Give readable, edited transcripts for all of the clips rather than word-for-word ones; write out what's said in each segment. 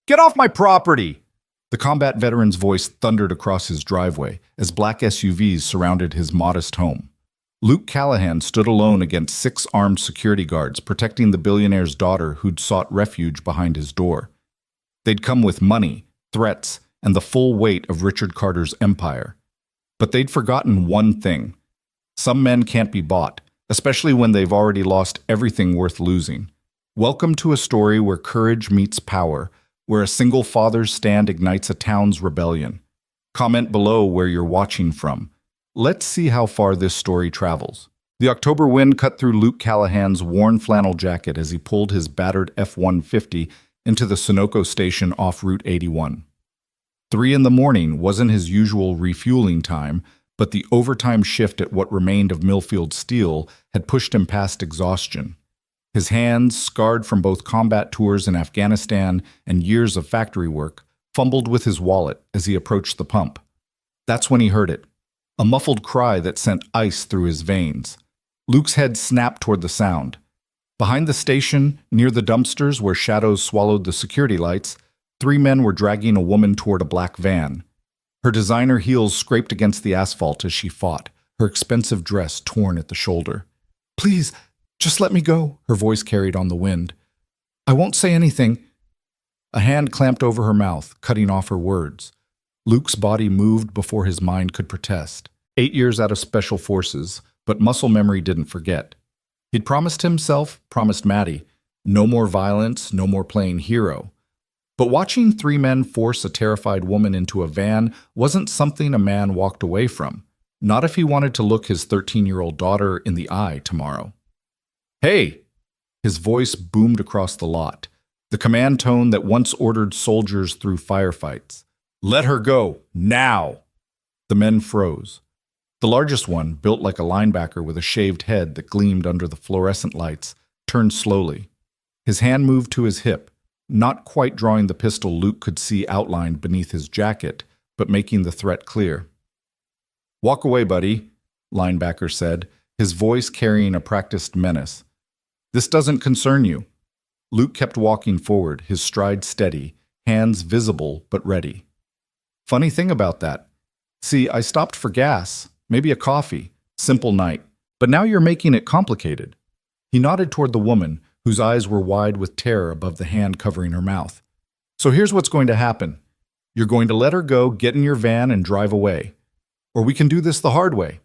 Get off my property! The combat veteran's voice thundered across his driveway as black SUVs surrounded his modest home. Luke Callahan stood alone against 6 armed security guards protecting the billionaire's daughter who'd sought refuge behind his door. They'd come with money, threats, and the full weight of Richard Carter's empire. But they'd forgotten one thing. Some men can't be bought, especially when they've already lost everything worth losing. Welcome to a story where courage meets power, where a single father's stand ignites a town's rebellion. Comment below where you're watching from. Let's see how far this story travels. The October wind cut through Luke Callahan's worn flannel jacket as he pulled his battered F-150 into the Sunoco station off Route 81. 3 in the morning wasn't his usual refueling time, but the overtime shift at what remained of Millfield Steel had pushed him past exhaustion. His hands, scarred from both combat tours in Afghanistan and years of factory work, fumbled with his wallet as he approached the pump. That's when he heard it. A muffled cry that sent ice through his veins. Luke's head snapped toward the sound. Behind the station, near the dumpsters where shadows swallowed the security lights, 3 men were dragging a woman toward a black van. Her designer heels scraped against the asphalt as she fought, her expensive dress torn at the shoulder. "Please, just let me go," her voice carried on the wind. "I won't say anything." A hand clamped over her mouth, cutting off her words. Luke's body moved before his mind could protest. 8 years out of Special Forces, but muscle memory didn't forget. He'd promised himself, promised Maddie, no more violence, no more playing hero. But watching 3 men force a terrified woman into a van wasn't something a man walked away from. Not if he wanted to look his 13-year-old daughter in the eye tomorrow. "Hey!" His voice boomed across the lot, the command tone that once ordered soldiers through firefights. "Let her go, now!" The men froze. The largest one, built like a linebacker with a shaved head that gleamed under the fluorescent lights, turned slowly. His hand moved to his hip, not quite drawing the pistol Luke could see outlined beneath his jacket, but making the threat clear. "Walk away, buddy," linebacker said, his voice carrying a practiced menace. "This doesn't concern you." Luke kept walking forward, his stride steady, hands visible but ready. "Funny thing about that. See, I stopped for gas, maybe a coffee, simple night, but now you're making it complicated." He nodded toward the woman, whose eyes were wide with terror above the hand covering her mouth. "So here's what's going to happen. You're going to let her go, get in your van, and drive away. Or we can do this the hard way."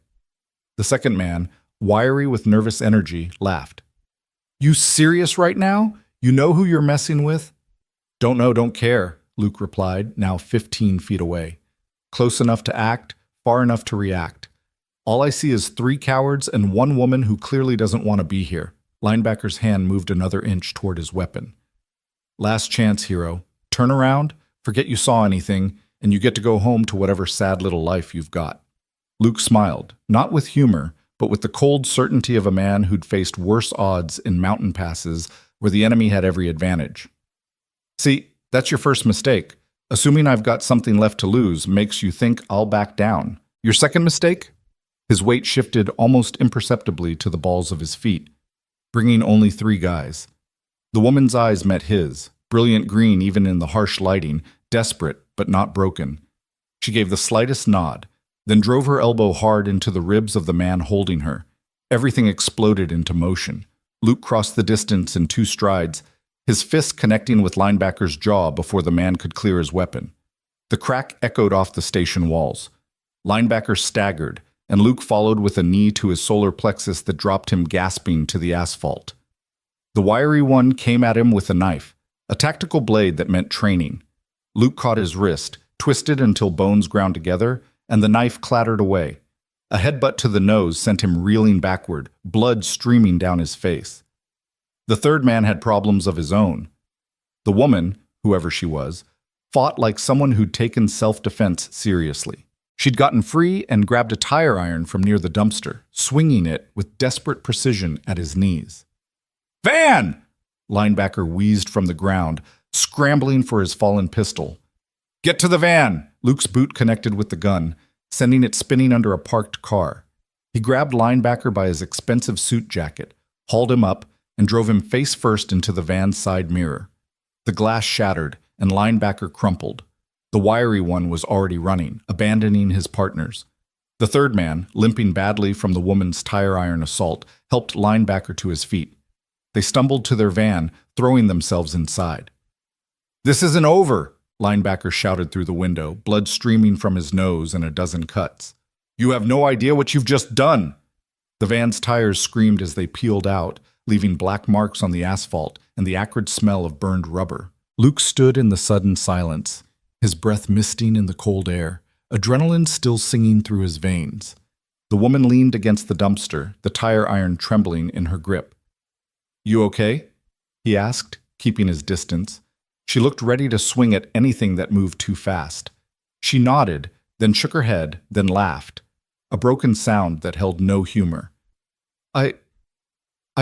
The second man, wiry with nervous energy, laughed. "You serious right now? You know who you're messing with?" "Don't know, don't care," Luke replied, now 15 feet away. "Close enough to act, far enough to react. All I see is 3 cowards and 1 woman who clearly doesn't want to be here." Linebacker's hand moved another inch toward his weapon. "Last chance, hero. Turn around, forget you saw anything, and you get to go home to whatever sad little life you've got." Luke smiled, not with humor, but with the cold certainty of a man who'd faced worse odds in mountain passes where the enemy had every advantage. "See, that's your first mistake. Assuming I've got something left to lose makes you think I'll back down. Your second mistake?" His weight shifted almost imperceptibly to the balls of his feet, bringing only 3 guys. The woman's eyes met his, brilliant green even in the harsh lighting, desperate but not broken. She gave the slightest nod, then drove her elbow hard into the ribs of the man holding her. Everything exploded into motion. Luke crossed the distance in 2 strides, his fist connecting with Linebacker's jaw before the man could clear his weapon. The crack echoed off the station walls. Linebacker staggered, and Luke followed with a knee to his solar plexus that dropped him gasping to the asphalt. The wiry one came at him with a knife, a tactical blade that meant training. Luke caught his wrist, twisted until bones ground together, and the knife clattered away. A headbutt to the nose sent him reeling backward, blood streaming down his face. The third man had problems of his own. The woman, whoever she was, fought like someone who'd taken self-defense seriously. She'd gotten free and grabbed a tire iron from near the dumpster, swinging it with desperate precision at his knees. "Van!" Linebacker wheezed from the ground, scrambling for his fallen pistol. "Get to the van!" Luke's boot connected with the gun, sending it spinning under a parked car. He grabbed Linebacker by his expensive suit jacket, hauled him up, and drove him face first into the van's side mirror. The glass shattered, and linebacker crumpled. The wiry one was already running, abandoning his partners. The third man, limping badly from the woman's tire iron assault, helped linebacker to his feet. They stumbled to their van, throwing themselves inside. "This isn't over," linebacker shouted through the window, blood streaming from his nose and a dozen cuts. "You have no idea what you've just done." The van's tires screamed as they peeled out, leaving black marks on the asphalt and the acrid smell of burned rubber. Luke stood in the sudden silence, his breath misting in the cold air, adrenaline still singing through his veins. The woman leaned against the dumpster, the tire iron trembling in her grip. "You okay?" he asked, keeping his distance. She looked ready to swing at anything that moved too fast. She nodded, then shook her head, then laughed, a broken sound that held no humor. I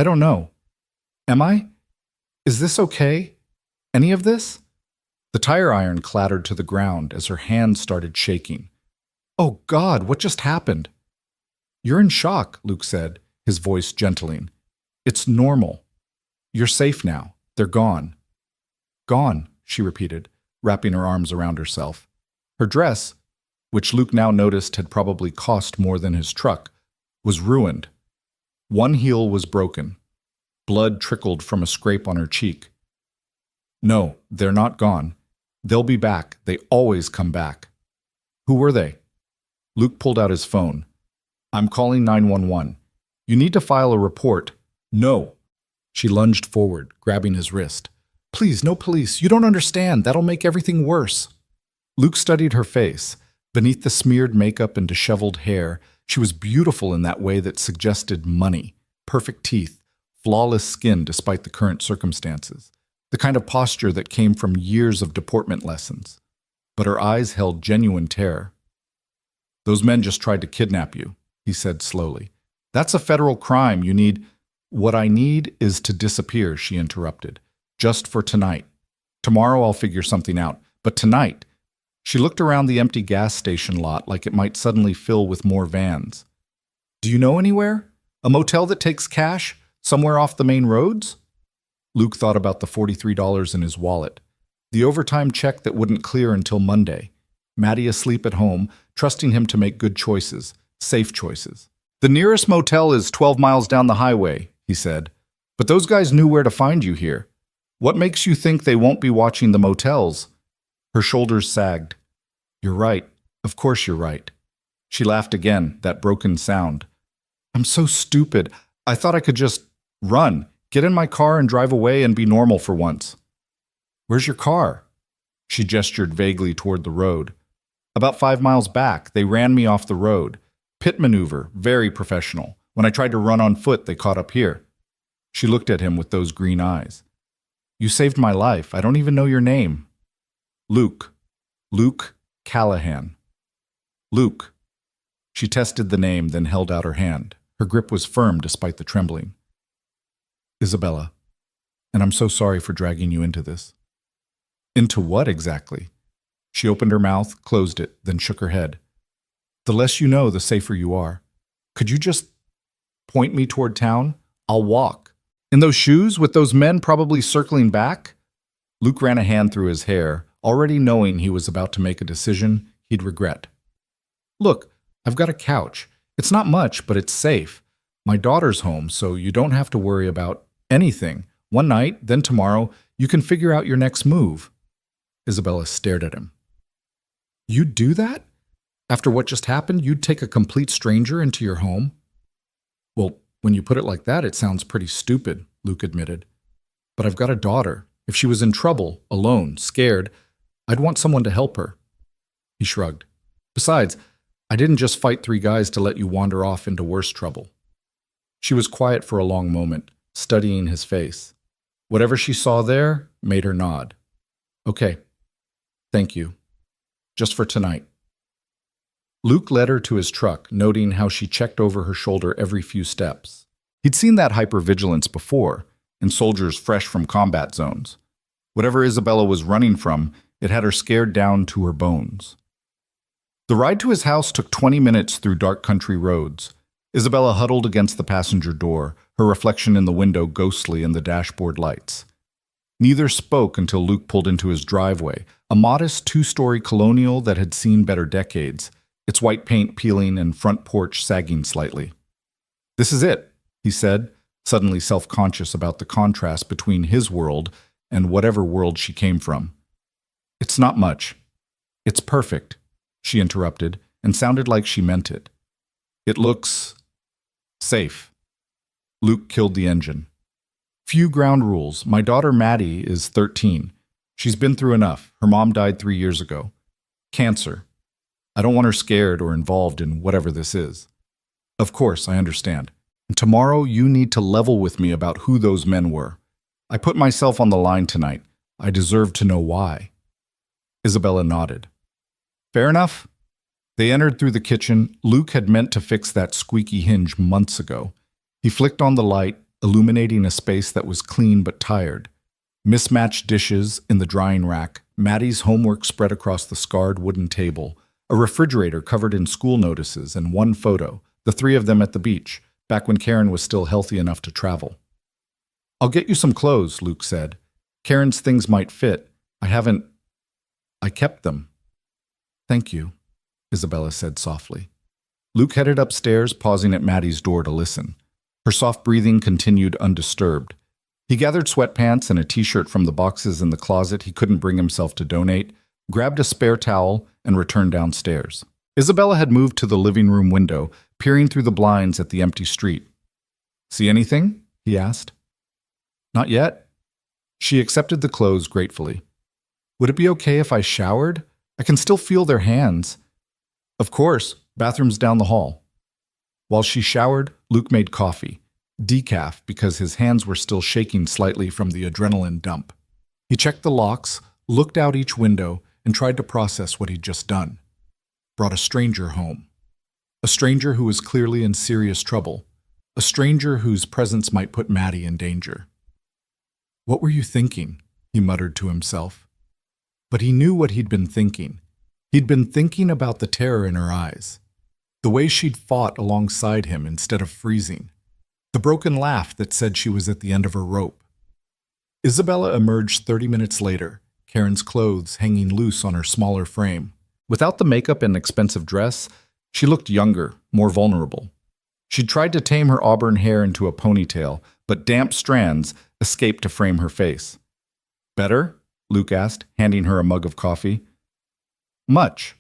don't know. Am I? Is this okay? Any of this?" The tire iron clattered to the ground as her hand started shaking. "Oh God, what just happened?" "You're in shock," Luke said, his voice gentling. "It's normal. You're safe now. They're gone." "Gone," she repeated, wrapping her arms around herself. Her dress, which Luke now noticed had probably cost more than his truck, was ruined. One heel was broken. Blood trickled from a scrape on her cheek. "No, they're not gone. They'll be back. They always come back." "Who were they?" Luke pulled out his phone. "I'm calling 911. You need to file a report." "No." She lunged forward, grabbing his wrist. "Please, no police. You don't understand. That'll make everything worse." Luke studied her face. Beneath the smeared makeup and disheveled hair, she was beautiful in that way that suggested money, perfect teeth, flawless skin despite the current circumstances, the kind of posture that came from years of deportment lessons. But her eyes held genuine terror. "Those men just tried to kidnap you," he said slowly. "That's a federal crime. You need—" "What I need is to disappear," she interrupted. "Just for tonight. Tomorrow I'll figure something out. But tonight—" She looked around the empty gas station lot like it might suddenly fill with more vans. "Do you know anywhere? A motel that takes cash? Somewhere off the main roads?" Luke thought about the $43 in his wallet, the overtime check that wouldn't clear until Monday, Maddie asleep at home, trusting him to make good choices, safe choices. "The nearest motel is 12 miles down the highway," he said. "But those guys knew where to find you here. What makes you think they won't be watching the motels?" Her shoulders sagged. "You're right. Of course you're right." She laughed again, that broken sound. "I'm so stupid. I thought I could just run, get in my car and drive away and be normal for once." "Where's your car?" She gestured vaguely toward the road. "About 5 miles back. They ran me off the road. Pit maneuver, very professional. When I tried to run on foot, they caught up here." She looked at him with those green eyes. "You saved my life. I don't even know your name." "Luke. Luke Callahan." "Luke." She tested the name, then held out her hand. Her grip was firm despite the trembling. "Isabella. And I'm so sorry for dragging you into this." "Into what exactly?" She opened her mouth, closed it, then shook her head. "The less you know, the safer you are. Could you just point me toward town? I'll walk. In those shoes, with those men probably circling back?" Luke ran a hand through his hair, already knowing he was about to make a decision he'd regret. "Look, I've got a couch. It's not much, but it's safe. My daughter's home, so you don't have to worry about anything. One night, then tomorrow, you can figure out your next move." Isabella stared at him. "You'd do that? After what just happened, you'd take a complete stranger into your home?" "Well, when you put it like that, it sounds pretty stupid," Luke admitted. "But I've got a daughter. If she was in trouble, alone, scared, I'd want someone to help her." He shrugged. "Besides, I didn't just fight 3 guys to let you wander off into worse trouble." She was quiet for a long moment, studying his face. Whatever she saw there made her nod. "Okay. Thank you. Just for tonight." Luke led her to his truck, noting how she checked over her shoulder every few steps. He'd seen that hypervigilance before, in soldiers fresh from combat zones. Whatever Isabella was running from, it had her scared down to her bones. The ride to his house took 20 minutes through dark country roads. Isabella huddled against the passenger door, her reflection in the window ghostly in the dashboard lights. Neither spoke until Luke pulled into his driveway, a modest two-story colonial that had seen better decades, its white paint peeling and front porch sagging slightly. "This is it," he said, suddenly self-conscious about the contrast between his world and whatever world she came from. "It's not much. It's perfect," she interrupted, and sounded like she meant it. "It looks safe." Luke killed the engine. "Few ground rules. My daughter Maddie is 13. She's been through enough. Her mom died 3 years ago. Cancer. I don't want her scared or involved in whatever this is." "Of course, I understand. And tomorrow you need to level with me about who those men were. I put myself on the line tonight. I deserve to know why." Isabella nodded. "Fair enough." They entered through the kitchen. Luke had meant to fix that squeaky hinge months ago. He flicked on the light, illuminating a space that was clean but tired. Mismatched dishes in the drying rack, Maddie's homework spread across the scarred wooden table, a refrigerator covered in school notices, and one photo, the three of them at the beach, back when Karen was still healthy enough to travel. "I'll get you some clothes," Luke said. "Karen's things might fit. I kept them." "Thank you," Isabella said softly. Luke headed upstairs, pausing at Maddie's door to listen. Her soft breathing continued undisturbed. He gathered sweatpants and a t-shirt from the boxes in the closet he couldn't bring himself to donate, grabbed a spare towel, and returned downstairs. Isabella had moved to the living room window, peering through the blinds at the empty street. "See anything?" he asked. "Not yet." She accepted the clothes gratefully. "Would it be okay if I showered? I can still feel their hands." "Of course. Bathroom's down the hall." While she showered, Luke made coffee, decaf because his hands were still shaking slightly from the adrenaline dump. He checked the locks, looked out each window, and tried to process what he'd just done. Brought a stranger home. A stranger who was clearly in serious trouble. A stranger whose presence might put Maddie in danger. "What were you thinking?" he muttered to himself. But he knew what he'd been thinking. He'd been thinking about the terror in her eyes. The way she'd fought alongside him instead of freezing. The broken laugh that said she was at the end of her rope. Isabella emerged 30 minutes later, Karen's clothes hanging loose on her smaller frame. Without the makeup and expensive dress, she looked younger, more vulnerable. She'd tried to tame her auburn hair into a ponytail, but damp strands escaped to frame her face. "Better?" Luke asked, handing her a mug of coffee. "Much."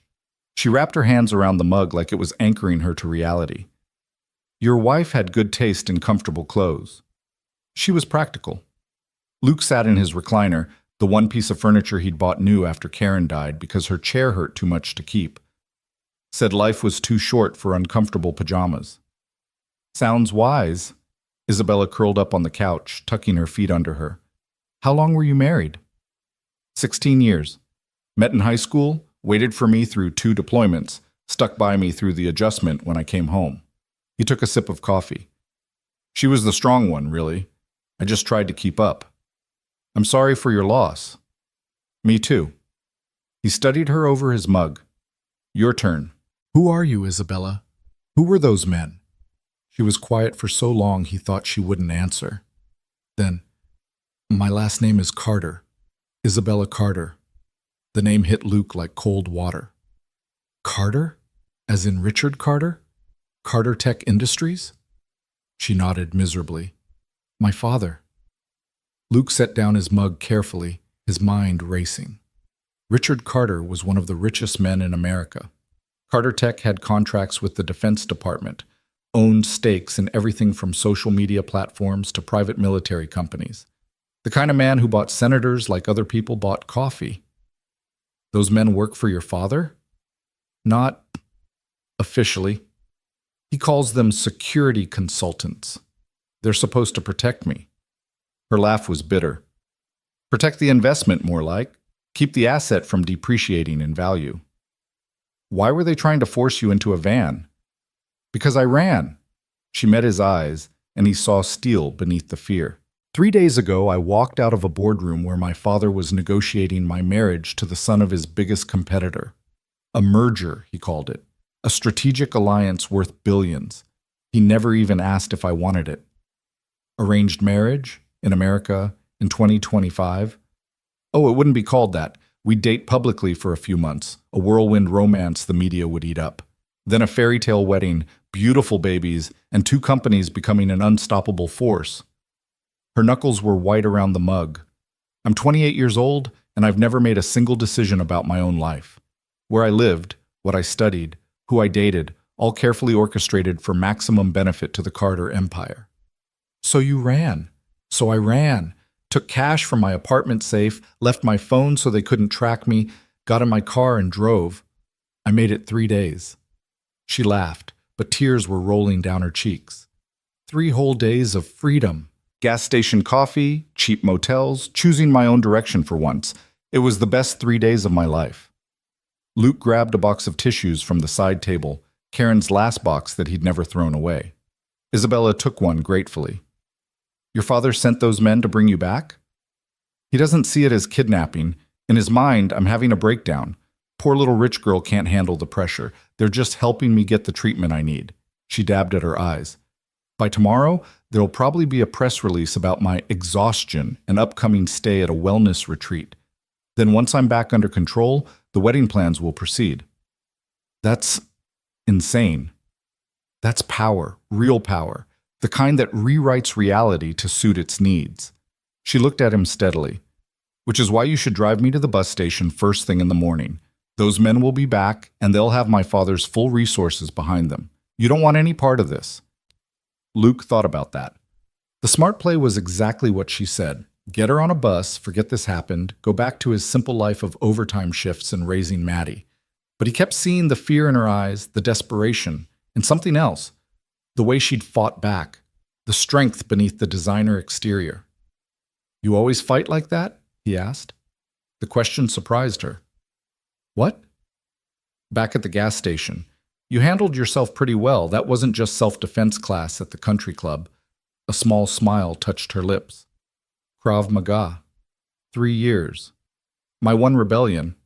She wrapped her hands around the mug like it was anchoring her to reality. "Your wife had good taste in comfortable clothes." She was practical. Luke sat in his recliner, the one piece of furniture he'd bought new after Karen died because her chair hurt too much to keep. Said life was too short for uncomfortable pajamas. "Sounds wise." Isabella curled up on the couch, tucking her feet under her. "How long were you married?" 16 years. Met in high school, waited for me through 2 deployments, stuck by me through the adjustment when I came home. He took a sip of coffee. "She was the strong one, really. I just tried to keep up." "I'm sorry for your loss." "Me too." He studied her over his mug. "Your turn." "Who are you, Isabella? Who were those men?" She was quiet for so long he thought she wouldn't answer. Then, "My last name is Carter. Isabella Carter." The name hit Luke like cold water. "Carter? As in Richard Carter? Carter Tech Industries?" She nodded miserably. "My father." Luke set down his mug carefully, his mind racing. Richard Carter was one of the richest men in America. Carter Tech had contracts with the Defense Department, owned stakes in everything from social media platforms to private military companies. The kind of man who bought senators like other people bought coffee. "Those men work for your father?" "Not officially. He calls them security consultants. They're supposed to protect me." Her laugh was bitter. "Protect the investment, more like. Keep the asset from depreciating in value." "Why were they trying to force you into a van?" "Because I ran." She met his eyes, and he saw steel beneath the fear. 3 days ago, I walked out of a boardroom where my father was negotiating my marriage to the son of his biggest competitor. A merger, he called it. A strategic alliance worth billions. He never even asked if I wanted it. Arranged marriage? In America, In 2025? Oh, it wouldn't be called that. We'd date publicly for a few months, a whirlwind romance the media would eat up. Then a fairy tale wedding, beautiful babies, and two companies becoming an unstoppable force. Her knuckles were white around the mug. I'm 28 years old, and I've never made a single decision about my own life. Where I lived, what I studied, who I dated, all carefully orchestrated for maximum benefit to the Carter empire. So you ran. So I ran. Took cash from my apartment safe, left my phone so they couldn't track me, got in my car and drove. I made it 3 days. She laughed, but tears were rolling down her cheeks. 3 whole days of freedom. Gas station coffee, cheap motels, choosing my own direction for once. It was the best 3 days of my life. Luke grabbed a box of tissues from the side table, Karen's last box that he'd never thrown away. Isabella took one gratefully. Your father sent those men to bring you back? He doesn't see it as kidnapping. In his mind, I'm having a breakdown. Poor little rich girl can't handle the pressure. They're just helping me get the treatment I need. She dabbed at her eyes. By tomorrow, there'll probably be a press release about my exhaustion and upcoming stay at a wellness retreat. Then once I'm back under control, the wedding plans will proceed. That's insane. That's power, real power, the kind that rewrites reality to suit its needs. She looked at him steadily. Which is why you should drive me to the bus station first thing in the morning. Those men will be back, and they'll have my father's full resources behind them. You don't want any part of this. Luke thought about that. The smart play was exactly what she said. Get her on a bus, forget this happened, go back to his simple life of overtime shifts and raising Maddie. But he kept seeing the fear in her eyes, the desperation, and something else. The way she'd fought back, the strength beneath the designer exterior. You always fight like that? He asked. The question surprised her. What? Back at the gas station. You handled yourself pretty well. That wasn't just self-defense class at the country club. A small smile touched her lips. Krav Maga. 3 years. My one rebellion.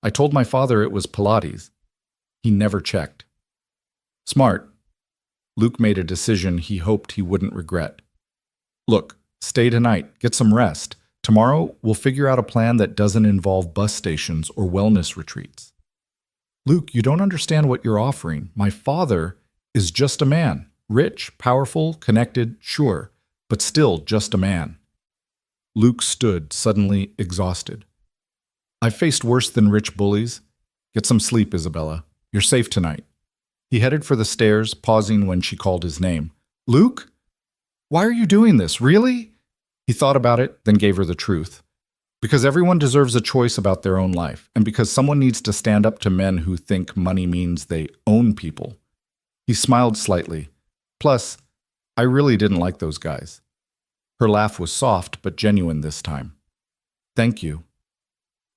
I told my father it was Pilates. He never checked. Smart. Luke made a decision he hoped he wouldn't regret. Look, stay tonight. Get some rest. Tomorrow, we'll figure out a plan that doesn't involve bus stations or wellness retreats. Luke, you don't understand what you're offering. My father is just a man. Rich, powerful, connected, sure, but still just a man. Luke stood, suddenly exhausted. I've faced worse than rich bullies. Get some sleep, Isabella. You're safe tonight. He headed for the stairs, pausing when she called his name. Luke? Why are you doing this? Really? He thought about it, then gave her the truth. Because everyone deserves a choice about their own life, and because someone needs to stand up to men who think money means they own people. He smiled slightly. Plus, I really didn't like those guys. Her laugh was soft but genuine this time. Thank you.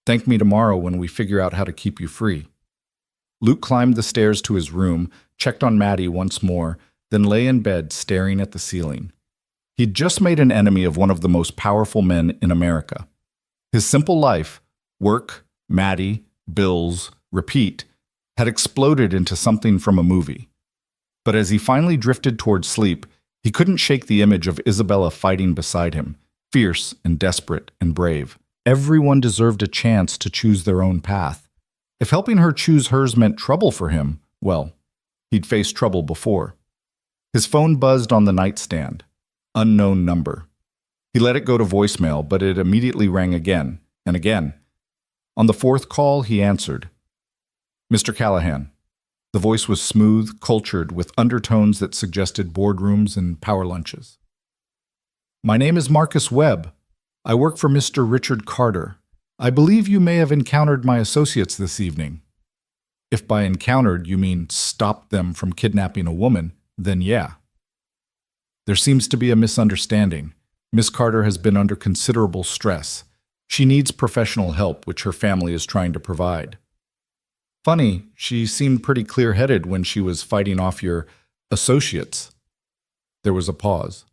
Thank me tomorrow when we figure out how to keep you free. Luke climbed the stairs to his room, checked on Maddie once more, then lay in bed staring at the ceiling. He'd just made an enemy of one of the most powerful men in America. His simple life, work, Maddie, bills, repeat, had exploded into something from a movie. But as he finally drifted toward sleep, he couldn't shake the image of Isabella fighting beside him, fierce and desperate and brave. Everyone deserved a chance to choose their own path. If helping her choose hers meant trouble for him, well, he'd faced trouble before. His phone buzzed on the nightstand. Unknown number. He let it go to voicemail, but it immediately rang again and again. On the 4th call, he answered. Mr. Callahan. The voice was smooth, cultured, with undertones that suggested boardrooms and power lunches. My name is Marcus Webb. I work for Mr. Richard Carter. I believe you may have encountered my associates this evening. If by encountered you mean stopped them from kidnapping a woman, then yeah. There seems to be a misunderstanding. Miss Carter has been under considerable stress. She needs professional help, which her family is trying to provide. Funny, she seemed pretty clear-headed when she was fighting off your associates. There was a pause.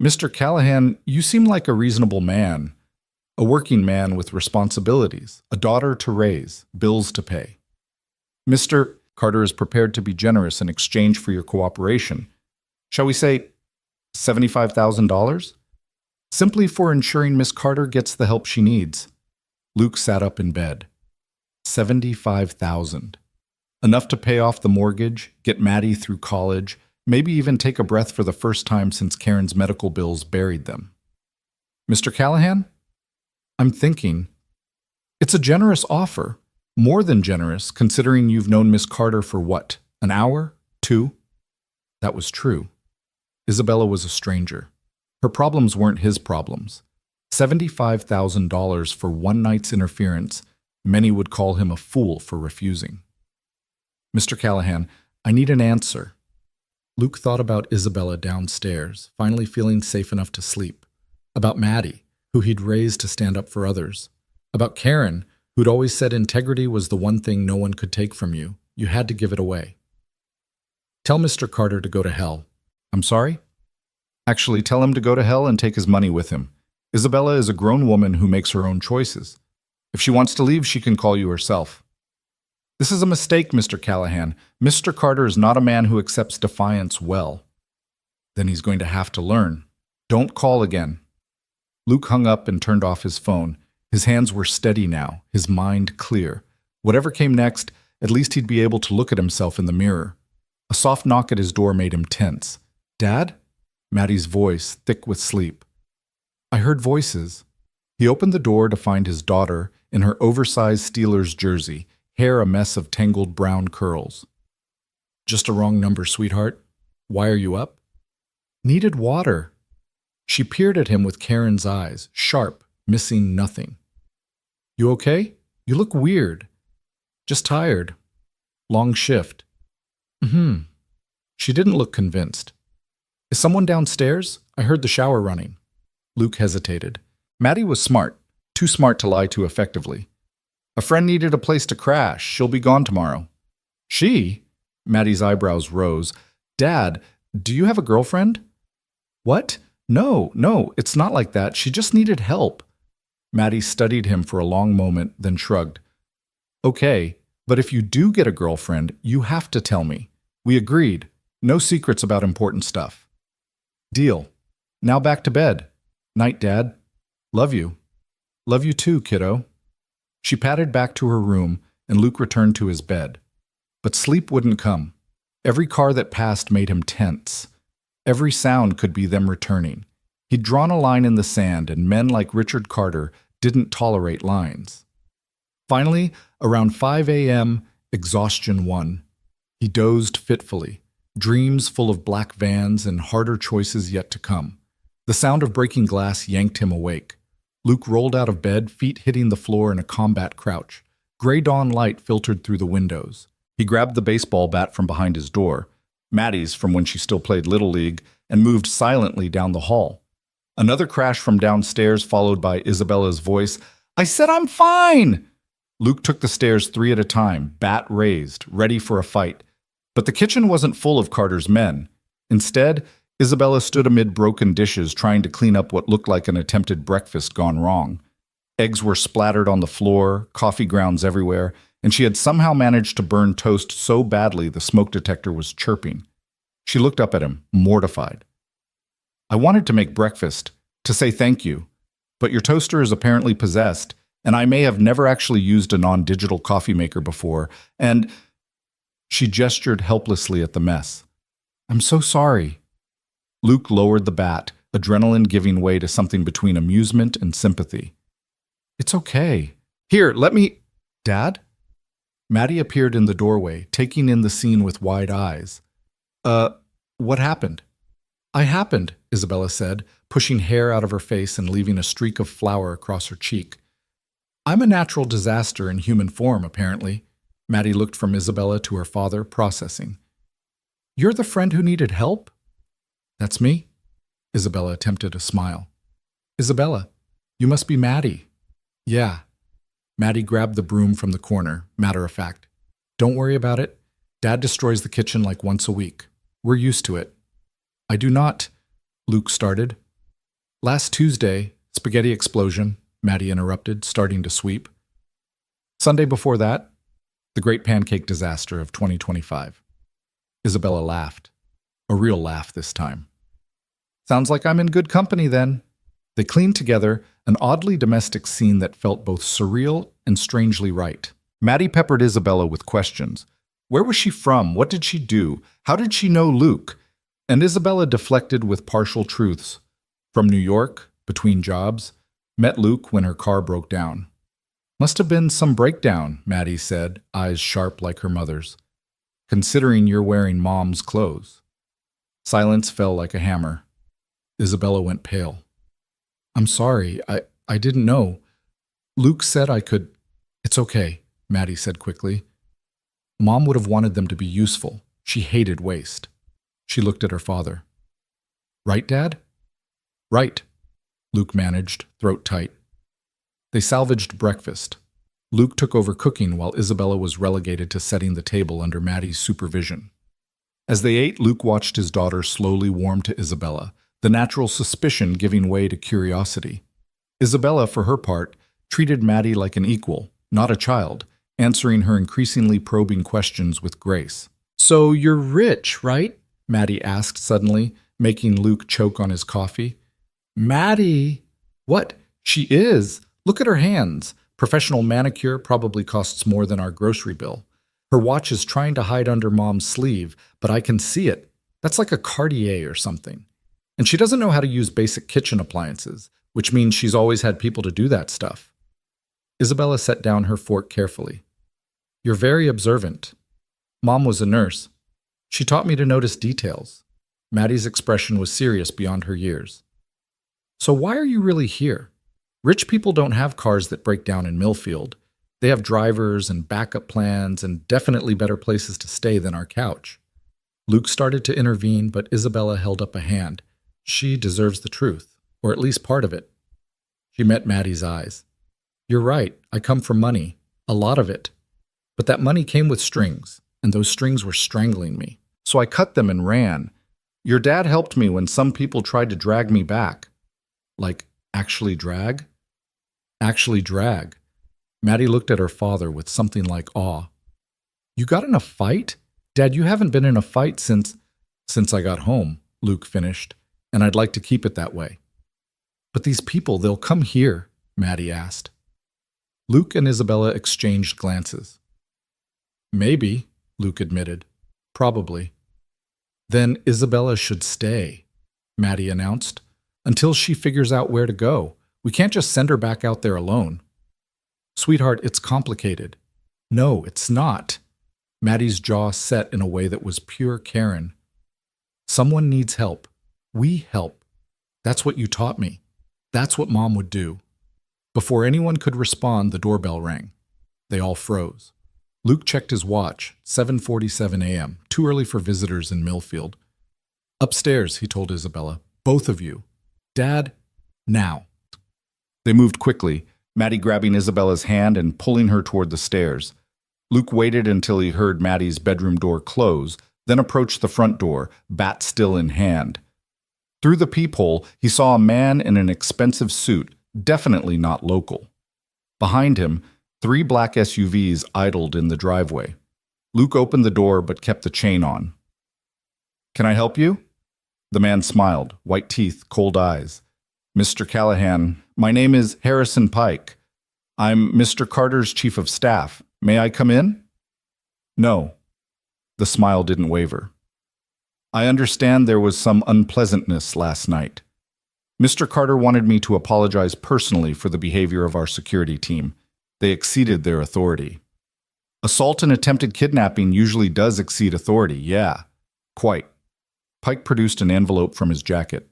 Mr. Callahan, you seem like a reasonable man, a working man with responsibilities, a daughter to raise, bills to pay. Mr. Carter is prepared to be generous in exchange for your cooperation. Shall we say $75,000? simply for ensuring Miss Carter gets the help she needs. Luke sat up in bed. 75,000. Enough to pay off the mortgage, get Maddie through college, maybe even take a breath for the first time since Karen's medical bills buried them. Mr. Callahan? I'm thinking. It's a generous offer. More than generous, considering you've known Miss Carter for what, an hour? 2? That was true. Isabella was a stranger. Her problems weren't his problems. $75,000 for one night's interference, many would call him a fool for refusing. Mr. Callahan, I need an answer. Luke thought about Isabella downstairs, finally feeling safe enough to sleep. About Maddie, who he'd raised to stand up for others. About Karen, who'd always said integrity was the one thing no one could take from you. You had to give it away. Tell Mr. Carter to go to hell. I'm sorry? Actually, tell him to go to hell and take his money with him. Isabella is a grown woman who makes her own choices. If she wants to leave, she can call you herself. This is a mistake, Mr. Callahan. Mr. Carter is not a man who accepts defiance well. Then he's going to have to learn. Don't call again. Luke hung up and turned off his phone. His hands were steady now, his mind clear. Whatever came next, at least he'd be able to look at himself in the mirror. A soft knock at his door made him tense. Dad? Maddie's voice, thick with sleep. I heard voices. He opened the door to find his daughter in her oversized Steelers jersey, hair a mess of tangled brown curls. Just a wrong number, sweetheart. Why are you up? Needed water. She peered at him with Karen's eyes, sharp, missing nothing. You okay? You look weird. Just tired. Long shift. She didn't look convinced. Is someone downstairs? I heard the shower running. Luke hesitated. Maddie was smart, too smart to lie too effectively. A friend needed a place to crash. She'll be gone tomorrow. She? Maddie's eyebrows rose. Dad, do you have a girlfriend? What? No, it's not like that. She just needed help. Maddie studied him for a long moment, then shrugged. Okay, but if you do get a girlfriend, you have to tell me. We agreed. No secrets about important stuff. Deal. Now back to bed. Night, Dad. Love you. Love you too, kiddo. She padded back to her room, and Luke returned to his bed. But sleep wouldn't come. Every car that passed made him tense. Every sound could be them returning. He'd drawn a line in the sand, and men like Richard Carter didn't tolerate lines. Finally, around 5 a.m., exhaustion won. He dozed fitfully, dreams full of black vans and harder choices yet to come. The sound of breaking glass yanked him awake. Luke rolled out of bed, feet hitting the floor in a combat crouch. Gray dawn light filtered through the windows. He grabbed the baseball bat from behind his door, Maddie's from when she still played Little League, and moved silently down the hall. Another crash from downstairs, followed by Isabella's voice, I said I'm fine! Luke took the stairs 3 at a time, bat raised, ready for a fight. But the kitchen wasn't full of Carter's men. Instead, Isabella stood amid broken dishes, trying to clean up what looked like an attempted breakfast gone wrong. Eggs were splattered on the floor, coffee grounds everywhere, and she had somehow managed to burn toast so badly the smoke detector was chirping. She looked up at him, mortified. I wanted to make breakfast, to say thank you, but your toaster is apparently possessed, and I may have never actually used a non-digital coffee maker before, and... She gestured helplessly at the mess. I'm so sorry. Luke lowered the bat, adrenaline giving way to something between amusement and sympathy. It's okay. Here, let me... Dad? Maddie appeared in the doorway, taking in the scene with wide eyes. What happened? I happened, Isabella said, pushing hair out of her face and leaving a streak of flour across her cheek. I'm a natural disaster in human form, apparently. Maddie looked from Isabella to her father, processing. You're the friend who needed help? That's me. Isabella attempted a smile. Isabella, you must be Maddie. Yeah. Maddie grabbed the broom from the corner, matter of fact. Don't worry about it. Dad destroys the kitchen like once a week. We're used to it. I do not, Luke started. Last Tuesday, spaghetti explosion, Maddie interrupted, starting to sweep. Sunday before that, the Great Pancake Disaster of 2025. Isabella laughed. A real laugh this time. Sounds like I'm in good company then. They cleaned together, an oddly domestic scene that felt both surreal and strangely right. Maddie peppered Isabella with questions. Where was she from? What did she do? How did she know Luke? And Isabella deflected with partial truths. From New York, between jobs, met Luke when her car broke down. Must have been some breakdown, Maddie said, eyes sharp like her mother's. Considering you're wearing Mom's clothes. Silence fell like a hammer. Isabella went pale. I'm sorry, I didn't know. Luke said I could. It's okay, Maddie said quickly. Mom would have wanted them to be useful. She hated waste. She looked at her father. Right, Dad? Right, Luke managed, throat tight. They salvaged breakfast. Luke took over cooking while Isabella was relegated to setting the table under Maddie's supervision. As they ate, Luke watched his daughter slowly warm to Isabella, the natural suspicion giving way to curiosity. Isabella, for her part, treated Maddie like an equal, not a child, answering her increasingly probing questions with grace. So you're rich, right? Maddie asked suddenly, making Luke choke on his coffee. Maddie! What? She is! Look at her hands. Professional manicure probably costs more than our grocery bill. Her watch is trying to hide under Mom's sleeve, but I can see it. That's like a Cartier or something. And she doesn't know how to use basic kitchen appliances, which means she's always had people to do that stuff. Isabella set down her fork carefully. You're very observant. Mom was a nurse. She taught me to notice details. Maddie's expression was serious beyond her years. So why are you really here? Rich people don't have cars that break down in Millfield. They have drivers and backup plans and definitely better places to stay than our couch. Luke started to intervene, but Isabella held up a hand. She deserves the truth, or at least part of it. She met Maddie's eyes. You're right, I come from money, a lot of it. But that money came with strings, and those strings were strangling me. So I cut them and ran. Your dad helped me when some people tried to drag me back. Like, actually drag? Actually drag. Maddie looked at her father with something like awe. You got in a fight? Dad, you haven't been in a fight since I got home, Luke finished, and I'd like to keep it that way. But these people, they'll come here, Maddie asked. Luke and Isabella exchanged glances. Maybe, Luke admitted. Probably. Then Isabella should stay, Maddie announced, until she figures out where to go. We can't just send her back out there alone. Sweetheart, it's complicated. No, it's not. Maddie's jaw set in a way that was pure Karen. Someone needs help. We help. That's what you taught me. That's what Mom would do. Before anyone could respond, the doorbell rang. They all froze. Luke checked his watch, 7:47 a.m., too early for visitors in Millfield. Upstairs, he told Isabella. Both of you. Dad, now. They moved quickly, Maddie grabbing Isabella's hand and pulling her toward the stairs. Luke waited until he heard Maddie's bedroom door close, then approached the front door, bat still in hand. Through the peephole, he saw a man in an expensive suit, definitely not local. Behind him, 3 black SUVs idled in the driveway. Luke opened the door but kept the chain on. Can I help you? The man smiled, white teeth, cold eyes. Mr. Callahan, my name is Harrison Pike. I'm Mr. Carter's chief of staff. May I come in? No. The smile didn't waver. I understand there was some unpleasantness last night. Mr. Carter wanted me to apologize personally for the behavior of our security team. They exceeded their authority. Assault and attempted kidnapping usually does exceed authority, yeah. Quite. Pike produced an envelope from his jacket.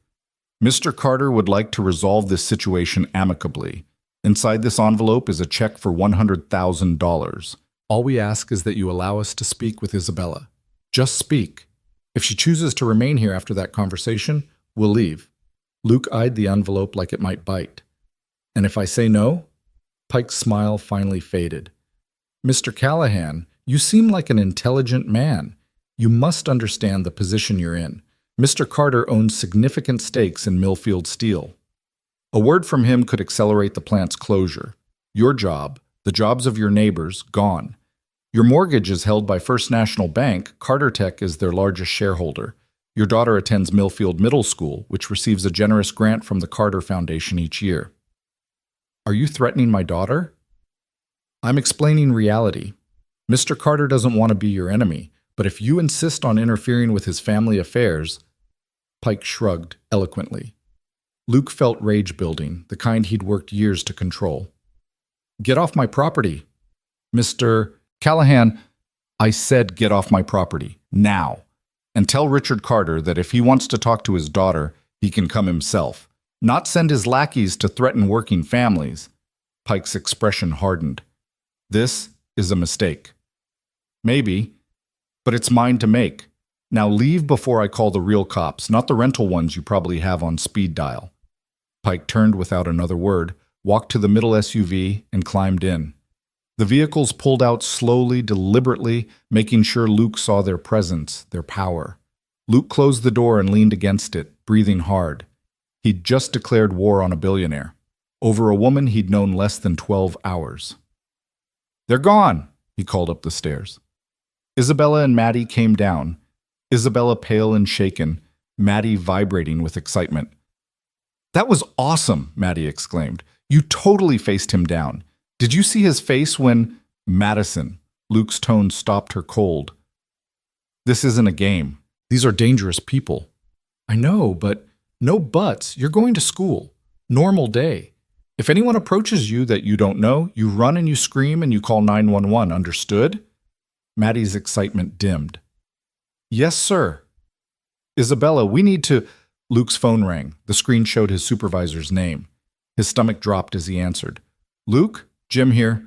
Mr. Carter would like to resolve this situation amicably. Inside this envelope is a check for $100,000. All we ask is that you allow us to speak with Isabella. Just speak. If she chooses to remain here after that conversation, we'll leave. Luke eyed the envelope like it might bite. And if I say no? Pike's smile finally faded. Mr. Callahan, you seem like an intelligent man. You must understand the position you're in. Mr. Carter owns significant stakes in Millfield Steel. A word from him could accelerate the plant's closure. Your job, the jobs of your neighbors, gone. Your mortgage is held by First National Bank. Carter Tech is their largest shareholder. Your daughter attends Millfield Middle School, which receives a generous grant from the Carter Foundation each year. Are you threatening my daughter? I'm explaining reality. Mr. Carter doesn't want to be your enemy, but if you insist on interfering with his family affairs, Pike shrugged eloquently. Luke felt rage building, the kind he'd worked years to control. Get off my property. Mr. Callahan, I said get off my property, now. And tell Richard Carter that if he wants to talk to his daughter, he can come himself, not send his lackeys to threaten working families. Pike's expression hardened. This is a mistake. Maybe, but it's mine to make. Now leave before I call the real cops, not the rental ones you probably have on speed dial. Pike turned without another word, walked to the middle SUV, and climbed in. The vehicles pulled out slowly, deliberately, making sure Luke saw their presence, their power. Luke closed the door and leaned against it, breathing hard. He'd just declared war on a billionaire, over a woman he'd known less than 12 hours. They're gone, he called up the stairs. Isabella and Maddie came down, Isabella pale and shaken, Maddie vibrating with excitement. That was awesome, Maddie exclaimed. You totally faced him down. Did you see his face when… Madison, Luke's tone stopped her cold. This isn't a game. These are dangerous people. I know, but no buts. You're going to school. Normal day. If anyone approaches you that you don't know, you run and you scream and you call 911, understood? Maddie's excitement dimmed. Yes, sir. Isabella, we need to… Luke's phone rang. The screen showed his supervisor's name. His stomach dropped as he answered. Luke? Jim here.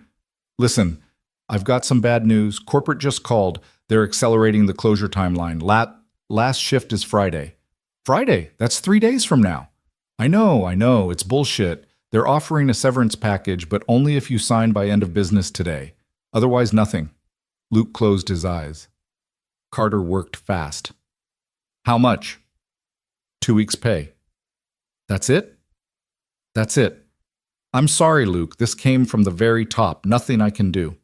Listen, I've got some bad news. Corporate just called. They're accelerating the closure timeline. Last shift is Friday. Friday? That's 3 days from now. I know. It's bullshit. They're offering a severance package, but only if you sign by end of business today. Otherwise, nothing. Luke closed his eyes. Carter worked fast. How much? 2 weeks' pay. That's it? That's it. I'm sorry, Luke. This came from the very top. Nothing I can do.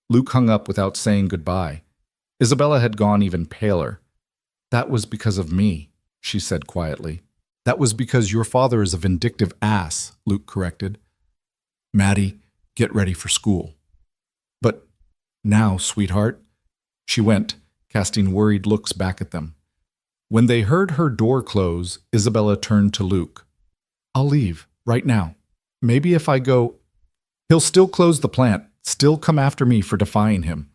Luke hung up without saying goodbye. Isabella had gone even paler. That was because of me, she said quietly. That was because your father is a vindictive ass, Luke corrected. Maddie, get ready for school. But now, sweetheart, she went, casting worried looks back at them. When they heard her door close, Isabella turned to Luke. I'll leave, right now. Maybe if I go… He'll still close the plant, still come after me for defying him.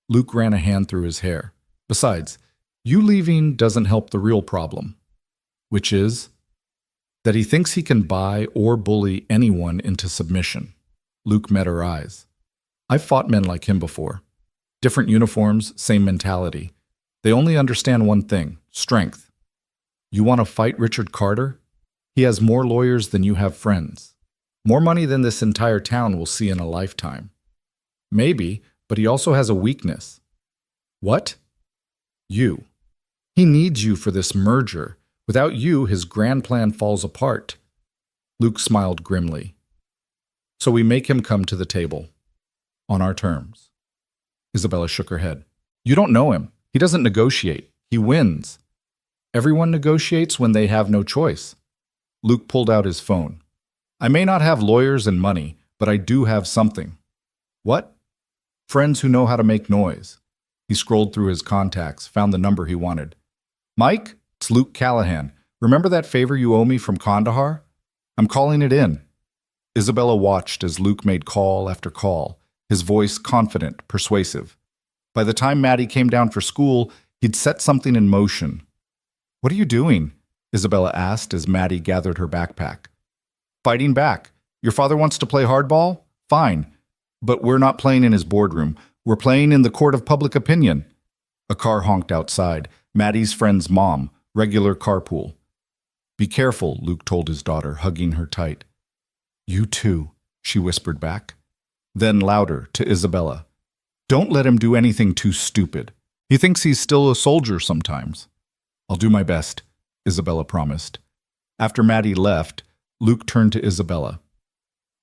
Luke ran a hand through his hair. Besides, you leaving doesn't help the real problem. Which is that he thinks he can buy or bully anyone into submission. Luke met her eyes. I've fought men like him before. Different uniforms, same mentality. They only understand one thing, strength. You want to fight Richard Carter? He has more lawyers than you have friends. More money than this entire town will see in a lifetime. Maybe, but he also has a weakness. What? You. He needs you for this merger. Without you, his grand plan falls apart. Luke smiled grimly. So we make him come to the table. On our terms. Isabella shook her head. You don't know him. He doesn't negotiate. He wins. Everyone negotiates when they have no choice. Luke pulled out his phone. I may not have lawyers and money, but I do have something. What? Friends who know how to make noise. He scrolled through his contacts, found the number he wanted. Mike, it's Luke Callahan. Remember that favor you owe me from Kandahar? I'm calling it in. Isabella watched as Luke made call after call, his voice confident, persuasive. By the time Maddie came down for school, he'd set something in motion. What are you doing? Isabella asked as Maddie gathered her backpack. Fighting back. Your father wants to play hardball? Fine. But we're not playing in his boardroom. We're playing in the court of public opinion. A car honked outside. Maddie's friend's mom. Regular carpool. Be careful, Luke told his daughter, hugging her tight. You too, she whispered back. Then louder, to Isabella. Don't let him do anything too stupid. He thinks he's still a soldier sometimes. I'll do my best, Isabella promised. After Maddie left, Luke turned to Isabella.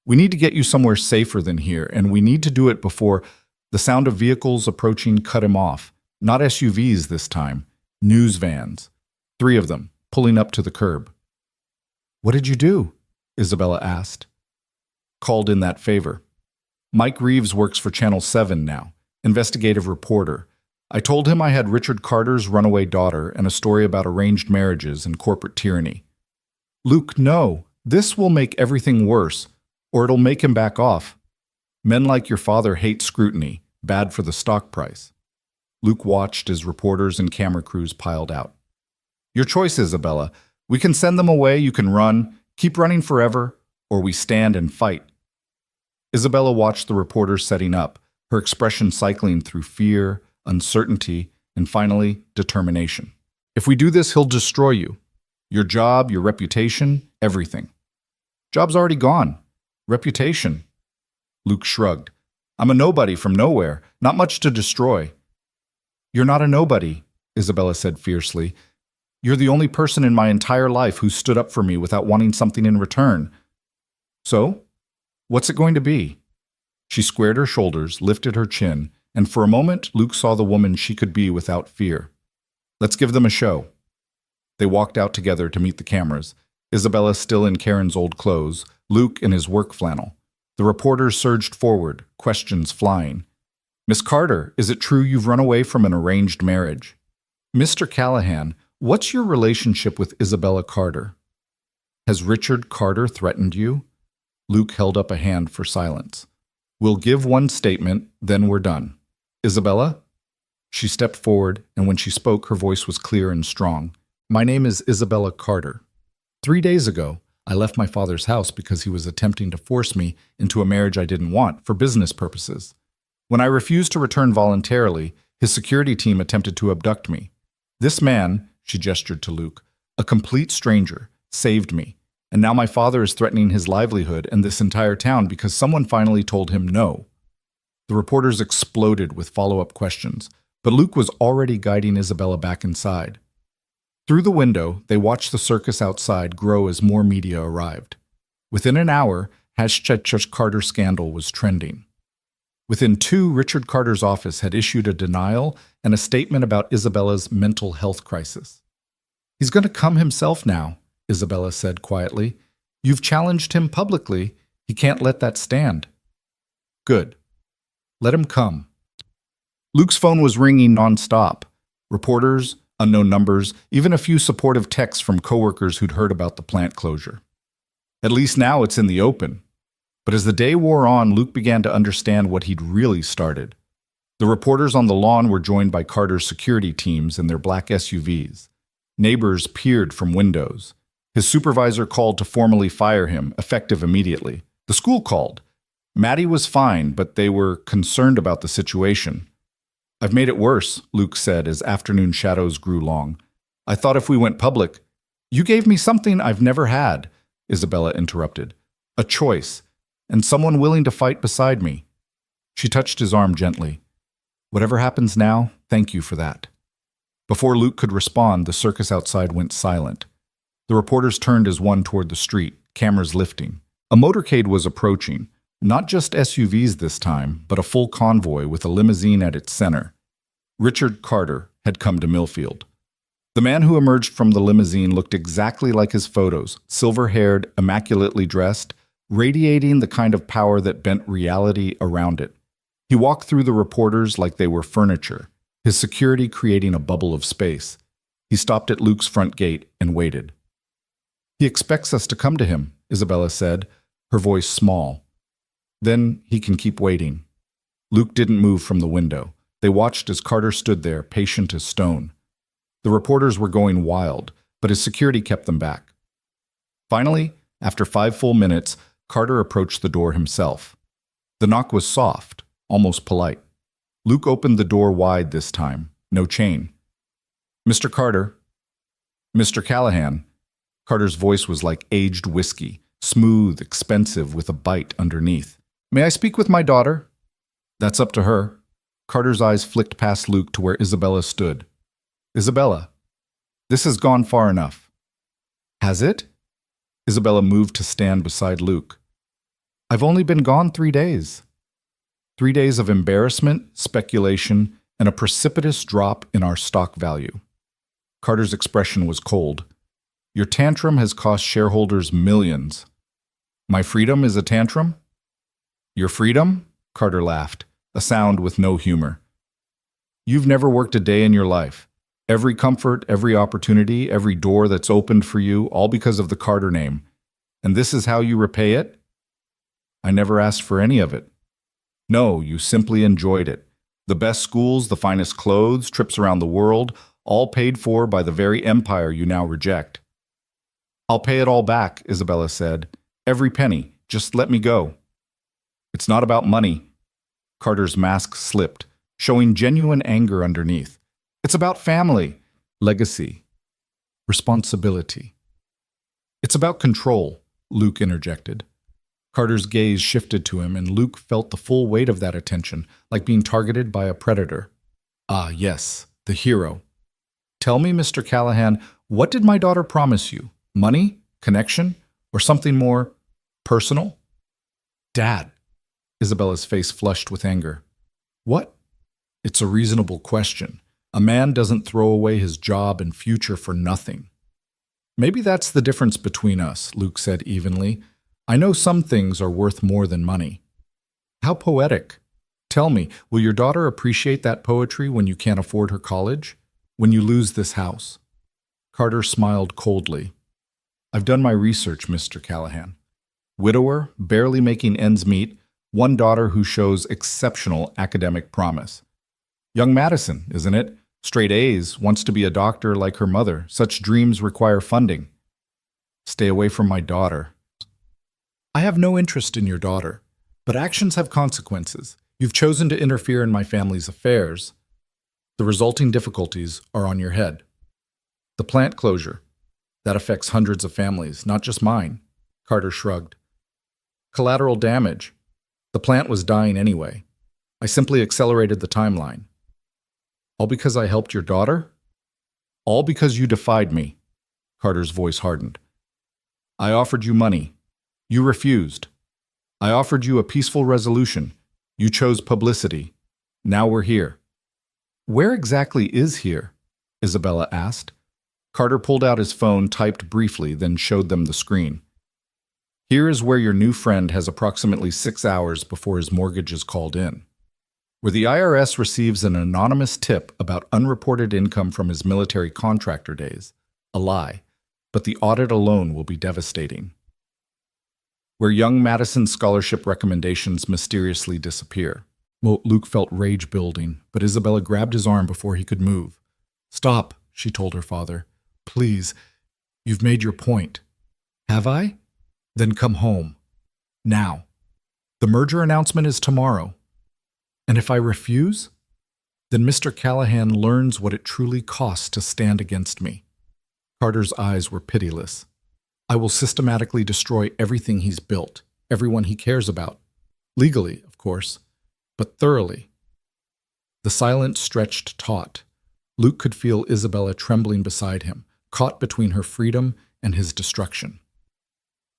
We need to get you somewhere safer than here, and we need to do it before… The sound of vehicles approaching cut him off. Not SUVs this time. News vans. 3 of them, pulling up to the curb. "What did you do?" Isabella asked. "Called in that favor. Mike Reeves works for Channel 7 now, investigative reporter. I told him I had Richard Carter's runaway daughter and a story about arranged marriages and corporate tyranny." "Luke, no. This will make everything worse, or it'll make him back off. Men like your father hate scrutiny, bad for the stock price." Luke watched as reporters and camera crews piled out. "Your choice, Isabella. We can send them away, you can run, keep running forever, or we stand and fight." Isabella watched the reporters setting up, her expression cycling through fear, uncertainty, and finally, determination. "If we do this, he'll destroy you. Your job, your reputation, everything." "Job's already gone. Reputation." Luke shrugged. "I'm a nobody from nowhere, not much to destroy." "You're not a nobody," Isabella said fiercely. "You're the only person in my entire life who stood up for me without wanting something in return. So, what's it going to be?" She squared her shoulders, lifted her chin, and for a moment Luke saw the woman she could be without fear. "Let's give them a show." They walked out together to meet the cameras, Isabella still in Karen's old clothes, Luke in his work flannel. The reporters surged forward, questions flying. "Miss Carter, is it true you've run away from an arranged marriage?" "Mr. Callahan, what's your relationship with Isabella Carter? Has Richard Carter threatened you?" Luke held up a hand for silence. "We'll give one statement, then we're done. Isabella?" She stepped forward, and when she spoke, her voice was clear and strong. "My name is Isabella Carter. 3 days ago, I left my father's house because he was attempting to force me into a marriage I didn't want for business purposes. When I refused to return voluntarily, his security team attempted to abduct me. This man," she gestured to Luke, "a complete stranger, saved me. And now my father is threatening his livelihood and this entire town because someone finally told him no." The reporters exploded with follow-up questions, but Luke was already guiding Isabella back inside. Through the window, they watched the circus outside grow as more media arrived. Within an hour, #Carter scandal was trending. Within 2, Richard Carter's office had issued a denial and a statement about Isabella's mental health crisis. "He's going to come himself now," Isabella said quietly. "You've challenged him publicly. He can't let that stand." "Good. Let him come." Luke's phone was ringing nonstop. Reporters, unknown numbers, even a few supportive texts from coworkers who'd heard about the plant closure. At least now it's in the open. But as the day wore on, Luke began to understand what he'd really started. The reporters on the lawn were joined by Carter's security teams in their black SUVs. Neighbors peered from windows. His supervisor called to formally fire him, effective immediately. The school called. Maddie was fine, but they were concerned about the situation. "I've made it worse," Luke said as afternoon shadows grew long. "I thought if we went public—" "You gave me something I've never had," Isabella interrupted. "A choice, and someone willing to fight beside me." She touched his arm gently. "Whatever happens now, thank you for that." Before Luke could respond, the circus outside went silent. The reporters turned as one toward the street, cameras lifting. A motorcade was approaching, not just SUVs this time, but a full convoy with a limousine at its center. Richard Carter had come to Millfield. The man who emerged from the limousine looked exactly like his photos, silver-haired, immaculately dressed, radiating the kind of power that bent reality around it. He walked through the reporters like they were furniture, his security creating a bubble of space. He stopped at Luke's front gate and waited. "He expects us to come to him," Isabella said, her voice small. "Then he can keep waiting." Luke didn't move from the window. They watched as Carter stood there, patient as stone. The reporters were going wild, but his security kept them back. Finally, after 5 full minutes, Carter approached the door himself. The knock was soft, almost polite. Luke opened the door wide this time, no chain. "Mr. Carter." "Mr. Callahan." Carter's voice was like aged whiskey, smooth, expensive, with a bite underneath. "May I speak with my daughter?" "That's up to her." Carter's eyes flicked past Luke to where Isabella stood. "Isabella, this has gone far enough." "Has it?" Isabella moved to stand beside Luke. "I've only been gone 3 days. 3 days of embarrassment, speculation, and a precipitous drop in our stock value." Carter's expression was cold. Your tantrum has cost shareholders millions. My freedom is a tantrum? Your freedom? Carter laughed, a sound with no humor. You've never worked a day in your life. Every comfort, every opportunity, every door that's opened for you, all because of the Carter name. And this is how you repay it? I never asked for any of it. No, you simply enjoyed it. The best schools, the finest clothes, trips around the world, all paid for by the very empire you now reject. I'll pay it all back, Isabella said. Every penny. Just let me go. It's not about money. Carter's mask slipped, showing genuine anger underneath. It's about family, legacy, responsibility. It's about control, Luke interjected. Carter's gaze shifted to him, and Luke felt the full weight of that attention, like being targeted by a predator. Ah, yes, the hero. Tell me, Mr. Callahan, what did my daughter promise you? Money? Connection? Or something more personal? Dad. Isabella's face flushed with anger. What? It's a reasonable question. A man doesn't throw away his job and future for nothing. Maybe that's the difference between us, Luke said evenly. I know some things are worth more than money. How poetic. Tell me, will your daughter appreciate that poetry when you can't afford her college? When you lose this house? Carter smiled coldly. I've done my research, Mr. Callahan. Widower, barely making ends meet, one daughter who shows exceptional academic promise. Young Madison, isn't it? Straight A's, wants to be a doctor like her mother. Such dreams require funding. Stay away from my daughter. I have no interest in your daughter, but actions have consequences. You've chosen to interfere in my family's affairs. The resulting difficulties are on your head. The plant closure. That affects hundreds of families, not just mine. Carter shrugged. Collateral damage. The plant was dying anyway. I simply accelerated the timeline. All because I helped your daughter? All because you defied me. Carter's voice hardened. I offered you money. You refused. I offered you a peaceful resolution. You chose publicity. Now we're here. Where exactly is here? Isabella asked. Carter pulled out his phone, typed briefly, then showed them the screen. Here is where your new friend has approximately 6 hours before his mortgage is called in. Where the IRS receives an anonymous tip about unreported income from his military contractor days. A lie. But the audit alone will be devastating. Where young Madison's scholarship recommendations mysteriously disappear. Luke felt rage building, but Isabella grabbed his arm before he could move. Stop, she told her father. Please, you've made your point. Have I? Then come home. Now. The merger announcement is tomorrow. And if I refuse? Then Mr. Callahan learns what it truly costs to stand against me. Carter's eyes were pitiless. I will systematically destroy everything he's built, everyone he cares about. Legally, of course, but thoroughly. The silence stretched taut. Luke could feel Isabella trembling beside him, caught between her freedom and his destruction.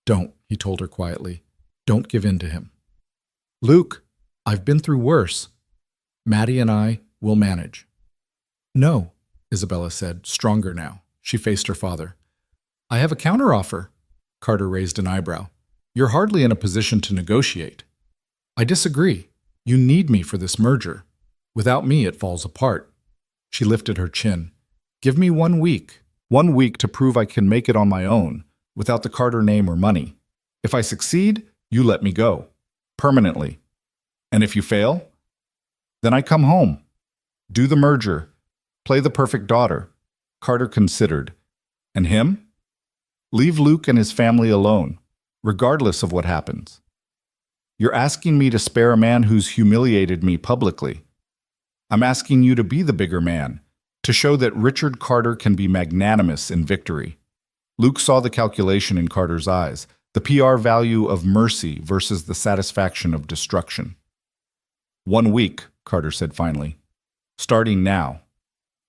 Don't, he told her quietly. Don't give in to him. Luke, I've been through worse. Maddie and I will manage. No, Isabella said, stronger now. She faced her father. I have a counteroffer. Carter raised an eyebrow. You're hardly in a position to negotiate. I disagree. You need me for this merger. Without me, it falls apart. She lifted her chin. Give me 1 week. 1 week to prove I can make it on my own, without the Carter name or money. If I succeed, you let me go. Permanently. And if you fail, then I come home. Do the merger. Play the perfect daughter. Carter considered. And him? Leave Luke and his family alone, regardless of what happens. You're asking me to spare a man who's humiliated me publicly. I'm asking you to be the bigger man, to show that Richard Carter can be magnanimous in victory. Luke saw the calculation in Carter's eyes, the PR value of mercy versus the satisfaction of destruction. 1 week, Carter said finally. Starting now.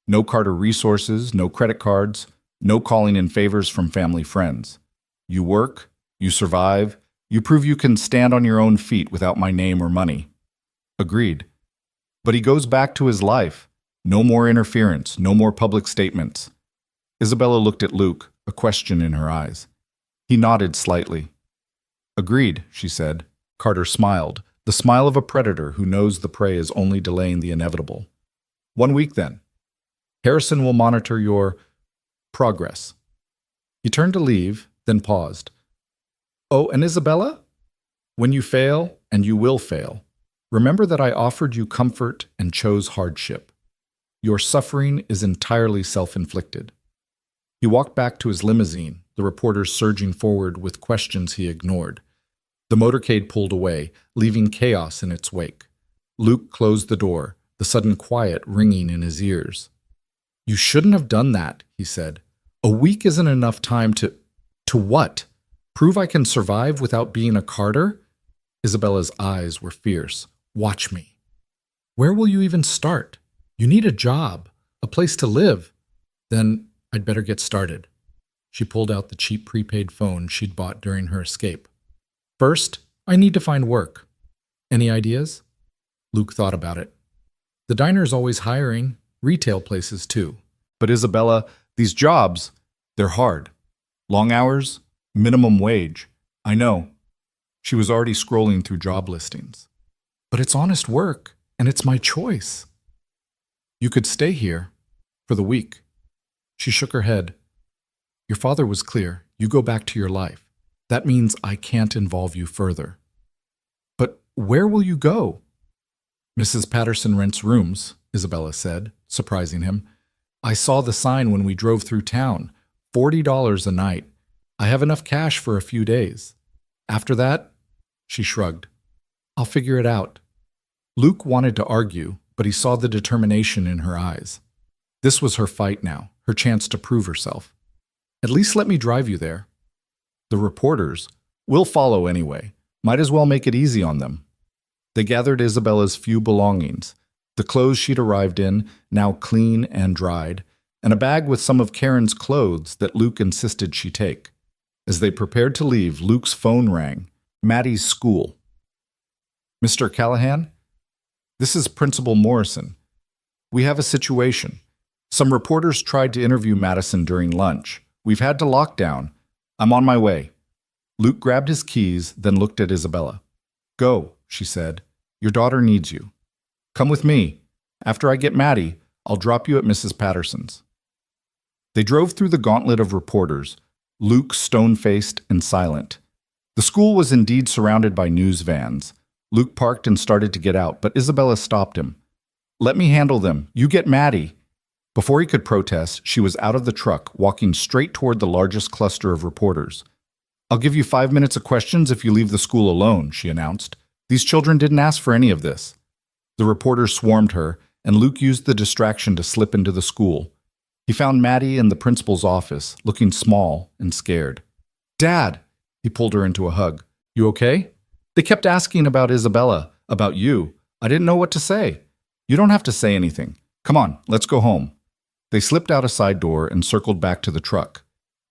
No Carter resources, no credit cards, no calling in favors from family friends. You work, you survive, you prove you can stand on your own feet without my name or money. Agreed. But he goes back to his life. No more interference, no more public statements. Isabella looked at Luke, a question in her eyes. He nodded slightly. Agreed, she said. Carter smiled, the smile of a predator who knows the prey is only delaying the inevitable. 1 week, then. Harrison will monitor your progress. He turned to leave, then paused. Oh, and Isabella? When you fail, and you will fail, remember that I offered you comfort and chose hardship. Your suffering is entirely self-inflicted. He walked back to his limousine, the reporters surging forward with questions he ignored. The motorcade pulled away, leaving chaos in its wake. Luke closed the door, the sudden quiet ringing in his ears. You shouldn't have done that, he said. A week isn't enough time to… To what? Prove I can survive without being a Carter? Isabella's eyes were fierce. Watch me. Where will you even start? You need a job, a place to live. Then I'd better get started. She pulled out the cheap prepaid phone she'd bought during her escape. First, I need to find work. Any ideas? Luke thought about it. The diner's always hiring, retail places too. But Isabella, these jobs, they're hard. Long hours, minimum wage. I know. She was already scrolling through job listings. But it's honest work, and it's my choice. You could stay here for the week. She shook her head. Your father was clear. You go back to your life. That means I can't involve you further. But where will you go? Mrs. Patterson rents rooms, Isabella said, surprising him. I saw the sign when we drove through town. $40 a night. I have enough cash for a few days. After that, she shrugged. I'll figure it out. Luke wanted to argue, but he saw the determination in her eyes. This was her fight now, her chance to prove herself. At least let me drive you there. The reporters will follow anyway. Might as well make it easy on them. They gathered Isabella's few belongings, the clothes she'd arrived in, now clean and dried, and a bag with some of Karen's clothes that Luke insisted she take. As they prepared to leave, Luke's phone rang. Maddie's school. Mr. Callahan? This is Principal Morrison. We have a situation. Some reporters tried to interview Madison during lunch. We've had to lock down. I'm on my way. Luke grabbed his keys, then looked at Isabella. Go, she said. Your daughter needs you. Come with me. After I get Maddie, I'll drop you at Mrs. Patterson's. They drove through the gauntlet of reporters, Luke stone-faced and silent. The school was indeed surrounded by news vans. Luke parked and started to get out, but Isabella stopped him. Let me handle them. You get Maddie. Before he could protest, she was out of the truck, walking straight toward the largest cluster of reporters. I'll give you 5 minutes of questions if you leave the school alone, she announced. These children didn't ask for any of this. The reporters swarmed her, and Luke used the distraction to slip into the school. He found Maddie in the principal's office, looking small and scared. Dad! He pulled her into a hug. You okay? They kept asking about Isabella, about you. I didn't know what to say. You don't have to say anything. Come on, let's go home. They slipped out a side door and circled back to the truck.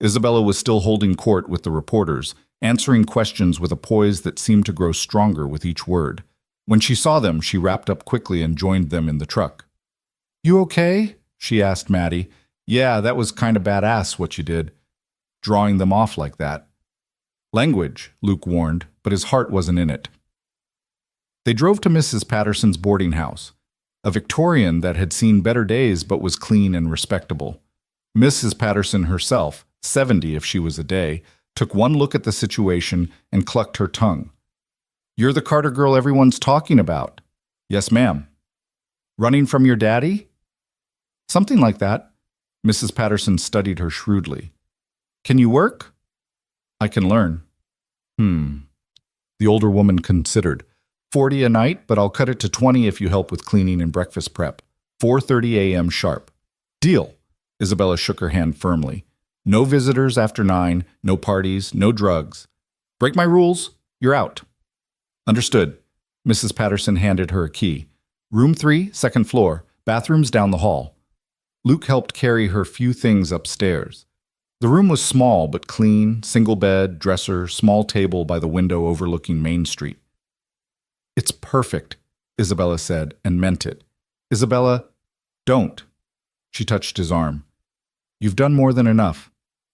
Isabella was still holding court with the reporters, answering questions with a poise that seemed to grow stronger with each word. When she saw them, she wrapped up quickly and joined them in the truck. You okay? She asked Maddie. Yeah, that was kind of badass what you did, drawing them off like that. Language, Luke warned, but his heart wasn't in it. They drove to Mrs. Patterson's boarding house, a Victorian that had seen better days but was clean and respectable. Mrs. Patterson herself, 70 if she was a day, took one look at the situation and clucked her tongue. You're the Carter girl everyone's talking about. Yes, ma'am. Running from your daddy? Something like that. Mrs. Patterson studied her shrewdly. Can you work? I can learn. The older woman considered. 40 a night, but I'll cut it to 20 if you help with cleaning and breakfast prep. 4:30 a.m. sharp. Deal. Isabella shook her hand firmly. No visitors after 9, no parties, no drugs. Break my rules, you're out. Understood. Mrs. Patterson handed her a key. Room 3, second floor, bathrooms down the hall. Luke helped carry her few things upstairs. The room was small but clean, single bed, dresser, small table by the window overlooking Main Street. It's perfect, Isabella said, and meant it. Isabella, don't. She touched his arm. You've done more than enough.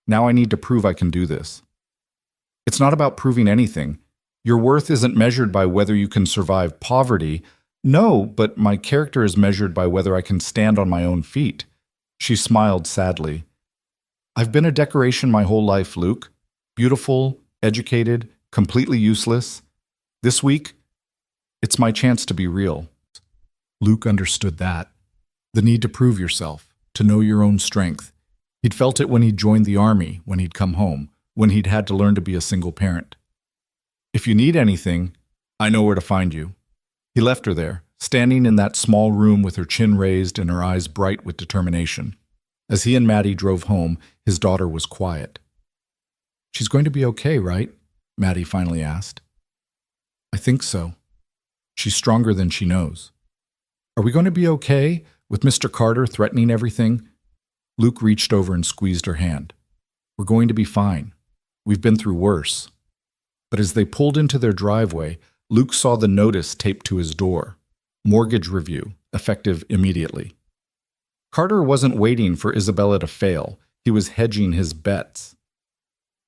Now I need to prove I can do this. It's not about proving anything. Your worth isn't measured by whether you can survive poverty. No, but my character is measured by whether I can stand on my own feet. She smiled sadly. I've been a decoration my whole life, Luke. Beautiful, educated, completely useless. This week, it's my chance to be real. Luke understood that. The need to prove yourself, to know your own strength. He'd felt it when he'd joined the army, when he'd come home, when he'd had to learn to be a single parent. If you need anything, I know where to find you. He left her there, standing in that small room with her chin raised and her eyes bright with determination. As he and Maddie drove home, his daughter was quiet. She's going to be okay, right? Maddie finally asked. I think so. She's stronger than she knows. Are we going to be okay, with Mr. Carter threatening everything? Luke reached over and squeezed her hand. We're going to be fine. We've been through worse. But as they pulled into their driveway, Luke saw the notice taped to his door. Mortgage review, effective immediately. Carter wasn't waiting for Isabella to fail. He was hedging his bets.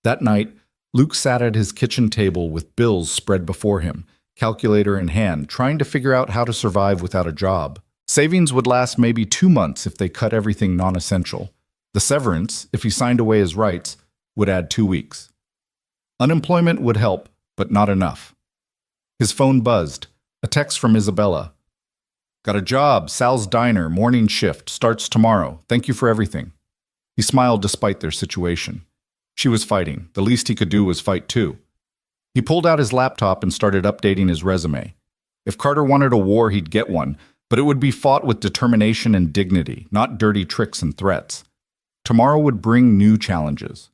That night, Luke sat at his kitchen table with bills spread before him, calculator in hand, trying to figure out how to survive without a job. Savings would last maybe 2 months if they cut everything non-essential. The severance, if he signed away his rights, would add 2 weeks. Unemployment would help, but not enough. His phone buzzed. A text from Isabella. Got a job, Sal's Diner, morning shift, starts tomorrow. Thank you for everything. He smiled despite their situation. She was fighting. The least he could do was fight too. He pulled out his laptop and started updating his resume. If Carter wanted a war, he'd get one, but it would be fought with determination and dignity, not dirty tricks and threats. Tomorrow would bring new challenges.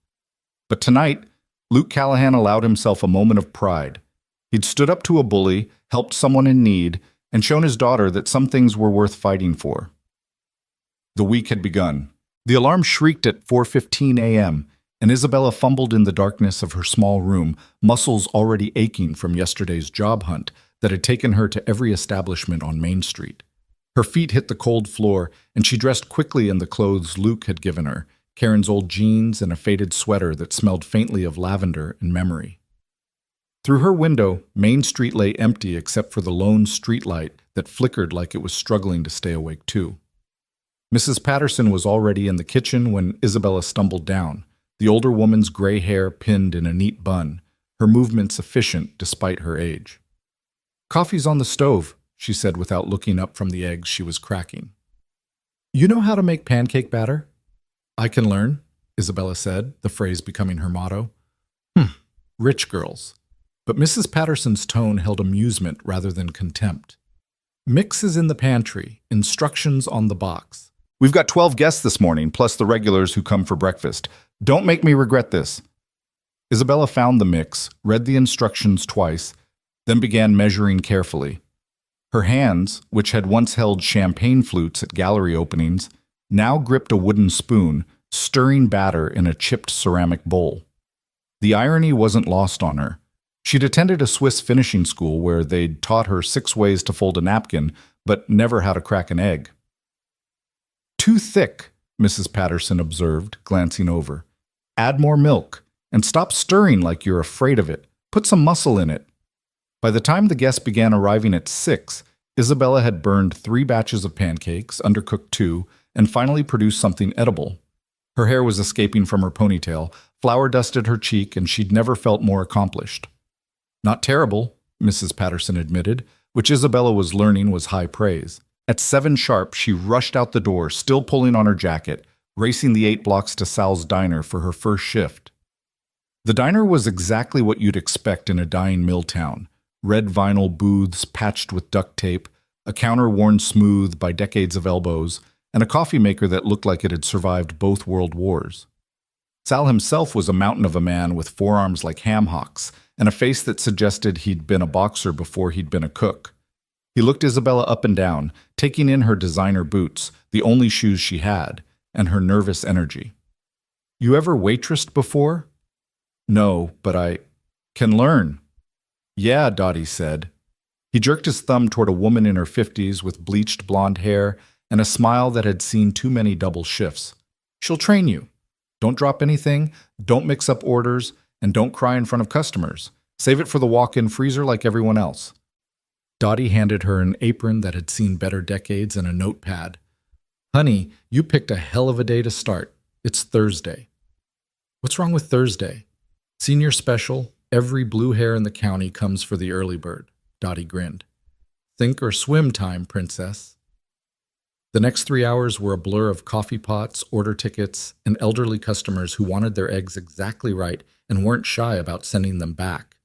But tonight, Luke Callahan allowed himself a moment of pride. He'd stood up to a bully, helped someone in need, and shown his daughter that some things were worth fighting for. The week had begun. The alarm shrieked at 4:15 a.m., and Isabella fumbled in the darkness of her small room, muscles already aching from yesterday's job hunt that had taken her to every establishment on Main Street. Her feet hit the cold floor, and she dressed quickly in the clothes Luke had given her, Karen's old jeans and a faded sweater that smelled faintly of lavender and memory. Through her window, Main Street lay empty except for the lone streetlight that flickered like it was struggling to stay awake too. Mrs. Patterson was already in the kitchen when Isabella stumbled down, the older woman's gray hair pinned in a neat bun, her movements efficient despite her age. Coffee's on the stove, she said without looking up from the eggs she was cracking. You know how to make pancake batter? I can learn, Isabella said, the phrase becoming her motto. Rich girls. But Mrs. Patterson's tone held amusement rather than contempt. Mix is in the pantry, instructions on the box. We've got 12 guests this morning, plus the regulars who come for breakfast. Don't make me regret this. Isabella found the mix, read the instructions twice, then began measuring carefully. Her hands, which had once held champagne flutes at gallery openings, now gripped a wooden spoon, stirring batter in a chipped ceramic bowl. The irony wasn't lost on her. She'd attended a Swiss finishing school where they'd taught her 6 ways to fold a napkin, but never how to crack an egg. Too thick, Mrs. Patterson observed, glancing over. Add more milk, and stop stirring like you're afraid of it. Put some muscle in it. By the time the guests began arriving at 6, Isabella had burned 3 batches of pancakes, undercooked 2, and finally produced something edible. Her hair was escaping from her ponytail, flour dusted her cheek, and she'd never felt more accomplished. Not terrible, Mrs. Patterson admitted, which Isabella was learning was high praise. At 7 sharp, she rushed out the door, still pulling on her jacket, racing the 8 blocks to Sal's Diner for her first shift. The diner was exactly what you'd expect in a dying mill town. Red vinyl booths patched with duct tape, a counter worn smooth by decades of elbows, and a coffee maker that looked like it had survived both world wars. Sal himself was a mountain of a man with forearms like ham hocks, and a face that suggested he'd been a boxer before he'd been a cook. He looked Isabella up and down, taking in her designer boots, the only shoes she had, and her nervous energy. You ever waitressed before? No, but I can learn. Yeah, Dottie said. He jerked his thumb toward a woman in her 50s with bleached blonde hair and a smile that had seen too many double shifts. She'll train you. Don't drop anything, don't mix up orders, and don't cry in front of customers. Save it for the walk-in freezer like everyone else. Dottie handed her an apron that had seen better decades and a notepad. Honey, you picked a hell of a day to start. It's Thursday. What's wrong with Thursday? Senior special, every blue hair in the county comes for the early bird. Dottie grinned. Think or swim time, princess. The next 3 hours were a blur of coffee pots, order tickets, and elderly customers who wanted their eggs exactly right and weren't shy about sending them back.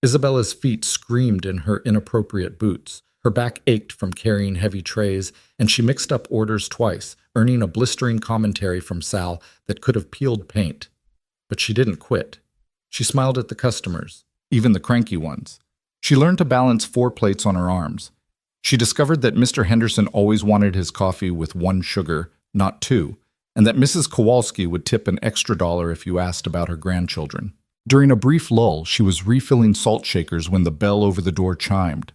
Isabella's feet screamed in her inappropriate boots. Her back ached from carrying heavy trays, and she mixed up orders twice, earning a blistering commentary from Sal that could have peeled paint. But she didn't quit. She smiled at the customers, even the cranky ones. She learned to balance 4 plates on her arms. She discovered that Mr. Henderson always wanted his coffee with 1 sugar, not 2, and that Mrs. Kowalski would tip an extra $1 if you asked about her grandchildren. During a brief lull, she was refilling salt shakers when the bell over the door chimed.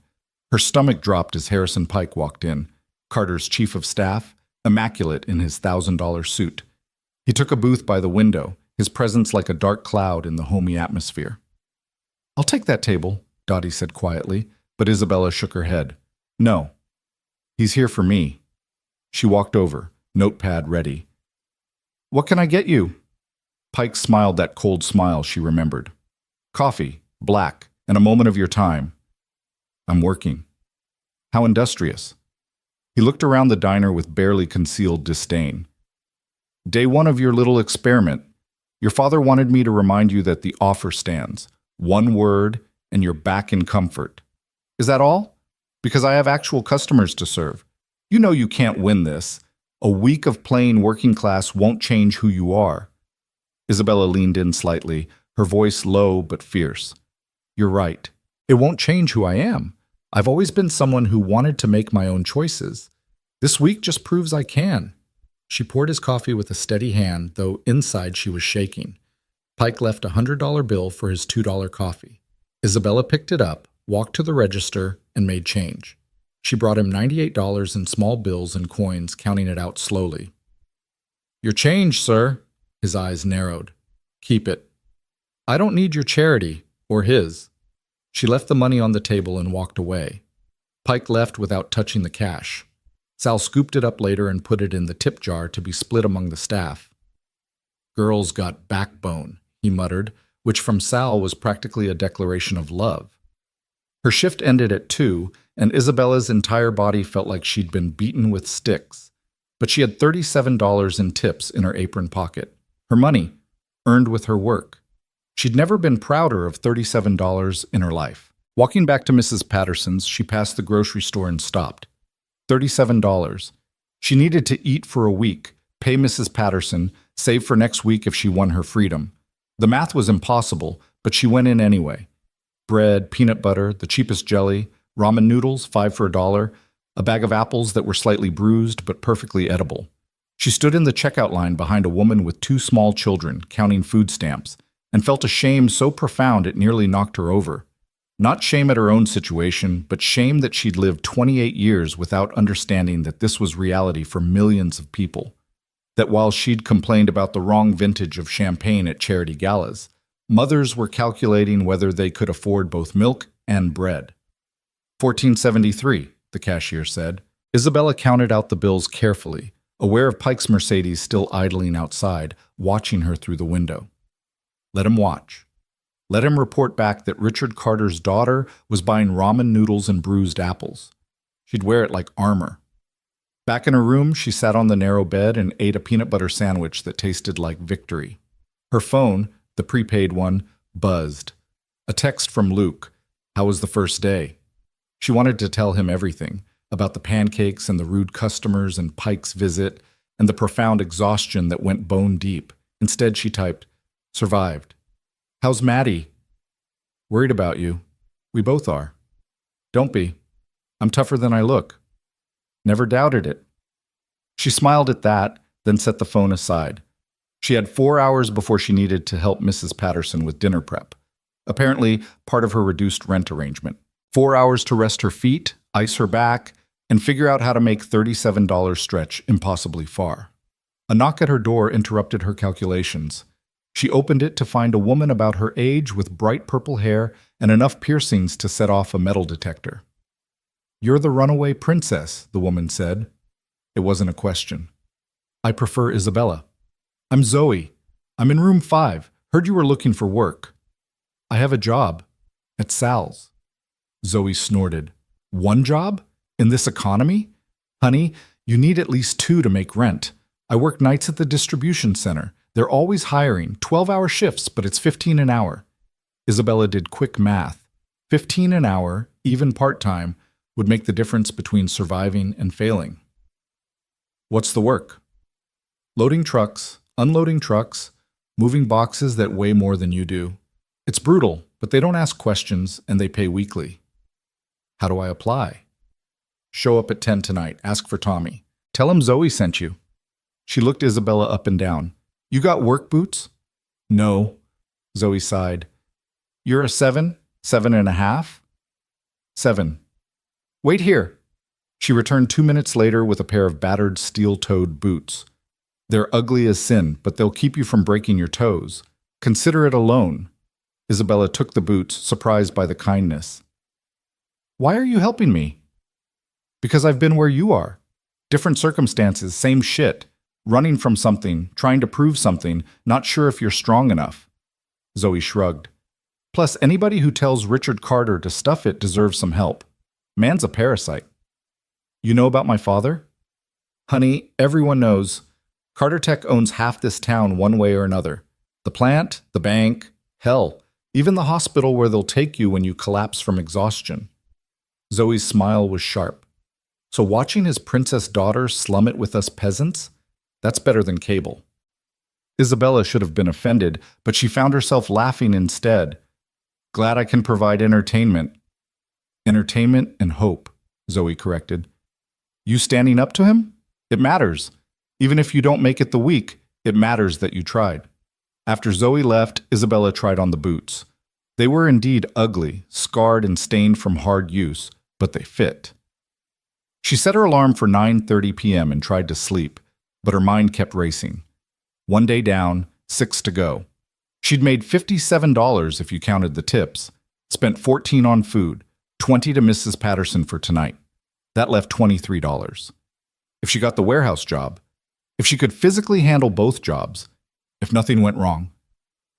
Her stomach dropped as Harrison Pike walked in, Carter's chief of staff, immaculate in his $1,000 suit. He took a booth by the window, his presence like a dark cloud in the homey atmosphere. "I'll take that table," Dottie said quietly, but Isabella shook her head. "No. He's here for me." She walked over, notepad ready. "What can I get you?" Pike smiled that cold smile she remembered. "Coffee, black, and a moment of your time." "I'm working." "How industrious." He looked around the diner with barely concealed disdain. "Day 1 of your little experiment. Your father wanted me to remind you that the offer stands. 1 word, and you're back in comfort. Is that all? Because I have actual customers to serve. You know you can't win this. A week of playing working class won't change who you are." Isabella leaned in slightly, her voice low but fierce. "You're right. It won't change who I am. I've always been someone who wanted to make my own choices. This week just proves I can." She poured his coffee with a steady hand, though inside she was shaking. Pike left a $100 bill for his $2 coffee. Isabella picked it up, walked to the register, and made change. She brought him $98 in small bills and coins, counting it out slowly. "Your change, sir." His eyes narrowed. "Keep it. I don't need your charity, or his." She left the money on the table and walked away. Pike left without touching the cash. Sal scooped it up later and put it in the tip jar to be split among the staff. "Girls got backbone," he muttered, which from Sal was practically a declaration of love. Her shift ended at 2, and Isabella's entire body felt like she'd been beaten with sticks. But she had $37 in tips in her apron pocket. Her money, earned with her work. She'd never been prouder of $37 in her life. Walking back to Mrs. Patterson's, she passed the grocery store and stopped. $37. She needed to eat for a week, pay Mrs. Patterson, save for next week if she won her freedom. The math was impossible, but she went in anyway. Bread, peanut butter, the cheapest jelly, ramen noodles, 5 for $1, a bag of apples that were slightly bruised but perfectly edible. She stood in the checkout line behind a woman with 2 small children, counting food stamps, and felt a shame so profound it nearly knocked her over. Not shame at her own situation, but shame that she'd lived 28 years without understanding that this was reality for millions of people. That while she'd complained about the wrong vintage of champagne at charity galas, mothers were calculating whether they could afford both milk and bread. $14.73, the cashier said. Isabella counted out the bills carefully, aware of Pike's Mercedes still idling outside, watching her through the window. Let him watch. Let him report back that Richard Carter's daughter was buying ramen noodles and bruised apples. She'd wear it like armor. Back in her room, she sat on the narrow bed and ate a peanut butter sandwich that tasted like victory. Her phone, the prepaid one, buzzed. A text from Luke. How was the first day? She wanted to tell him everything, about the pancakes and the rude customers and Pike's visit, and the profound exhaustion that went bone deep. Instead, she typed, "Survived. How's Maddie? Worried about you. We both are. Don't be. I'm tougher than I look. Never doubted it." She smiled at that, then set the phone aside. She had 4 hours before she needed to help Mrs. Patterson with dinner prep. Apparently, part of her reduced rent arrangement. 4 hours to rest her feet, ice her back, and figure out how to make $37 stretch impossibly far. A knock at her door interrupted her calculations. She opened it to find a woman about her age with bright purple hair and enough piercings to set off a metal detector. "You're the runaway princess," the woman said. It wasn't a question. "I prefer Isabella." "I'm Zoe. I'm in room 5. Heard you were looking for work." "I have a job. At Sal's." Zoe snorted. "One job? In this economy? Honey, you need at least 2 to make rent. I work nights at the distribution center. They're always hiring, 12-hour shifts, but it's 15 an hour." Isabella did quick math. 15 an hour, even part-time, would make the difference between surviving and failing. "What's the work?" "Loading trucks, unloading trucks, moving boxes that weigh more than you do. It's brutal, but they don't ask questions and they pay weekly." "How do I apply?" "Show up at 10 tonight. Ask for Tommy. Tell him Zoe sent you." She looked Isabella up and down. "You got work boots?" "No." Zoe sighed. "You're a 7? 7.5? 7. "Wait here." She returned 2 minutes later with a pair of battered steel-toed boots. "They're ugly as sin, but they'll keep you from breaking your toes. Consider it a loan." Isabella took the boots, surprised by the kindness. "Why are you helping me?" "Because I've been where you are. Different circumstances, same shit. Running from something, trying to prove something, not sure if you're strong enough." Zoe shrugged. "Plus, anybody who tells Richard Carter to stuff it deserves some help. Man's a parasite." "You know about my father?" "Honey, everyone knows. Carter Tech owns half this town one way or another. The plant, the bank, hell, even the hospital where they'll take you when you collapse from exhaustion." Zoe's smile was sharp. "So watching his princess daughter slum it with us peasants? That's better than cable." Isabella should have been offended, but she found herself laughing instead. "Glad I can provide entertainment." "Entertainment and hope," Zoe corrected. "You standing up to him? It matters. Even if you don't make it the week, it matters that you tried." After Zoe left, Isabella tried on the boots. They were indeed ugly, scarred and stained from hard use, but they fit. She set her alarm for 9:30 p.m. and tried to sleep, but her mind kept racing. 1 day down, 6 to go. She'd made $57 if you counted the tips, spent 14 on food, 20 to Mrs. Patterson for tonight. That left $23. If she got the warehouse job, if she could physically handle both jobs, if nothing went wrong.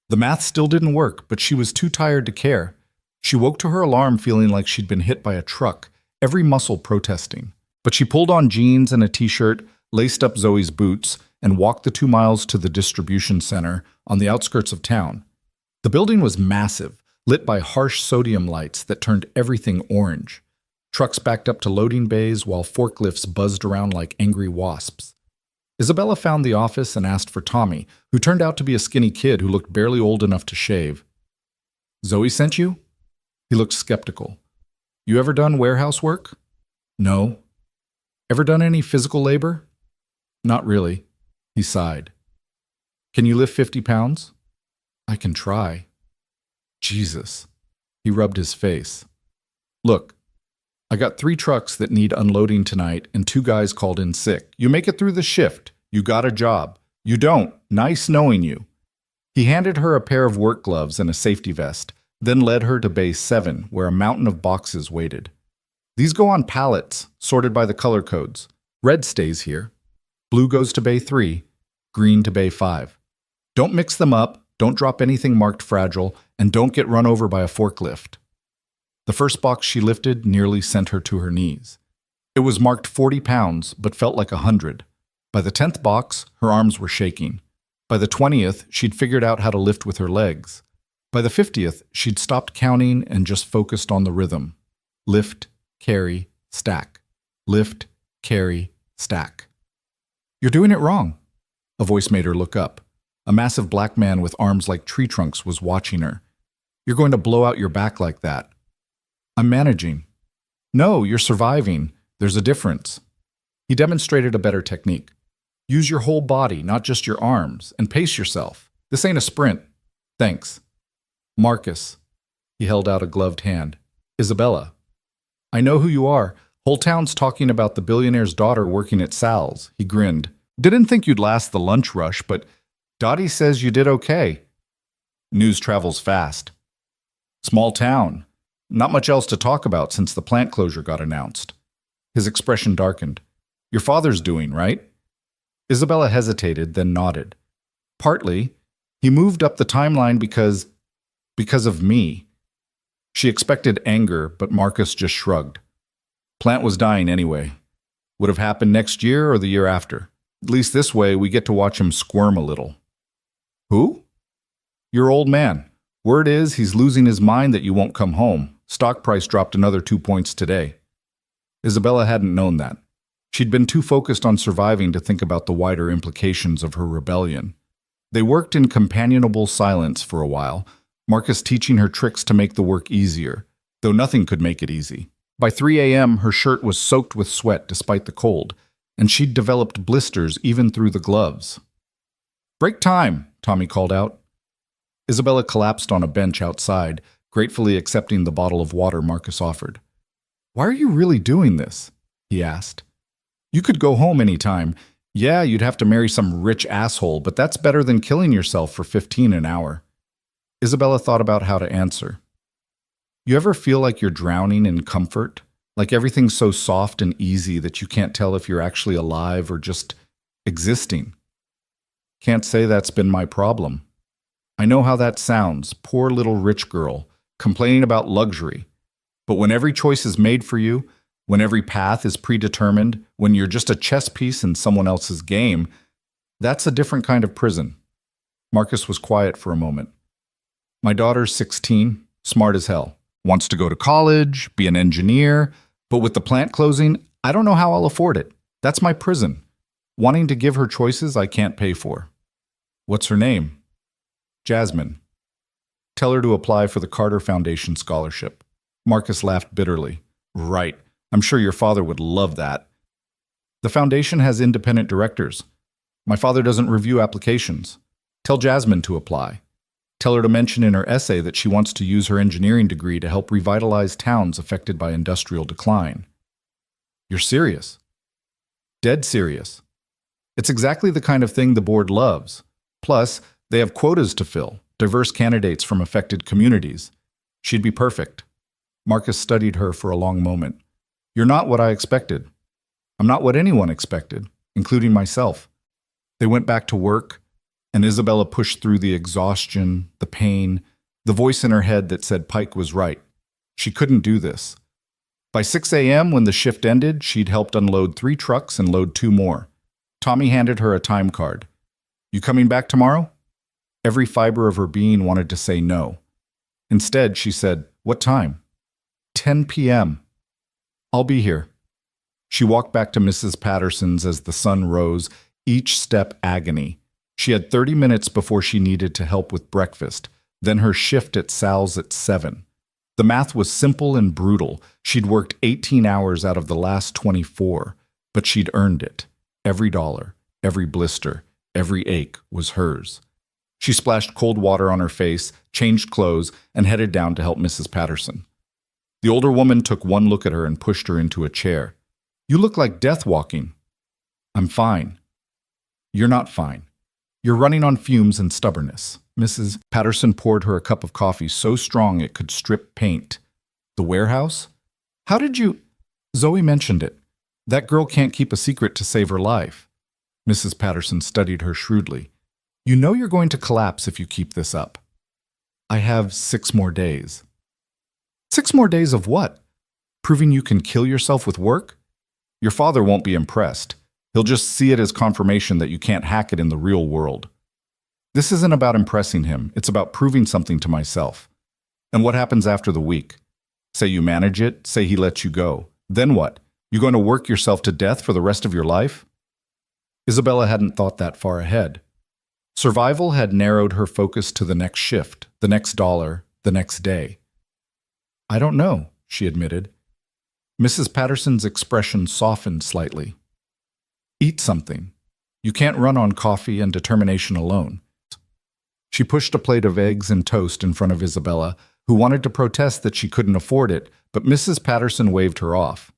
The math still didn't work, but she was too tired to care. She woke to her alarm feeling like she'd been hit by a truck, every muscle protesting. But she pulled on jeans and a t-shirt, laced up Zoe's boots, and walked the 2 miles to the distribution center on the outskirts of town. The building was massive, lit by harsh sodium lights that turned everything orange. Trucks backed up to loading bays while forklifts buzzed around like angry wasps. Isabella found the office and asked for Tommy, who turned out to be a skinny kid who looked barely old enough to shave. "Zoe sent you?" He looked skeptical. "You ever done warehouse work?" "No." "Ever done any physical labor?" "Not really." He sighed. "Can you lift 50 pounds?" "I can try." "Jesus." He rubbed his face. "Look, I got 3 trucks that need unloading tonight and 2 guys called in sick. You make it through the shift. You got a job. You don't. Nice knowing you." He handed her a pair of work gloves and a safety vest, then led her to Bay 7, where a mountain of boxes waited. "These go on pallets, sorted by the color codes. Red stays here. Blue goes to Bay 3, green to Bay 5. Don't mix them up, don't drop anything marked fragile, and don't get run over by a forklift." The first box she lifted nearly sent her to her knees. It was marked 40 pounds, but felt like 100. By the 10th box, her arms were shaking. By the 20th, she'd figured out how to lift with her legs. By the 50th, she'd stopped counting and just focused on the rhythm. Lift, carry, stack. Lift, carry, stack. "You're doing it wrong." A voice made her look up. A massive black man with arms like tree trunks was watching her. "You're going to blow out your back like that." "I'm managing." "No, you're surviving. There's a difference." He demonstrated a better technique. "Use your whole body, not just your arms, and pace yourself. This ain't a sprint." "Thanks." "Marcus." He held out a gloved hand. "Isabella." "I know who you are. Whole town's talking about the billionaire's daughter working at Sal's." He grinned. Didn't think you'd last the lunch rush, but Dottie says you did okay. News travels fast. Small town. Not much else to talk about since the plant closure got announced. His expression darkened. Your father's doing, right? Isabella hesitated, then nodded. Partly. He moved up the timeline because of me. She expected anger, but Marcus just shrugged. Plant was dying anyway. Would have happened next year or the year after. At least this way we get to watch him squirm a little. Who? Your old man. Word is he's losing his mind that you won't come home. Stock price dropped another 2 points today. Isabella hadn't known that. She'd been too focused on surviving to think about the wider implications of her rebellion. They worked in companionable silence for a while, Marcus teaching her tricks to make the work easier, though nothing could make it easy. By 3 a.m., her shirt was soaked with sweat despite the cold, and she'd developed blisters even through the gloves. Break time, Tommy called out. Isabella collapsed on a bench outside, gratefully accepting the bottle of water Marcus offered. Why are you really doing this? He asked. You could go home any time. Yeah, you'd have to marry some rich asshole, but that's better than killing yourself for 15 an hour. Isabella thought about how to answer. You ever feel like you're drowning in comfort? Like everything's so soft and easy that you can't tell if you're actually alive or just existing? Can't say that's been my problem. I know how that sounds, poor little rich girl, complaining about luxury. But when every choice is made for you, when every path is predetermined, when you're just a chess piece in someone else's game, that's a different kind of prison. Marcus was quiet for a moment. My daughter's 16, smart as hell, wants to go to college, be an engineer, but with the plant closing, I don't know how I'll afford it. That's my prison. Wanting to give her choices I can't pay for. What's her name? Jasmine. Tell her to apply for the Carter Foundation scholarship. Marcus laughed bitterly. Right. I'm sure your father would love that. The foundation has independent directors. My father doesn't review applications. Tell Jasmine to apply. Tell her to mention in her essay that she wants to use her engineering degree to help revitalize towns affected by industrial decline. You're serious? Dead serious. It's exactly the kind of thing the board loves. Plus, they have quotas to fill, diverse candidates from affected communities. She'd be perfect. Marcus studied her for a long moment. You're not what I expected. I'm not what anyone expected, including myself. They went back to work, and Isabella pushed through the exhaustion, the pain, the voice in her head that said Pike was right. She couldn't do this. By 6 a.m., when the shift ended, she'd helped unload 3 trucks and load 2 more. Tommy handed her a time card. You coming back tomorrow? Every fiber of her being wanted to say no. Instead, she said, What time? 10 p.m. I'll be here. She walked back to Mrs. Patterson's as the sun rose, each step agony. She had 30 minutes before she needed to help with breakfast, then her shift at Sal's at 7. The math was simple and brutal. She'd worked 18 hours out of the last 24, but she'd earned it. Every dollar, every blister, every ache was hers. She splashed cold water on her face, changed clothes, and headed down to help Mrs. Patterson. The older woman took one look at her and pushed her into a chair. You look like death walking. I'm fine. You're not fine. You're running on fumes and stubbornness. Mrs. Patterson poured her a cup of coffee so strong it could strip paint. The warehouse? How did you... Zoe mentioned it. That girl can't keep a secret to save her life. Mrs. Patterson studied her shrewdly. You know you're going to collapse if you keep this up. I have 6 more days. 6 more days of what? Proving you can kill yourself with work? Your father won't be impressed. He'll just see it as confirmation that you can't hack it in the real world. This isn't about impressing him. It's about proving something to myself. And what happens after the week? Say you manage it, say he lets you go. Then what? You going to work yourself to death for the rest of your life? Isabella hadn't thought that far ahead. Survival had narrowed her focus to the next shift, the next dollar, the next day. I don't know, she admitted. Mrs. Patterson's expression softened slightly. Eat something. You can't run on coffee and determination alone. She pushed a plate of eggs and toast in front of Isabella, who wanted to protest that she couldn't afford it, but Mrs. Patterson waved her off.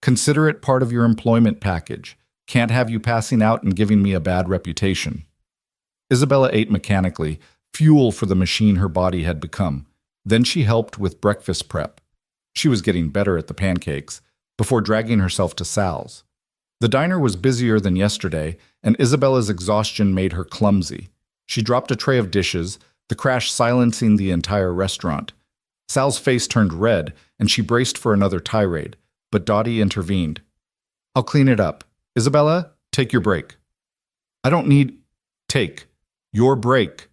Consider it part of your employment package. Can't have you passing out and giving me a bad reputation. Isabella ate mechanically, fuel for the machine her body had become. Then she helped with breakfast prep. She was getting better at the pancakes, before dragging herself to Sal's. The diner was busier than yesterday, and Isabella's exhaustion made her clumsy. She dropped a tray of dishes, the crash silencing the entire restaurant. Sal's face turned red, and she braced for another tirade, but Dottie intervened. I'll clean it up. Isabella, take your break. I don't need... Take your break.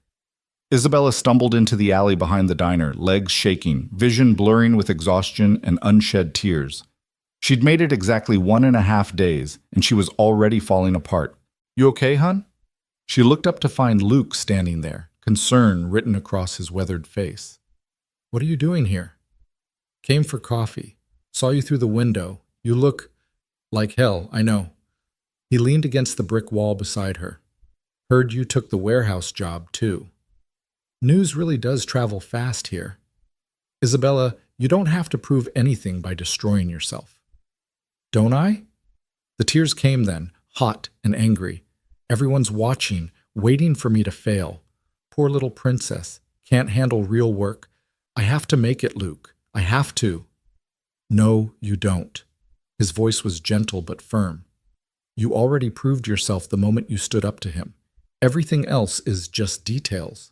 Isabella stumbled into the alley behind the diner, legs shaking, vision blurring with exhaustion and unshed tears. She'd made it exactly 1.5 days, and she was already falling apart. You okay, hon? She looked up to find Luke standing there, concern written across his weathered face. What are you doing here? Came for coffee. Saw you through the window. You look like hell, I know. He leaned against the brick wall beside her. Heard you took the warehouse job, too. News really does travel fast here. Isabella, you don't have to prove anything by destroying yourself. Don't I? The tears came then, hot and angry. Everyone's watching, waiting for me to fail. Poor little princess, can't handle real work. I have to make it, Luke. I have to. No, you don't. His voice was gentle but firm. You already proved yourself the moment you stood up to him. Everything else is just details.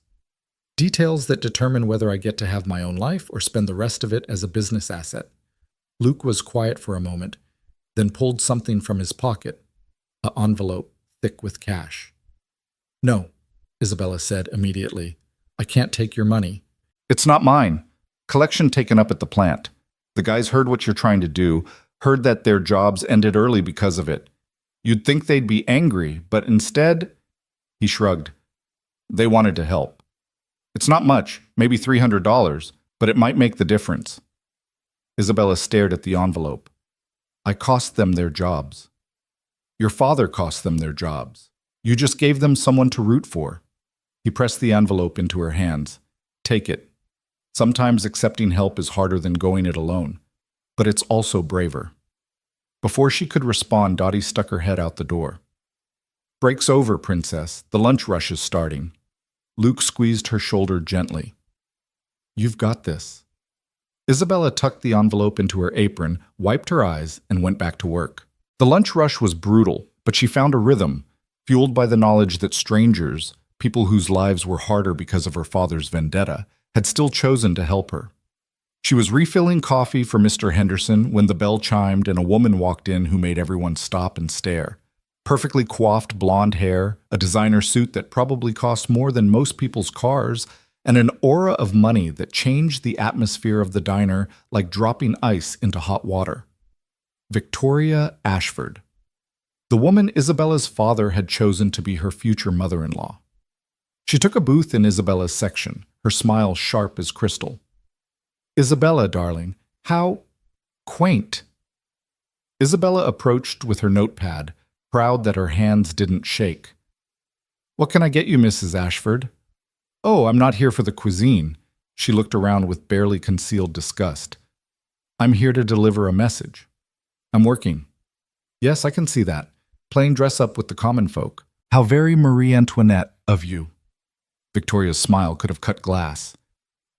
Details that determine whether I get to have my own life or spend the rest of it as a business asset. Luke was quiet for a moment, then pulled something from his pocket, an envelope thick with cash. No, Isabella said immediately. I can't take your money. It's not mine. Collection taken up at the plant. The guys heard what you're trying to do, heard that their jobs ended early because of it. You'd think they'd be angry, but instead, he shrugged. They wanted to help. It's not much, maybe $300, but it might make the difference. Isabella stared at the envelope. I cost them their jobs. Your father cost them their jobs. You just gave them someone to root for. He pressed the envelope into her hands. Take it. Sometimes accepting help is harder than going it alone, but it's also braver. Before she could respond, Dottie stuck her head out the door. Break's over, princess. The lunch rush is starting. Luke squeezed her shoulder gently. You've got this. Isabella tucked the envelope into her apron, wiped her eyes, and went back to work. The lunch rush was brutal, but she found a rhythm, fueled by the knowledge that strangers, people whose lives were harder because of her father's vendetta, had still chosen to help her. She was refilling coffee for Mr. Henderson when the bell chimed and a woman walked in who made everyone stop and stare. Perfectly coiffed blonde hair, a designer suit that probably cost more than most people's cars, and an aura of money that changed the atmosphere of the diner like dropping ice into hot water. Victoria Ashford. The woman Isabella's father had chosen to be her future mother-in-law. She took a booth in Isabella's section, her smile sharp as crystal. Isabella, darling, how quaint. Isabella approached with her notepad, proud that her hands didn't shake. What can I get you, Mrs. Ashford? Oh, I'm not here for the cuisine. She looked around with barely concealed disgust. I'm here to deliver a message. I'm working. Yes, I can see that. Playing dress up with the common folk. How very Marie Antoinette of you. Victoria's smile could have cut glass.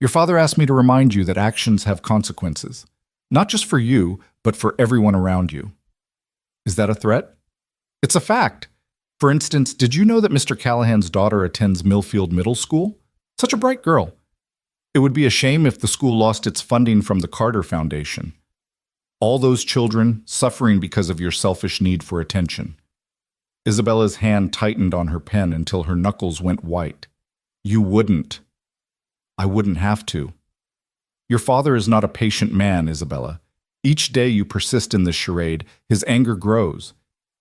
Your father asked me to remind you that actions have consequences. Not just for you, but for everyone around you. Is that a threat? It's a fact. For instance, did you know that Mr. Callahan's daughter attends Millfield Middle School? Such a bright girl. It would be a shame if the school lost its funding from the Carter Foundation. All those children suffering because of your selfish need for attention. Isabella's hand tightened on her pen until her knuckles went white. You wouldn't. I wouldn't have to. Your father is not a patient man, Isabella. Each day you persist in this charade, his anger grows.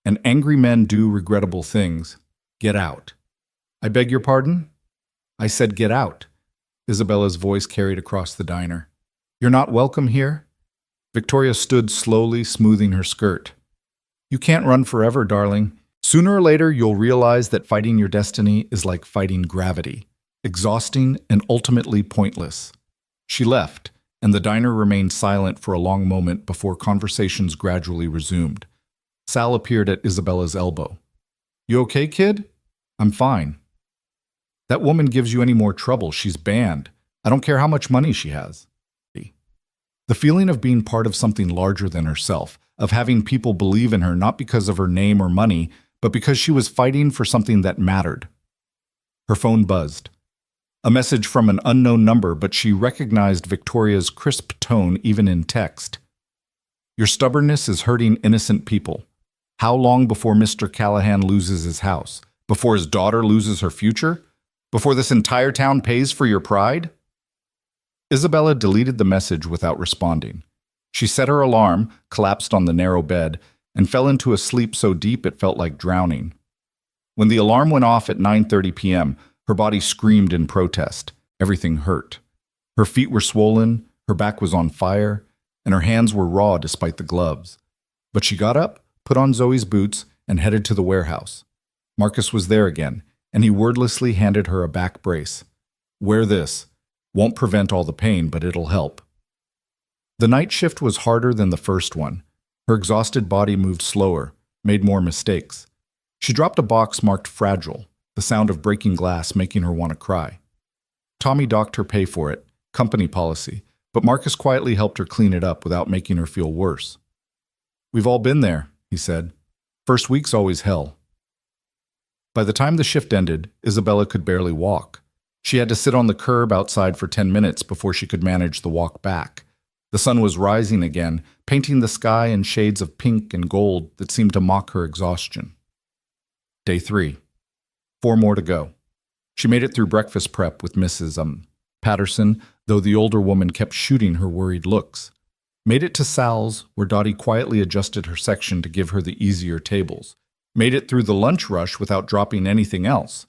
And angry men do regrettable things. Get out. I beg your pardon? I said get out. Isabella's voice carried across the diner. You're not welcome here? Victoria stood slowly, smoothing her skirt. You can't run forever, darling. Sooner or later, you'll realize that fighting your destiny is like fighting gravity, exhausting and ultimately pointless. She left, and the diner remained silent for a long moment before conversations gradually resumed. Sal appeared at Isabella's elbow. You okay, kid? I'm fine. That woman gives you any more trouble, she's banned. I don't care how much money she has. The feeling of being part of something larger than herself, of having people believe in her not because of her name or money, but because she was fighting for something that mattered. Her phone buzzed. A message from an unknown number, but she recognized Victoria's crisp tone even in text. Your stubbornness is hurting innocent people. How long before Mr. Callahan loses his house? Before his daughter loses her future? Before this entire town pays for your pride? Isabella deleted the message without responding. She set her alarm, collapsed on the narrow bed, and fell into a sleep so deep it felt like drowning. When the alarm went off at 9:30 p.m., her body screamed in protest. Everything hurt. Her feet were swollen, her back was on fire, and her hands were raw despite the gloves. But she got up, put on Zoe's boots, and headed to the warehouse. Marcus was there again, and he wordlessly handed her a back brace. Wear this. Won't prevent all the pain, but it'll help. The night shift was harder than the first one. Her exhausted body moved slower, made more mistakes. She dropped a box marked fragile, the sound of breaking glass making her want to cry. Tommy docked her pay for it, company policy, but Marcus quietly helped her clean it up without making her feel worse. We've all been there, he said. First week's always hell. By the time the shift ended, Isabella could barely walk. She had to sit on the curb outside for 10 minutes before she could manage the walk back. The sun was rising again, painting the sky in shades of pink and gold that seemed to mock her exhaustion. Day 3. 4 more to go. She made it through breakfast prep with Mrs. Patterson, though the older woman kept shooting her worried looks. Made it to Sal's, where Dottie quietly adjusted her section to give her the easier tables. Made it through the lunch rush without dropping anything else.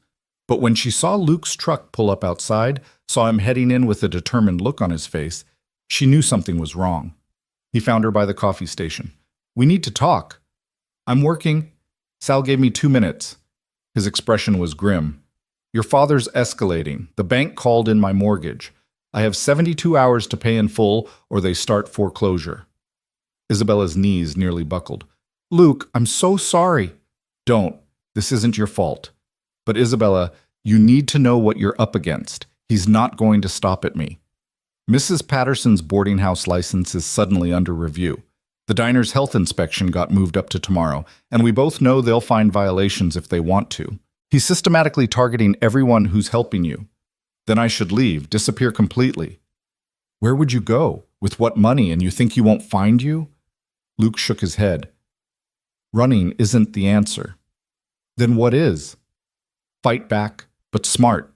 But when she saw Luke's truck pull up outside, saw him heading in with a determined look on his face, she knew something was wrong. He found her by the coffee station. We need to talk. I'm working. Sal gave me 2 minutes. His expression was grim. Your father's escalating. The bank called in my mortgage. I have 72 hours to pay in full or they start foreclosure. Isabella's knees nearly buckled. Luke, I'm so sorry. Don't. This isn't your fault. But Isabella, you need to know what you're up against. He's not going to stop at me. Mrs. Patterson's boarding house license is suddenly under review. The diner's health inspection got moved up to tomorrow, and we both know they'll find violations if they want to. He's systematically targeting everyone who's helping you. Then I should leave, disappear completely. Where would you go? With what money, and you think he won't find you? Luke shook his head. Running isn't the answer. Then what is? Fight back, but smart.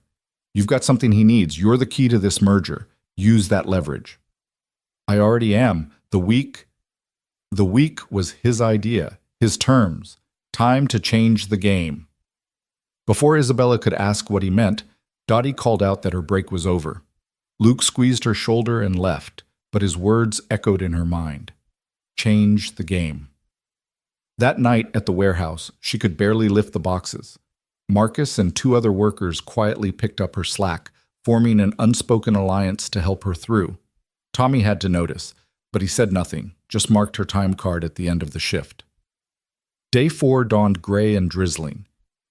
You've got something he needs. You're the key to this merger. Use that leverage. I already am. The week was his idea, his terms. Time to change the game. Before Isabella could ask what he meant, Dottie called out that her break was over. Luke squeezed her shoulder and left, but his words echoed in her mind. Change the game. That night at the warehouse, she could barely lift the boxes. Marcus and 2 other workers quietly picked up her slack, forming an unspoken alliance to help her through. Tommy had to notice, but he said nothing, just marked her time card at the end of the shift. Day 4 dawned gray and drizzling.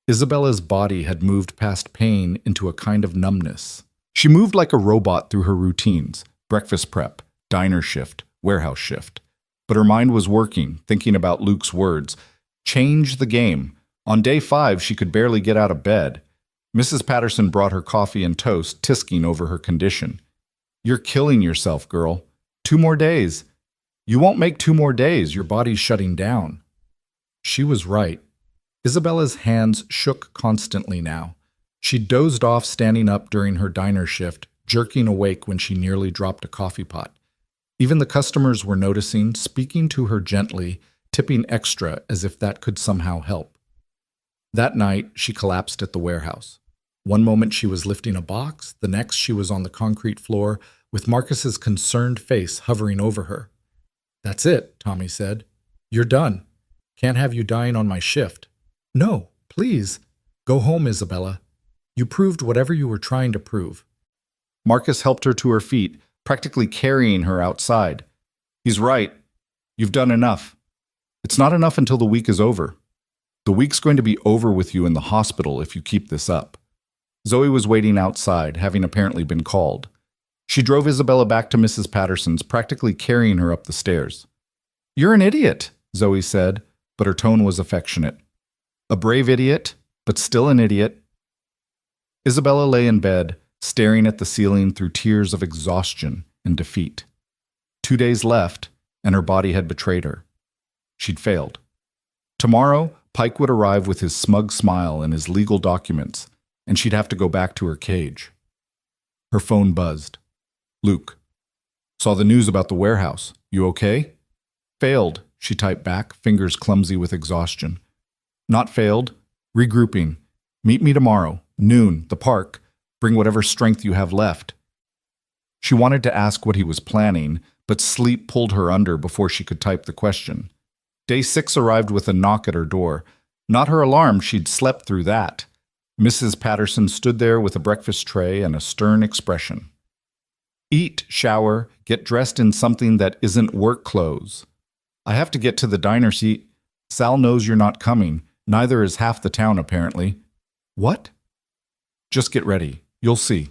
Isabella's body had moved past pain into a kind of numbness. She moved like a robot through her routines, breakfast prep, diner shift, warehouse shift. But her mind was working, thinking about Luke's words. Change the game. On day 5, she could barely get out of bed. Mrs. Patterson brought her coffee and toast, tisking over her condition. You're killing yourself, girl. 2 more days. You won't make 2 more days. Your body's shutting down. She was right. Isabella's hands shook constantly now. She dozed off standing up during her diner shift, jerking awake when she nearly dropped a coffee pot. Even the customers were noticing, speaking to her gently, tipping extra as if that could somehow help. That night, she collapsed at the warehouse. One moment she was lifting a box, the next she was on the concrete floor, with Marcus's concerned face hovering over her. That's it, Tommy said. You're done. Can't have you dying on my shift. No, please. Go home, Isabella. You proved whatever you were trying to prove. Marcus helped her to her feet, practically carrying her outside. He's right. You've done enough. It's not enough until the week is over. The week's going to be over with you in the hospital if you keep this up. Zoe was waiting outside, having apparently been called. She drove Isabella back to Mrs. Patterson's, practically carrying her up the stairs. "You're an idiot," Zoe said, but her tone was affectionate. A brave idiot, but still an idiot. Isabella lay in bed, staring at the ceiling through tears of exhaustion and defeat. 2 days left, and her body had betrayed her. She'd failed. Tomorrow, Pike would arrive with his smug smile and his legal documents, and she'd have to go back to her cage. Her phone buzzed. "Luke. Saw the news about the warehouse. You okay?" "Failed," she typed back, fingers clumsy with exhaustion. "Not failed. Regrouping. Meet me tomorrow, noon, the park. Bring whatever strength you have left." She wanted to ask what he was planning, but sleep pulled her under before she could type the question. Day 6 arrived with a knock at her door. Not her alarm, she'd slept through that. Mrs. Patterson stood there with a breakfast tray and a stern expression. "Eat, shower, get dressed in something that isn't work clothes. I have to get to the diner seat. Sal knows you're not coming. Neither is half the town, apparently." "What?" "Just get ready. You'll see."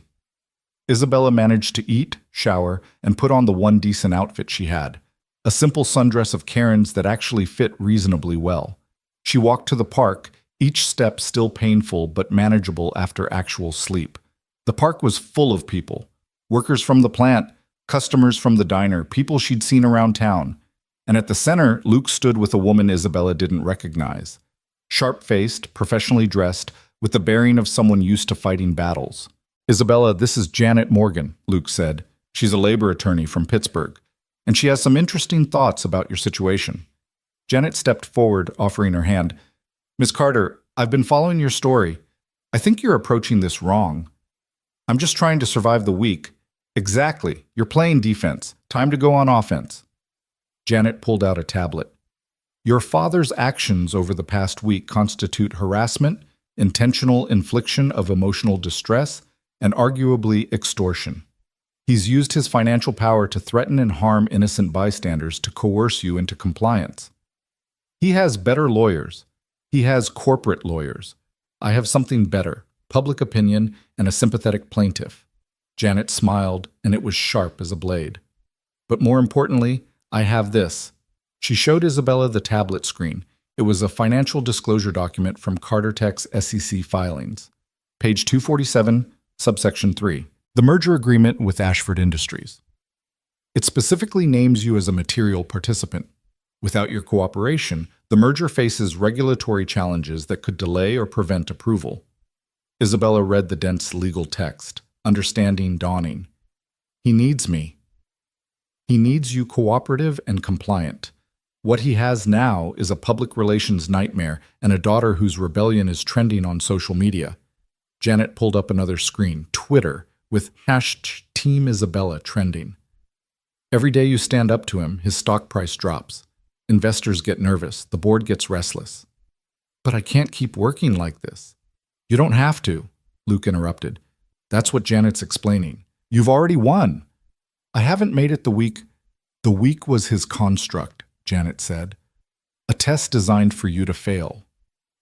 Isabella managed to eat, shower, and put on the one decent outfit she had. A simple sundress of Karen's that actually fit reasonably well. She walked to the park, each step still painful but manageable after actual sleep. The park was full of people. Workers from the plant, customers from the diner, people she'd seen around town. And at the center, Luke stood with a woman Isabella didn't recognize. Sharp-faced, professionally dressed, with the bearing of someone used to fighting battles. "Isabella, this is Janet Morgan," Luke said. "She's a labor attorney from Pittsburgh, and she has some interesting thoughts about your situation." Janet stepped forward, offering her hand. "Miss Carter, I've been following your story. I think you're approaching this wrong. I'm just trying to survive the week." "Exactly. You're playing defense. Time to go on offense." Janet pulled out a tablet. "Your father's actions over the past week constitute harassment, intentional infliction of emotional distress, and arguably extortion. He's used his financial power to threaten and harm innocent bystanders to coerce you into compliance. He has better lawyers. He has corporate lawyers. I have something better, public opinion, and a sympathetic plaintiff." Janet smiled, and it was sharp as a blade. "But more importantly, I have this." She showed Isabella the tablet screen. It was a financial disclosure document from Carter Tech's SEC filings. Page 247, subsection 3. The merger agreement with Ashford Industries. It specifically names you as a material participant. Without your cooperation, the merger faces regulatory challenges that could delay or prevent approval. Isabella read the dense legal text, understanding dawning. He needs me. He needs you cooperative and compliant. What he has now is a public relations nightmare and a daughter whose rebellion is trending on social media. Janet pulled up another screen, Twitter, with #TeamIsabella trending. Every day you stand up to him, his stock price drops. Investors get nervous. The board gets restless. "But I can't keep working like this." "You don't have to," Luke interrupted. "That's what Janet's explaining. You've already won." "I haven't made it the week." "The week was his construct," Janet said. "A test designed for you to fail.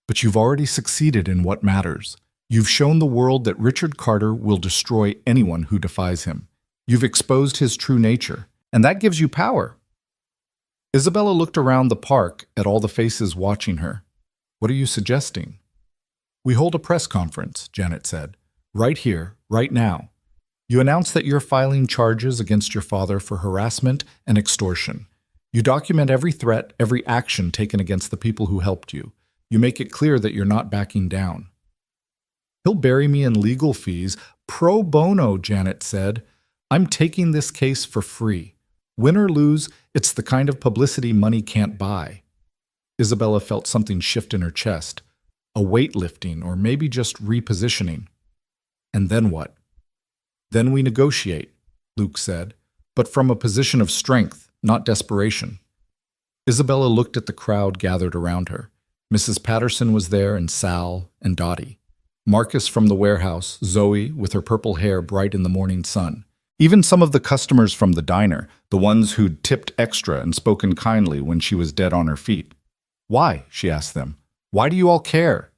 But you've already succeeded in what matters. You've shown the world that Richard Carter will destroy anyone who defies him. You've exposed his true nature, and that gives you power." Isabella looked around the park at all the faces watching her. "What are you suggesting?" "We hold a press conference," Janet said. "Right here, right now. You announce that you're filing charges against your father for harassment and extortion. You document every threat, every action taken against the people who helped you. You make it clear that you're not backing down." "He'll bury me in legal fees. Pro bono," Janet said. "I'm taking this case for free. Win or lose, it's the kind of publicity money can't buy." Isabella felt something shift in her chest. A weight lifting, or maybe just repositioning. "And then what?" "Then we negotiate," Luke said, "but from a position of strength, not desperation." Isabella looked at the crowd gathered around her. Mrs. Patterson was there, and Sal, and Dottie. Marcus from the warehouse, Zoe with her purple hair bright in the morning sun. Even some of the customers from the diner, the ones who'd tipped extra and spoken kindly when she was dead on her feet. Why? She asked them. Why do you all care?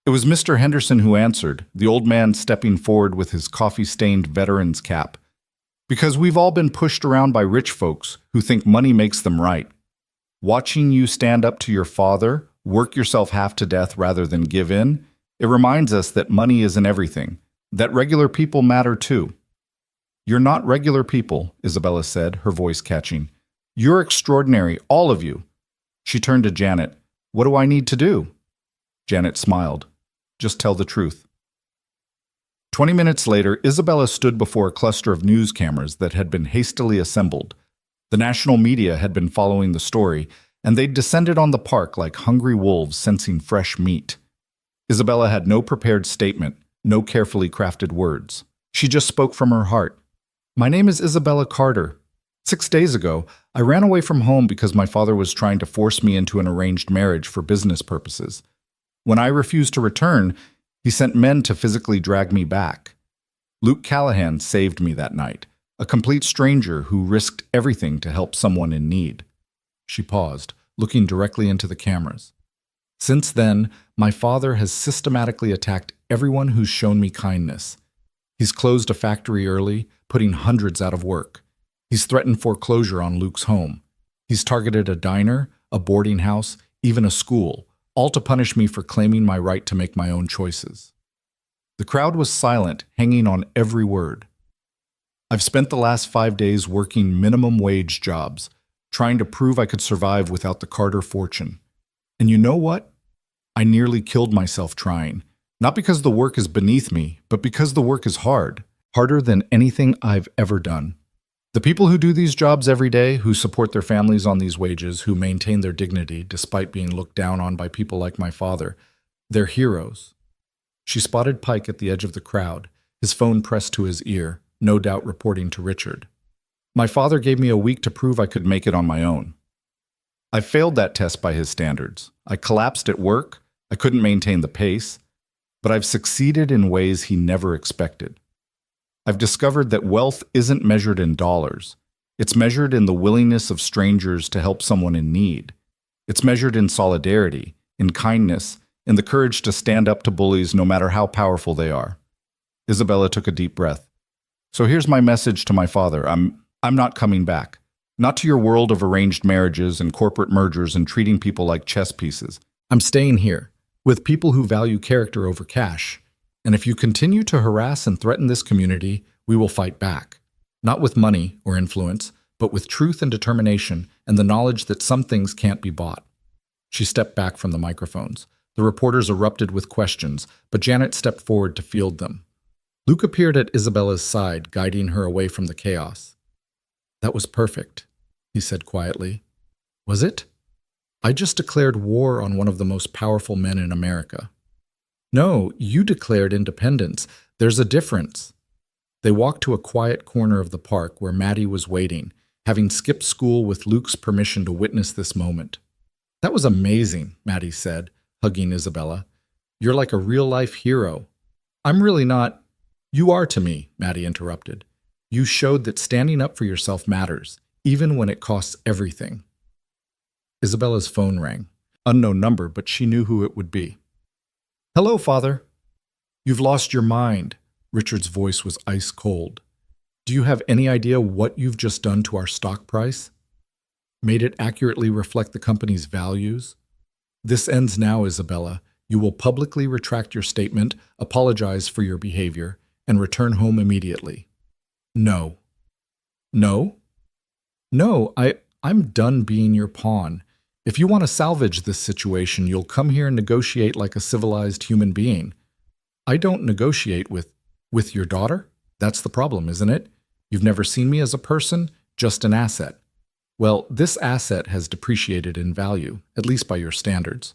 It was Mr. Henderson who answered, the old man stepping forward with his coffee-stained veteran's cap. Because we've all been pushed around by rich folks who think money makes them right. Watching you stand up to your father, work yourself half to death rather than give in, it reminds us that money isn't everything, that regular people matter too. You're not regular people, Isabella said, her voice catching. You're extraordinary, all of you. She turned to Janet. What do I need to do? Janet smiled. Just tell the truth. 20 minutes later, Isabella stood before a cluster of news cameras that had been hastily assembled. The national media had been following the story, and they'd descended on the park like hungry wolves sensing fresh meat. Isabella had no prepared statement, no carefully crafted words. She just spoke from her heart. My name is Isabella Carter. 6 days ago, I ran away from home because my father was trying to force me into an arranged marriage for business purposes. When I refused to return, he sent men to physically drag me back. Luke Callahan saved me that night, a complete stranger who risked everything to help someone in need. She paused, looking directly into the cameras. Since then, my father has systematically attacked everyone who's shown me kindness. He's closed a factory early, putting hundreds out of work. He's threatened foreclosure on Luke's home. He's targeted a diner, a boarding house, even a school, all to punish me for claiming my right to make my own choices. The crowd was silent, hanging on every word. I've spent the last 5 days working minimum wage jobs, trying to prove I could survive without the Carter fortune. And you know what? I nearly killed myself trying. Not because the work is beneath me, but because the work is hard. Harder than anything I've ever done. The people who do these jobs every day, who support their families on these wages, who maintain their dignity despite being looked down on by people like my father, they're heroes. She spotted Pike at the edge of the crowd, his phone pressed to his ear, no doubt reporting to Richard. My father gave me a week to prove I could make it on my own. I failed that test by his standards. I collapsed at work, I couldn't maintain the pace, but I've succeeded in ways he never expected. I've discovered that wealth isn't measured in dollars. It's measured in the willingness of strangers to help someone in need. It's measured in solidarity, in kindness, in the courage to stand up to bullies no matter how powerful they are. Isabella took a deep breath. So here's my message to my father. I'm not coming back. Not to your world of arranged marriages and corporate mergers and treating people like chess pieces. I'm staying here, with people who value character over cash. And if you continue to harass and threaten this community, we will fight back. Not with money or influence, but with truth and determination and the knowledge that some things can't be bought. She stepped back from the microphones. The reporters erupted with questions, but Janet stepped forward to field them. Luke appeared at Isabella's side, guiding her away from the chaos. That was perfect, he said quietly. Was it? I just declared war on one of the most powerful men in America. No, you declared independence. There's a difference. They walked to a quiet corner of the park where Maddie was waiting, having skipped school with Luke's permission to witness this moment. That was amazing, Maddie said, hugging Isabella. You're like a real-life hero. I'm really not. You are to me, Maddie interrupted. You showed that standing up for yourself matters, even when it costs everything. Isabella's phone rang. Unknown number, but she knew who it would be. Hello, Father. You've lost your mind. Richard's voice was ice cold. Do you have any idea what you've just done to our stock price? Made it accurately reflect the company's values? This ends now, Isabella. You will publicly retract your statement, apologize for your behavior, and return home immediately. No. No? No, I'm done being your pawn. If you want to salvage this situation, you'll come here and negotiate like a civilized human being. I don't negotiate with your daughter? That's the problem, isn't it? You've never seen me as a person, just an asset. Well, this asset has depreciated in value, at least by your standards.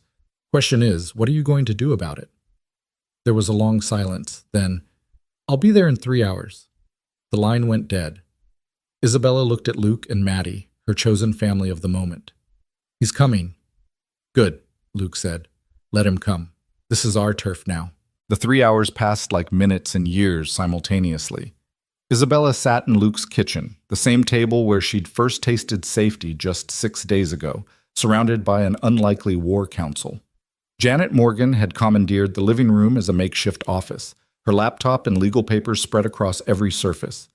Question is, what are you going to do about it? There was a long silence. Then, I'll be there in 3 hours. The line went dead. Isabella looked at Luke and Maddie, her chosen family of the moment. He's coming. Good, Luke said. Let him come. This is our turf now. The 3 hours passed like minutes and years simultaneously. Isabella sat in Luke's kitchen, the same table where she'd first tasted safety just 6 days ago, surrounded by an unlikely war council. Janet Morgan had commandeered the living room as a makeshift office, her laptop and legal papers spread across every surface.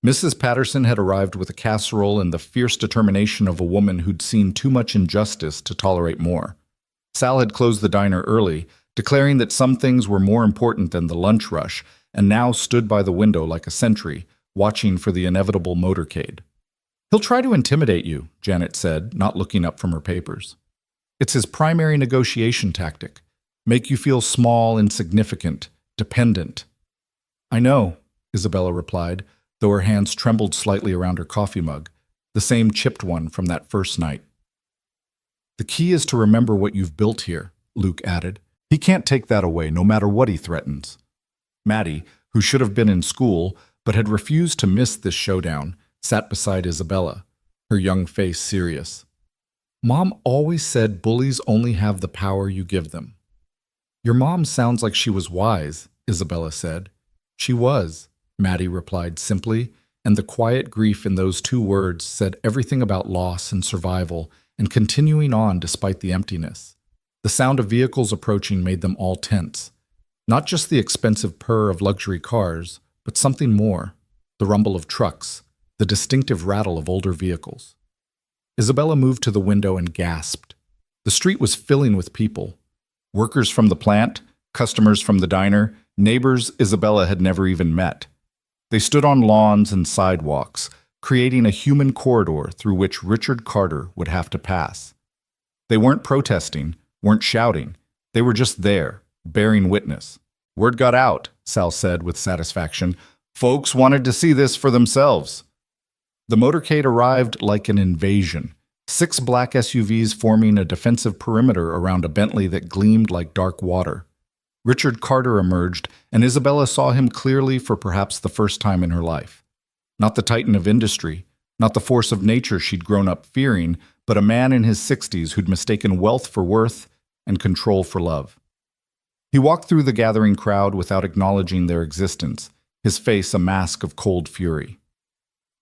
Mrs. Patterson had arrived with a casserole and the fierce determination of a woman who'd seen too much injustice to tolerate more. Sal had closed the diner early, declaring that some things were more important than the lunch rush, and now stood by the window like a sentry, watching for the inevitable motorcade. "He'll try to intimidate you," Janet said, not looking up from her papers. "It's his primary negotiation tactic. Make you feel small, insignificant, dependent." "I know," Isabella replied, though her hands trembled slightly around her coffee mug, the same chipped one from that first night. "The key is to remember what you've built here," Luke added. "He can't take that away, no matter what he threatens." Maddie, who should have been in school but had refused to miss this showdown, sat beside Isabella, her young face serious. "Mom always said bullies only have the power you give them." "Your mom sounds like she was wise," Isabella said. "She was," Maddie replied simply, and the quiet grief in those two words said everything about loss and survival and continuing on despite the emptiness. The sound of vehicles approaching made them all tense. Not just the expensive purr of luxury cars, but something more, the rumble of trucks, the distinctive rattle of older vehicles. Isabella moved to the window and gasped. The street was filling with people. Workers from the plant, customers from the diner, neighbors Isabella had never even met. They stood on lawns and sidewalks, creating a human corridor through which Richard Carter would have to pass. They weren't protesting, weren't shouting. They were just there, bearing witness. "Word got out," Sal said with satisfaction. "Folks wanted to see this for themselves." The motorcade arrived like an invasion, 6 black SUVs forming a defensive perimeter around a Bentley that gleamed like dark water. Richard Carter emerged, and Isabella saw him clearly for perhaps the first time in her life. Not the titan of industry, not the force of nature she'd grown up fearing, but a man in his 60s who'd mistaken wealth for worth and control for love. He walked through the gathering crowd without acknowledging their existence, his face a mask of cold fury.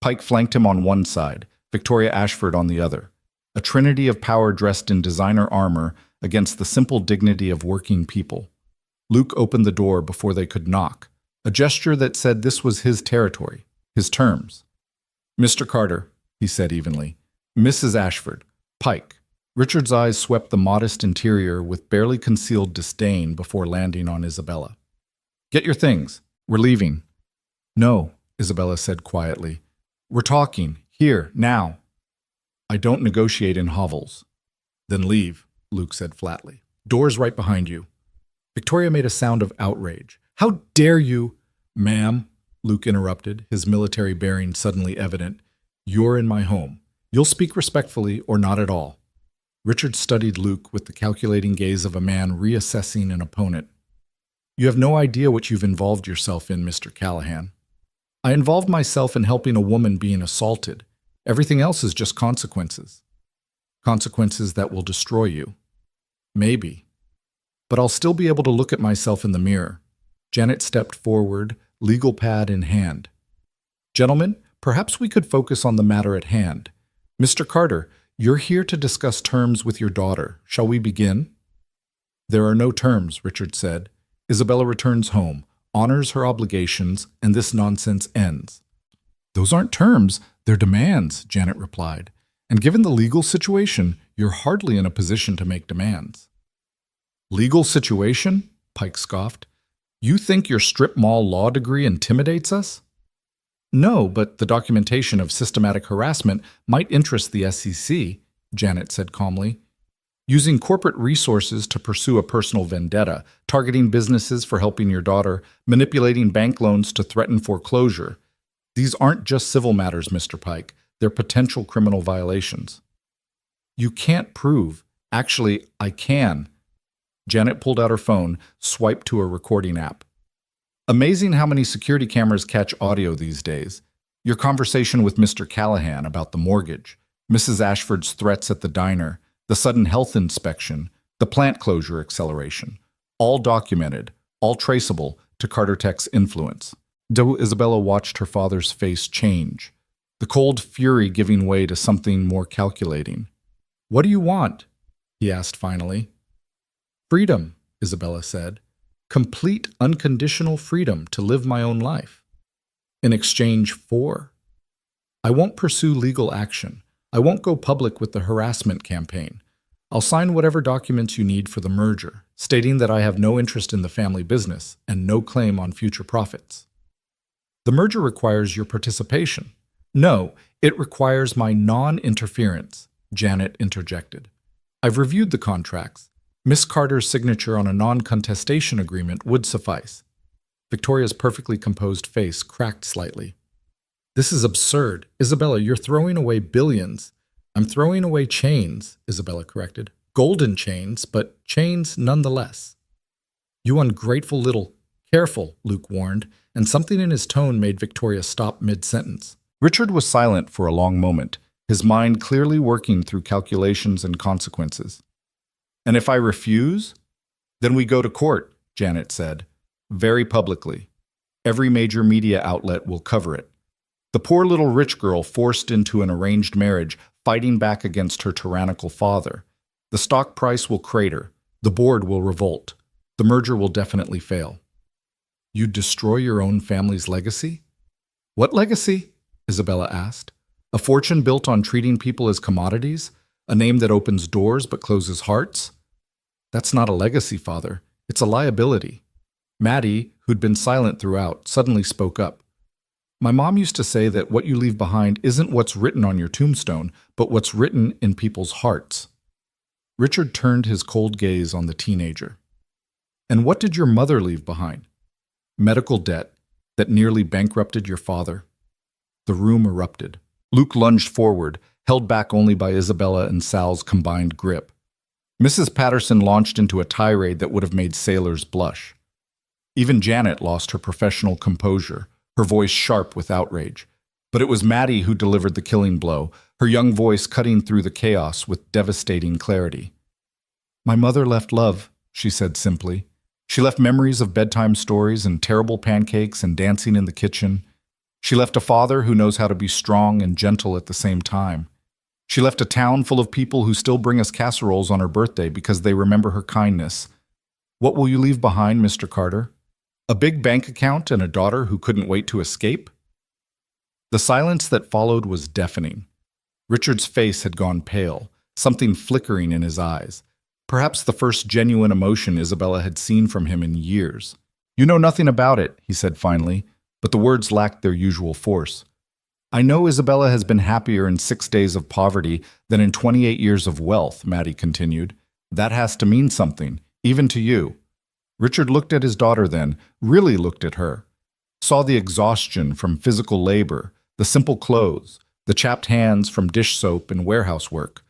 Pike flanked him on one side, Victoria Ashford on the other, a trinity of power dressed in designer armor against the simple dignity of working people. Luke opened the door before they could knock, a gesture that said this was his territory, his terms. "Mr. Carter," he said evenly. "Mrs. Ashford, Pike." Richard's eyes swept the modest interior with barely concealed disdain before landing on Isabella. "Get your things. We're leaving." "No," Isabella said quietly. "We're talking, here, now." "I don't negotiate in hovels." "Then leave," Luke said flatly. "Door's right behind you." Victoria made a sound of outrage. "How dare you—" "Ma'am," Luke interrupted, his military bearing suddenly evident. "You're in my home. You'll speak respectfully or not at all." Richard studied Luke with the calculating gaze of a man reassessing an opponent. "You have no idea what you've involved yourself in, Mr. Callahan." "I involved myself in helping a woman being assaulted. Everything else is just consequences." "Consequences that will destroy you." "Maybe. But I'll still be able to look at myself in the mirror." Janet stepped forward, legal pad in hand. "Gentlemen, perhaps we could focus on the matter at hand. Mr. Carter, you're here to discuss terms with your daughter. Shall we begin?" "There are no terms," Richard said. "Isabella returns home, honors her obligations, and this nonsense ends." "Those aren't terms, they're demands," Janet replied. "And given the legal situation, you're hardly in a position to make demands." "Legal situation?" Pike scoffed. "You think your strip mall law degree intimidates us?" "No, but the documentation of systematic harassment might interest the SEC," Janet said calmly. "Using corporate resources to pursue a personal vendetta, targeting businesses for helping your daughter, manipulating bank loans to threaten foreclosure. These aren't just civil matters, Mr. Pike. They're potential criminal violations." "You can't prove. Actually, I can." Janet pulled out her phone, swiped to a recording app. "Amazing how many security cameras catch audio these days. Your conversation with Mr. Callahan about the mortgage, Mrs. Ashford's threats at the diner, the sudden health inspection, the plant closure acceleration. All documented, all traceable to Carter Tech's influence." Isabella watched her father's face change, the cold fury giving way to something more calculating. What do you want? He asked finally. Freedom, Isabella said. Complete, unconditional freedom to live my own life. In exchange for? I won't pursue legal action. I won't go public with the harassment campaign. I'll sign whatever documents you need for the merger, stating that I have no interest in the family business and no claim on future profits. The merger requires your participation. No, it requires my non-interference, Janet interjected. I've reviewed the contracts. Miss Carter's signature on a non-contestation agreement would suffice. Victoria's perfectly composed face cracked slightly. This is absurd. Isabella, you're throwing away billions. I'm throwing away chains, Isabella corrected. Golden chains, but chains nonetheless. You ungrateful little... Careful, Luke warned, and something in his tone made Victoria stop mid-sentence. Richard was silent for a long moment, his mind clearly working through calculations and consequences. And if I refuse? Then we go to court, Janet said, very publicly. Every major media outlet will cover it. The poor little rich girl forced into an arranged marriage, fighting back against her tyrannical father. The stock price will crater. The board will revolt. The merger will definitely fail. You'd destroy your own family's legacy? What legacy? Isabella asked. A fortune built on treating people as commodities? A name that opens doors but closes hearts? That's not a legacy, Father. It's a liability. Maddie, who'd been silent throughout, suddenly spoke up. My mom used to say that what you leave behind isn't what's written on your tombstone, but what's written in people's hearts. Richard turned his cold gaze on the teenager. And what did your mother leave behind? Medical debt that nearly bankrupted your father. The room erupted. Luke lunged forward, held back only by Isabella and Sal's combined grip. Mrs. Patterson launched into a tirade that would have made sailors blush. Even Janet lost her professional composure, her voice sharp with outrage. But it was Maddie who delivered the killing blow, her young voice cutting through the chaos with devastating clarity. My mother left love, she said simply. She left memories of bedtime stories and terrible pancakes and dancing in the kitchen. She left a father who knows how to be strong and gentle at the same time. She left a town full of people who still bring us casseroles on her birthday because they remember her kindness. What will you leave behind, Mr. Carter? A big bank account and a daughter who couldn't wait to escape? The silence that followed was deafening. Richard's face had gone pale, something flickering in his eyes. Perhaps the first genuine emotion Isabella had seen from him in years. You know nothing about it, he said finally, but the words lacked their usual force. I know Isabella has been happier in 6 days of poverty than in 28 years of wealth, Maddie continued. That has to mean something, even to you. Richard looked at his daughter then, really looked at her. Saw the exhaustion from physical labor, the simple clothes, the chapped hands from dish soap and warehouse work,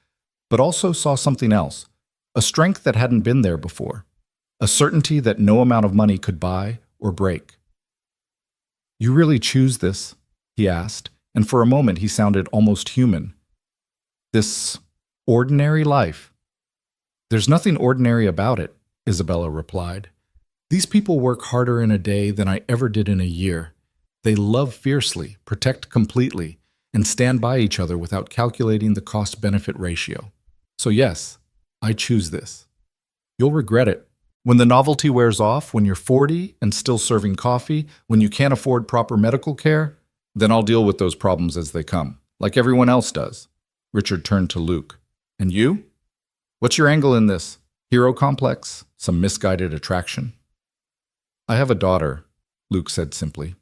but also saw something else. A strength that hadn't been there before. A certainty that no amount of money could buy or break. You really choose this? He asked, and for a moment he sounded almost human. This ordinary life? There's nothing ordinary about it, Isabella replied. These people work harder in a day than I ever did in a year. They love fiercely, protect completely, and stand by each other without calculating the cost-benefit ratio. So yes, I choose this. You'll regret it. When the novelty wears off, when you're 40 and still serving coffee, when you can't afford proper medical care, then I'll deal with those problems as they come, like everyone else does. Richard turned to Luke. And you? What's your angle in this? Hero complex? Some misguided attraction? I have a daughter, Luke said simply.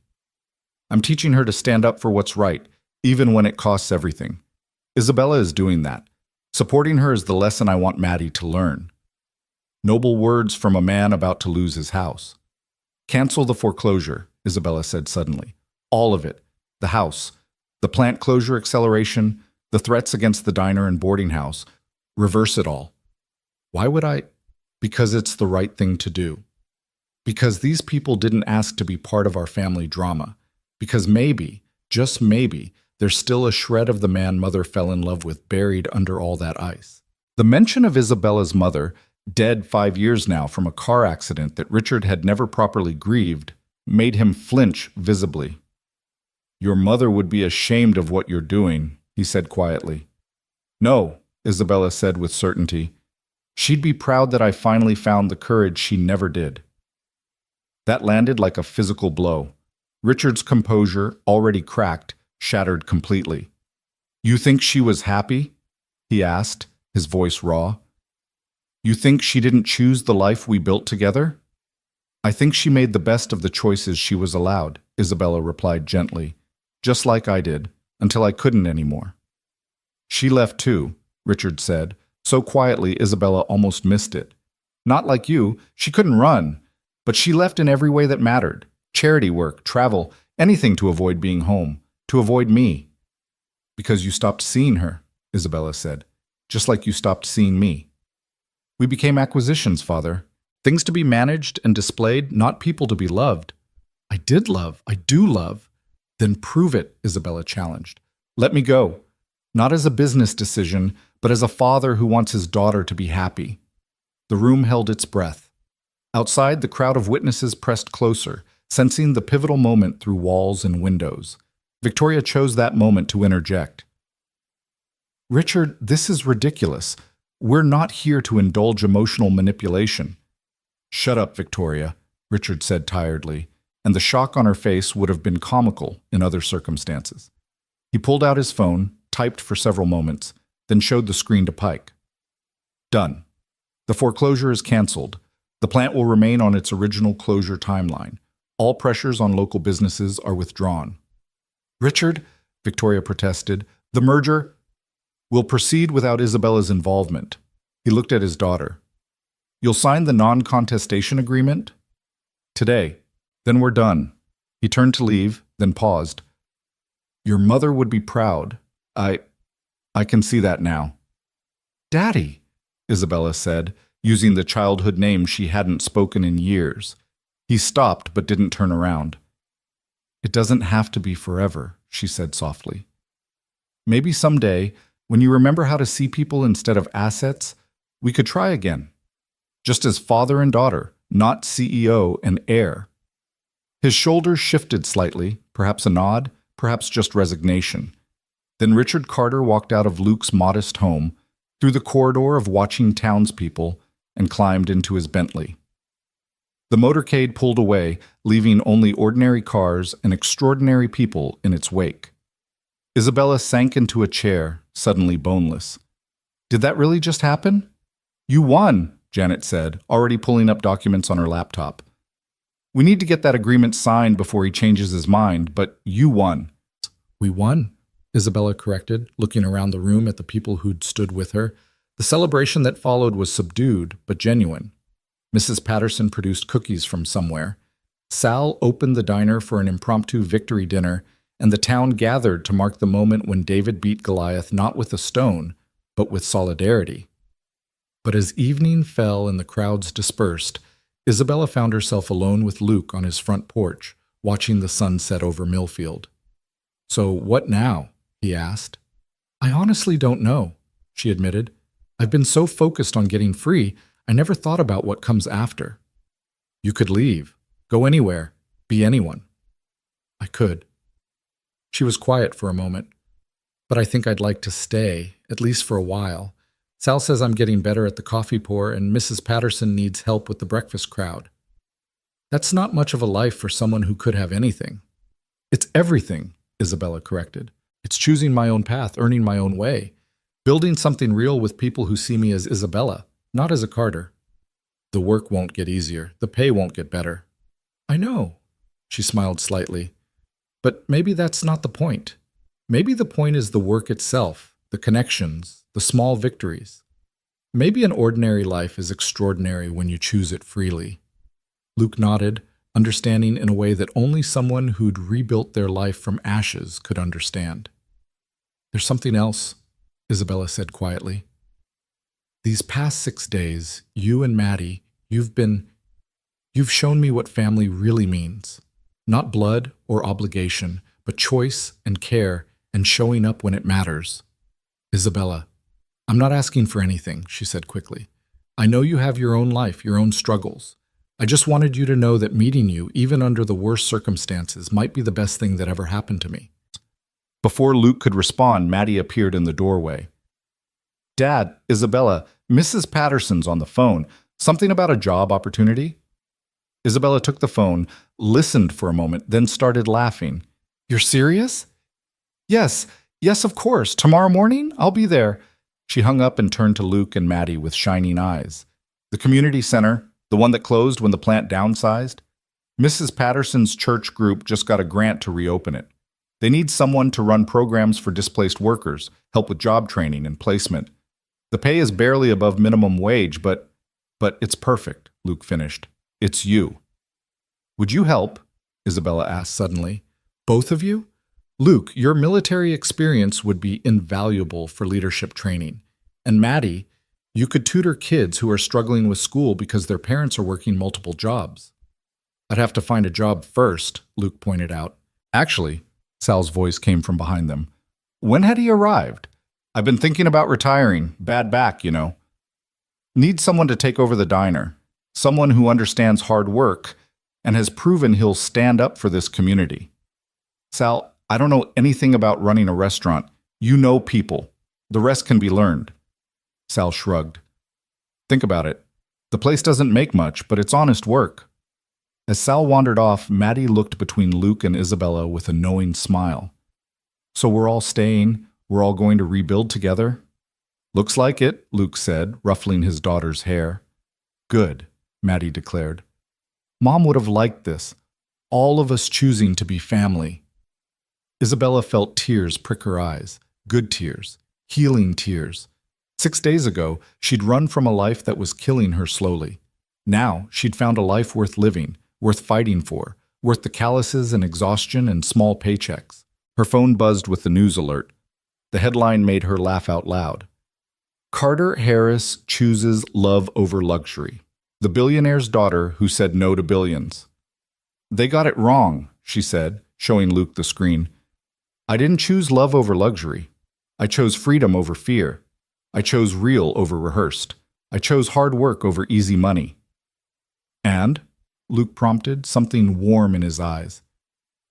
I'm teaching her to stand up for what's right, even when it costs everything. Isabella is doing that. Supporting her is the lesson I want Maddie to learn. Noble words from a man about to lose his house. Cancel the foreclosure, Isabella said suddenly. All of it. The house, the plant closure acceleration, the threats against the diner and boarding house. Reverse it all. Why would I? Because it's the right thing to do. Because these people didn't ask to be part of our family drama. Because maybe, just maybe, there's still a shred of the man Mother fell in love with buried under all that ice. The mention of Isabella's mother, dead 5 years now from a car accident that Richard had never properly grieved, made him flinch visibly. Your mother would be ashamed of what you're doing, he said quietly. No, Isabella said with certainty. She'd be proud that I finally found the courage she never did. That landed like a physical blow. Richard's composure, already cracked, shattered completely. You think she was happy? He asked, his voice raw. You think she didn't choose the life we built together? I think she made the best of the choices she was allowed, Isabella replied gently, just like I did, until I couldn't anymore. She left too, Richard said, so quietly Isabella almost missed it. Not like you, she couldn't run, but she left in every way that mattered. Charity work, travel, anything to avoid being home, to avoid me. Because you stopped seeing her, Isabella said, just like you stopped seeing me. We became acquisitions, Father. Things to be managed and displayed, not people to be loved. I did love, I do love. Then prove it, Isabella challenged. Let me go. Not as a business decision, but as a father who wants his daughter to be happy. The room held its breath. Outside, the crowd of witnesses pressed closer, sensing the pivotal moment through walls and windows. Victoria chose that moment to interject. Richard, this is ridiculous. We're not here to indulge emotional manipulation. Shut up, Victoria, Richard said tiredly, and the shock on her face would have been comical in other circumstances. He pulled out his phone, typed for several moments, then showed the screen to Pike. Done. The foreclosure is canceled. The plant will remain on its original closure timeline. All pressures on local businesses are withdrawn. Richard, Victoria protested, the merger will proceed without Isabella's involvement. He looked at his daughter. You'll sign the non-contestation agreement? Today. Then we're done. He turned to leave, then paused. Your mother would be proud. I can see that now. Daddy, Isabella said, using the childhood name she hadn't spoken in years. He stopped but didn't turn around. It doesn't have to be forever, she said softly. Maybe someday, when you remember how to see people instead of assets, we could try again. Just as father and daughter, not CEO and heir. His shoulders shifted slightly, perhaps a nod, perhaps just resignation. Then Richard Carter walked out of Luke's modest home, through the corridor of watching townspeople, and climbed into his Bentley. The motorcade pulled away, leaving only ordinary cars and extraordinary people in its wake. Isabella sank into a chair, suddenly boneless. Did that really just happen? You won, Janet said, already pulling up documents on her laptop. We need to get that agreement signed before he changes his mind, but you won. We won, Isabella corrected, looking around the room at the people who'd stood with her. The celebration that followed was subdued, but genuine. Mrs. Patterson produced cookies from somewhere. Sal opened the diner for an impromptu victory dinner, and the town gathered to mark the moment when David beat Goliath not with a stone, but with solidarity. But as evening fell and the crowds dispersed, Isabella found herself alone with Luke on his front porch, watching the sun set over Millfield. So what now? He asked. I honestly don't know, she admitted. I've been so focused on getting free, I never thought about what comes after. You could leave, go anywhere, be anyone. I could. She was quiet for a moment. But I think I'd like to stay, at least for a while. Sal says I'm getting better at the coffee pour, and Mrs. Patterson needs help with the breakfast crowd. That's not much of a life for someone who could have anything. It's everything, Isabella corrected. It's choosing my own path, earning my own way, building something real with people who see me as Isabella, not as a Carter. The work won't get easier. The pay won't get better. I know, she smiled slightly. But maybe that's not the point. Maybe the point is the work itself, the connections, the small victories. Maybe an ordinary life is extraordinary when you choose it freely. Luke nodded, understanding in a way that only someone who'd rebuilt their life from ashes could understand. There's something else, Isabella said quietly. These past 6 days, you and Maddie, you've shown me what family really means. Not blood or obligation, but choice and care and showing up when it matters. Isabella, I'm not asking for anything, she said quickly. I know you have your own life, your own struggles. I just wanted you to know that meeting you, even under the worst circumstances, might be the best thing that ever happened to me. Before Luke could respond, Maddie appeared in the doorway. Dad, Isabella, Mrs. Patterson's on the phone. Something about a job opportunity? Isabella took the phone, listened for a moment, then started laughing. You're serious? Yes, yes, of course. Tomorrow morning? I'll be there. She hung up and turned to Luke and Maddie with shining eyes. The community center, the one that closed when the plant downsized? Mrs. Patterson's church group just got a grant to reopen it. They need someone to run programs for displaced workers, help with job training and placement. The pay is barely above minimum wage, but it's perfect, Luke finished. It's you. Would you help? Isabella asked suddenly. Both of you? Luke, your military experience would be invaluable for leadership training. And Maddie, you could tutor kids who are struggling with school because their parents are working multiple jobs. I'd have to find a job first, Luke pointed out. Actually, Sal's voice came from behind them. When had he arrived? I've been thinking about retiring. Bad back, you know. Need someone to take over the diner. Someone who understands hard work and has proven he'll stand up for this community. Sal, I don't know anything about running a restaurant. You know people. The rest can be learned. Sal shrugged. Think about it. The place doesn't make much, but it's honest work. As Sal wandered off, Maddie looked between Luke and Isabella with a knowing smile. So we're all staying? We're all going to rebuild together? Looks like it, Luke said, ruffling his daughter's hair. Good, Maddie declared. Mom would have liked this. All of us choosing to be family. Isabella felt tears prick her eyes. Good tears. Healing tears. 6 days ago, she'd run from a life that was killing her slowly. Now, she'd found a life worth living, worth fighting for, worth the calluses and exhaustion and small paychecks. Her phone buzzed with the news alert. The headline made her laugh out loud. Carter Heiress chooses love over luxury. The billionaire's daughter who said no to billions. They got it wrong, she said, showing Luke the screen. I didn't choose love over luxury. I chose freedom over fear. I chose real over rehearsed. I chose hard work over easy money. And? Luke prompted, something warm in his eyes.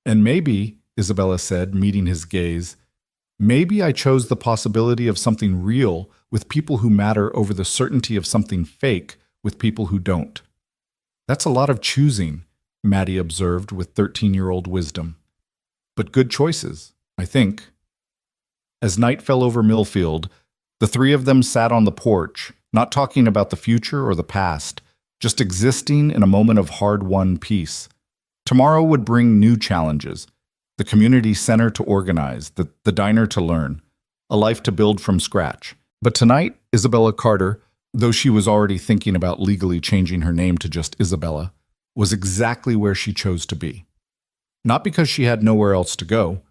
And maybe, Isabella said, meeting his gaze, maybe I chose the possibility of something real with people who matter over the certainty of something fake with people who don't. That's a lot of choosing, Maddie observed with 13-year-old wisdom. But good choices, I think. As night fell over Millfield, the three of them sat on the porch, not talking about the future or the past, just existing in a moment of hard-won peace. Tomorrow would bring new challenges, the community center to organize, the diner to learn, a life to build from scratch. But tonight, Isabella Carter, though she was already thinking about legally changing her name to just Isabella, was exactly where she chose to be. Not because she had nowhere else to go,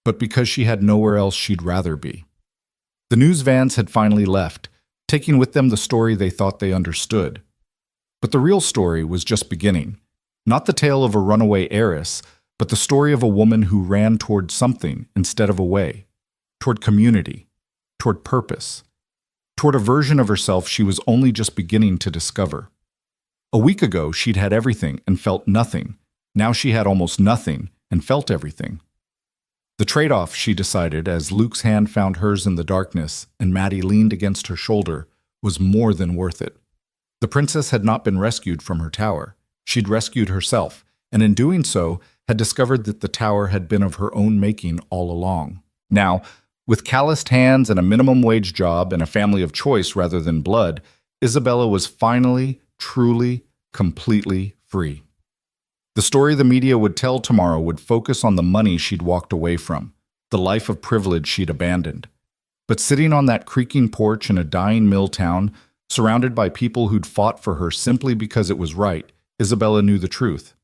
but because she had nowhere else she'd rather be. The news vans had finally left, taking with them the story they thought they understood. But the real story was just beginning. Not the tale of a runaway heiress, but the story of a woman who ran toward something instead of away, toward community, toward purpose, toward a version of herself she was only just beginning to discover. A week ago, she'd had everything and felt nothing. Now she had almost nothing and felt everything. The trade-off, she decided, as Luke's hand found hers in the darkness and Maddie leaned against her shoulder, was more than worth it. The princess had not been rescued from her tower. She'd rescued herself, and in doing so, had discovered that the tower had been of her own making all along. Now, with calloused hands and a minimum wage job and a family of choice rather than blood, Isabella was finally, truly, completely free. The story the media would tell tomorrow would focus on the money she'd walked away from, the life of privilege she'd abandoned. But sitting on that creaking porch in a dying mill town, surrounded by people who'd fought for her simply because it was right, Isabella knew the truth.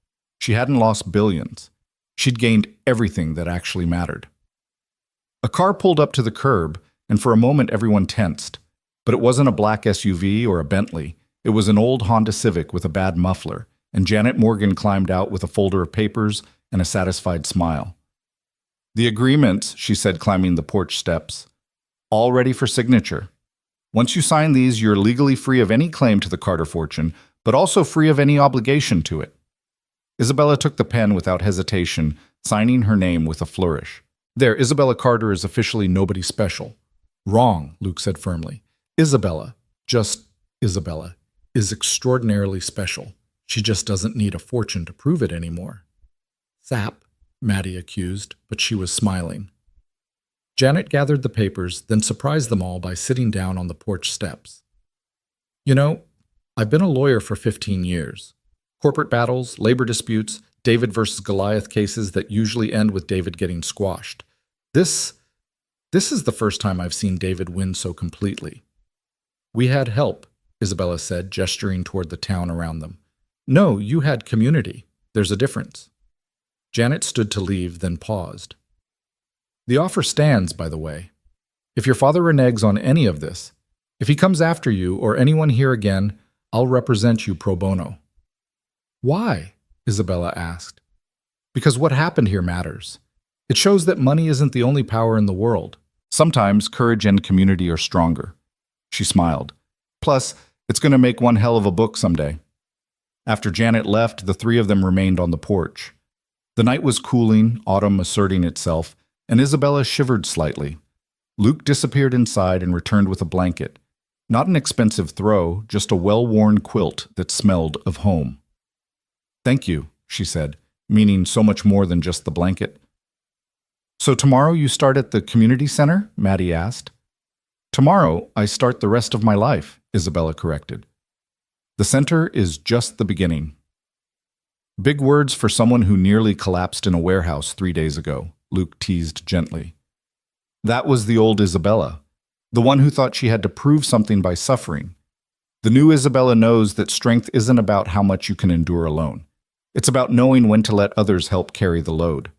She hadn't lost billions. She'd gained everything that actually mattered. A car pulled up to the curb, and for a moment everyone tensed. But it wasn't a black SUV or a Bentley. It was an old Honda Civic with a bad muffler, and Janet Morgan climbed out with a folder of papers and a satisfied smile. The agreements, she said, climbing the porch steps, all ready for signature. Once you sign these, you're legally free of any claim to the Carter fortune, but also free of any obligation to it. Isabella took the pen without hesitation, signing her name with a flourish. There, Isabella Carter is officially nobody special. Wrong, Luke said firmly. Isabella, just Isabella, is extraordinarily special. She just doesn't need a fortune to prove it anymore. Sap, Maddie accused, but she was smiling. Janet gathered the papers, then surprised them all by sitting down on the porch steps. You know, I've been a lawyer for 15 years. Corporate battles, labor disputes, David versus Goliath cases that usually end with David getting squashed. This is the first time I've seen David win so completely. We had help, Isabella said, gesturing toward the town around them. No, you had community. There's a difference. Janet stood to leave, then paused. The offer stands, by the way. If your father reneges on any of this, if he comes after you or anyone here again, I'll represent you pro bono. Why? Isabella asked. Because what happened here matters. It shows that money isn't the only power in the world. Sometimes courage and community are stronger. She smiled. Plus, it's going to make one hell of a book someday. After Janet left, the three of them remained on the porch. The night was cooling, autumn asserting itself, and Isabella shivered slightly. Luke disappeared inside and returned with a blanket. Not an expensive throw, just a well-worn quilt that smelled of home. Thank you, she said, meaning so much more than just the blanket. So tomorrow you start at the community center? Maddie asked. Tomorrow I start the rest of my life, Isabella corrected. The center is just the beginning. Big words for someone who nearly collapsed in a warehouse 3 days ago, Luke teased gently. That was the old Isabella, the one who thought she had to prove something by suffering. The new Isabella knows that strength isn't about how much you can endure alone. It's about knowing when to let others help carry the load.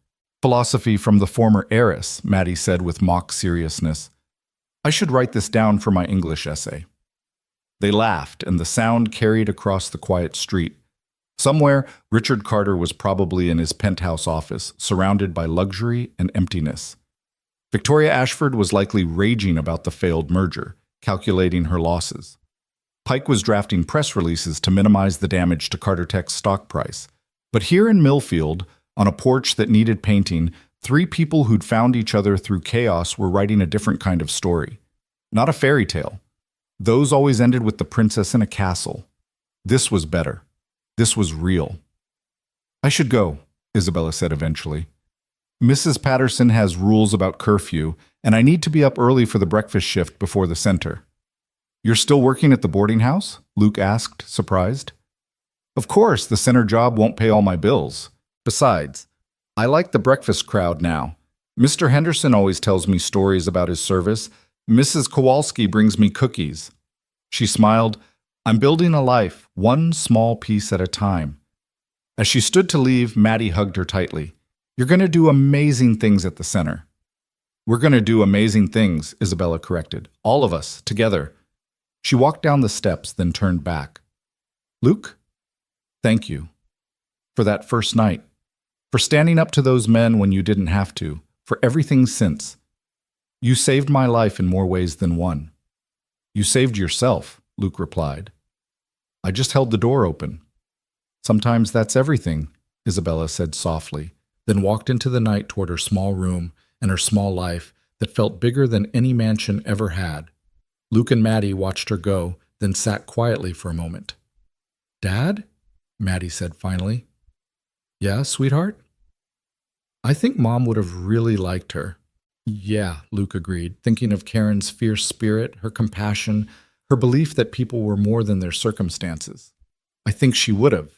Philosophy from the former heiress, Maddie said with mock seriousness. I should write this down for my English essay. They laughed, and the sound carried across the quiet street. Somewhere, Richard Carter was probably in his penthouse office, surrounded by luxury and emptiness. Victoria Ashford was likely raging about the failed merger, calculating her losses. Pike was drafting press releases to minimize the damage to Carter Tech's stock price. But here in Millfield, on a porch that needed painting, three people who'd found each other through chaos were writing a different kind of story. Not a fairy tale. Those always ended with the princess in a castle. This was better. This was real. I should go, Isabella said eventually. Mrs. Patterson has rules about curfew, and I need to be up early for the breakfast shift before the center. You're still working at the boarding house? Luke asked, surprised. Of course, the center job won't pay all my bills. Besides, I like the breakfast crowd now. Mr. Henderson always tells me stories about his service. Mrs. Kowalski brings me cookies. She smiled. I'm building a life, one small piece at a time. As she stood to leave, Maddie hugged her tightly. You're going to do amazing things at the center. We're going to do amazing things, Isabella corrected. All of us, together. She walked down the steps, then turned back. Luke, thank you. For that first night. For standing up to those men when you didn't have to. For everything since. You saved my life in more ways than one. You saved yourself, Luke replied. I just held the door open. Sometimes that's everything, Isabella said softly, then walked into the night toward her small room and her small life that felt bigger than any mansion ever had. Luke and Maddie watched her go, then sat quietly for a moment. Dad? Maddie said finally. Yeah, sweetheart? I think Mom would have really liked her. Yeah, Luke agreed, thinking of Karen's fierce spirit, her compassion, her belief that people were more than their circumstances. I think she would have.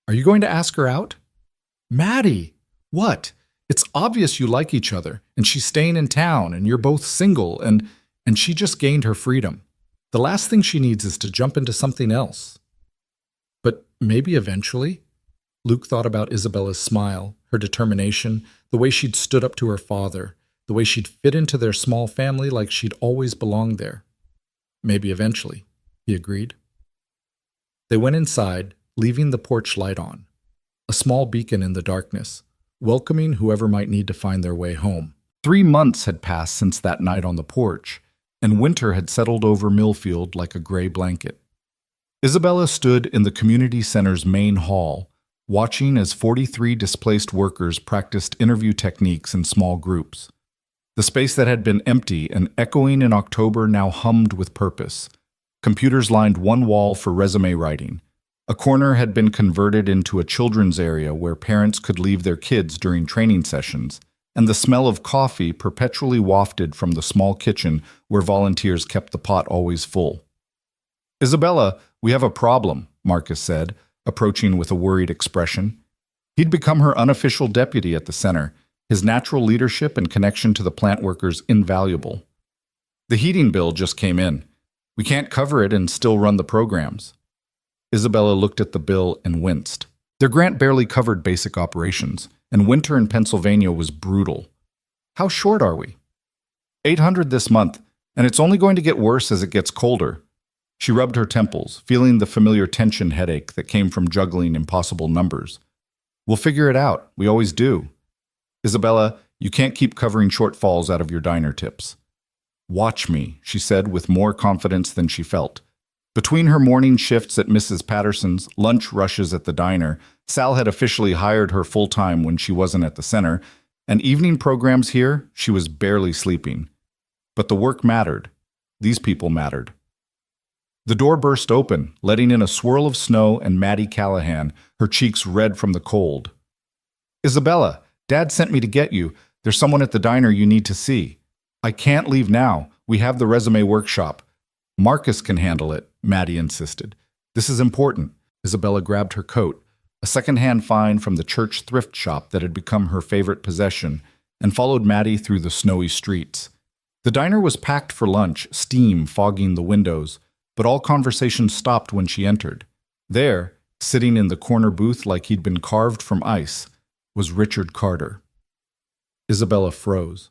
Are you going to ask her out? Maddie! What? It's obvious you like each other, and she's staying in town, and you're both single, and she just gained her freedom. The last thing she needs is to jump into something else. But maybe eventually? Luke thought about Isabella's smile, her determination, the way she'd stood up to her father, the way she'd fit into their small family like she'd always belonged there. Maybe eventually, he agreed. They went inside, leaving the porch light on, a small beacon in the darkness, welcoming whoever might need to find their way home. 3 months had passed since that night on the porch, and winter had settled over Millfield like a gray blanket. Isabella stood in the community center's main hall, watching as 43 displaced workers practiced interview techniques in small groups. The space that had been empty and echoing in October now hummed with purpose. Computers lined one wall for resume writing. A corner had been converted into a children's area where parents could leave their kids during training sessions, and the smell of coffee perpetually wafted from the small kitchen where volunteers kept the pot always full. "Isabella, we have a problem," Marcus said, approaching with a worried expression. He'd become her unofficial deputy at the center, his natural leadership and connection to the plant workers invaluable. "The heating bill just came in. We can't cover it and still run the programs." Isabella looked at the bill and winced. Their grant barely covered basic operations, and winter in Pennsylvania was brutal. "How short are we?" $800 this month, and it's only going to get worse as it gets colder." She rubbed her temples, feeling the familiar tension headache that came from juggling impossible numbers. "We'll figure it out. We always do." "Isabella, you can't keep covering shortfalls out of your diner tips." "Watch me," she said with more confidence than she felt. Between her morning shifts at Mrs. Patterson's, lunch rushes at the diner, Sal had officially hired her full-time when she wasn't at the center, and evening programs here, she was barely sleeping. But the work mattered. These people mattered. The door burst open, letting in a swirl of snow and Maddie Callahan, her cheeks red from the cold. "Isabella, Dad sent me to get you. There's someone at the diner you need to see." "I can't leave now. We have the resume workshop." "Marcus can handle it," Maddie insisted. "This is important." Isabella grabbed her coat, a second-hand find from the church thrift shop that had become her favorite possession, and followed Maddie through the snowy streets. The diner was packed for lunch, steam fogging the windows, but all conversation stopped when she entered. There, sitting in the corner booth like he'd been carved from ice, was Richard Carter. Isabella froze.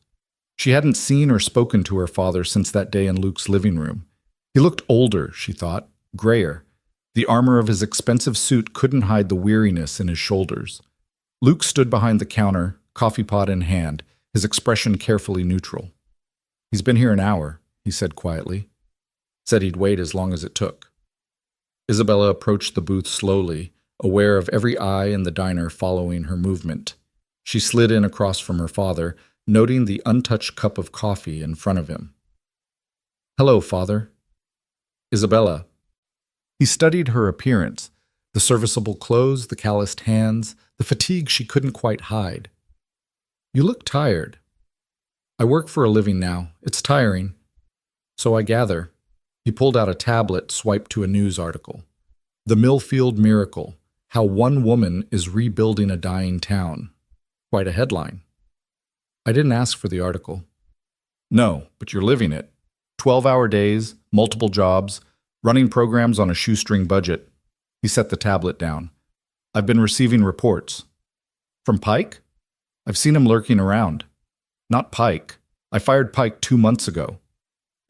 She hadn't seen or spoken to her father since that day in Luke's living room. He looked older, she thought, grayer. The armor of his expensive suit couldn't hide the weariness in his shoulders. Luke stood behind the counter, coffee pot in hand, his expression carefully neutral. "He's been here an hour," he said quietly. Said he'd wait as long as it took. Isabella approached the booth slowly, aware of every eye in the diner following her movement. She slid in across from her father, noting the untouched cup of coffee in front of him. "Hello, Father." "Isabella." He studied her appearance, the serviceable clothes, the calloused hands, the fatigue she couldn't quite hide. "You look tired." "I work for a living now. It's tiring." "So I gather." He pulled out a tablet, swiped to a news article. "The Millfield Miracle: How One Woman is Rebuilding a Dying Town." Quite a headline. "I didn't ask for the article." "No, but you're living it. 12-hour days, multiple jobs, running programs on a shoestring budget." He set the tablet down. "I've been receiving reports." "From Pike?" "I've seen him lurking around." "Not Pike. I fired Pike 2 months ago."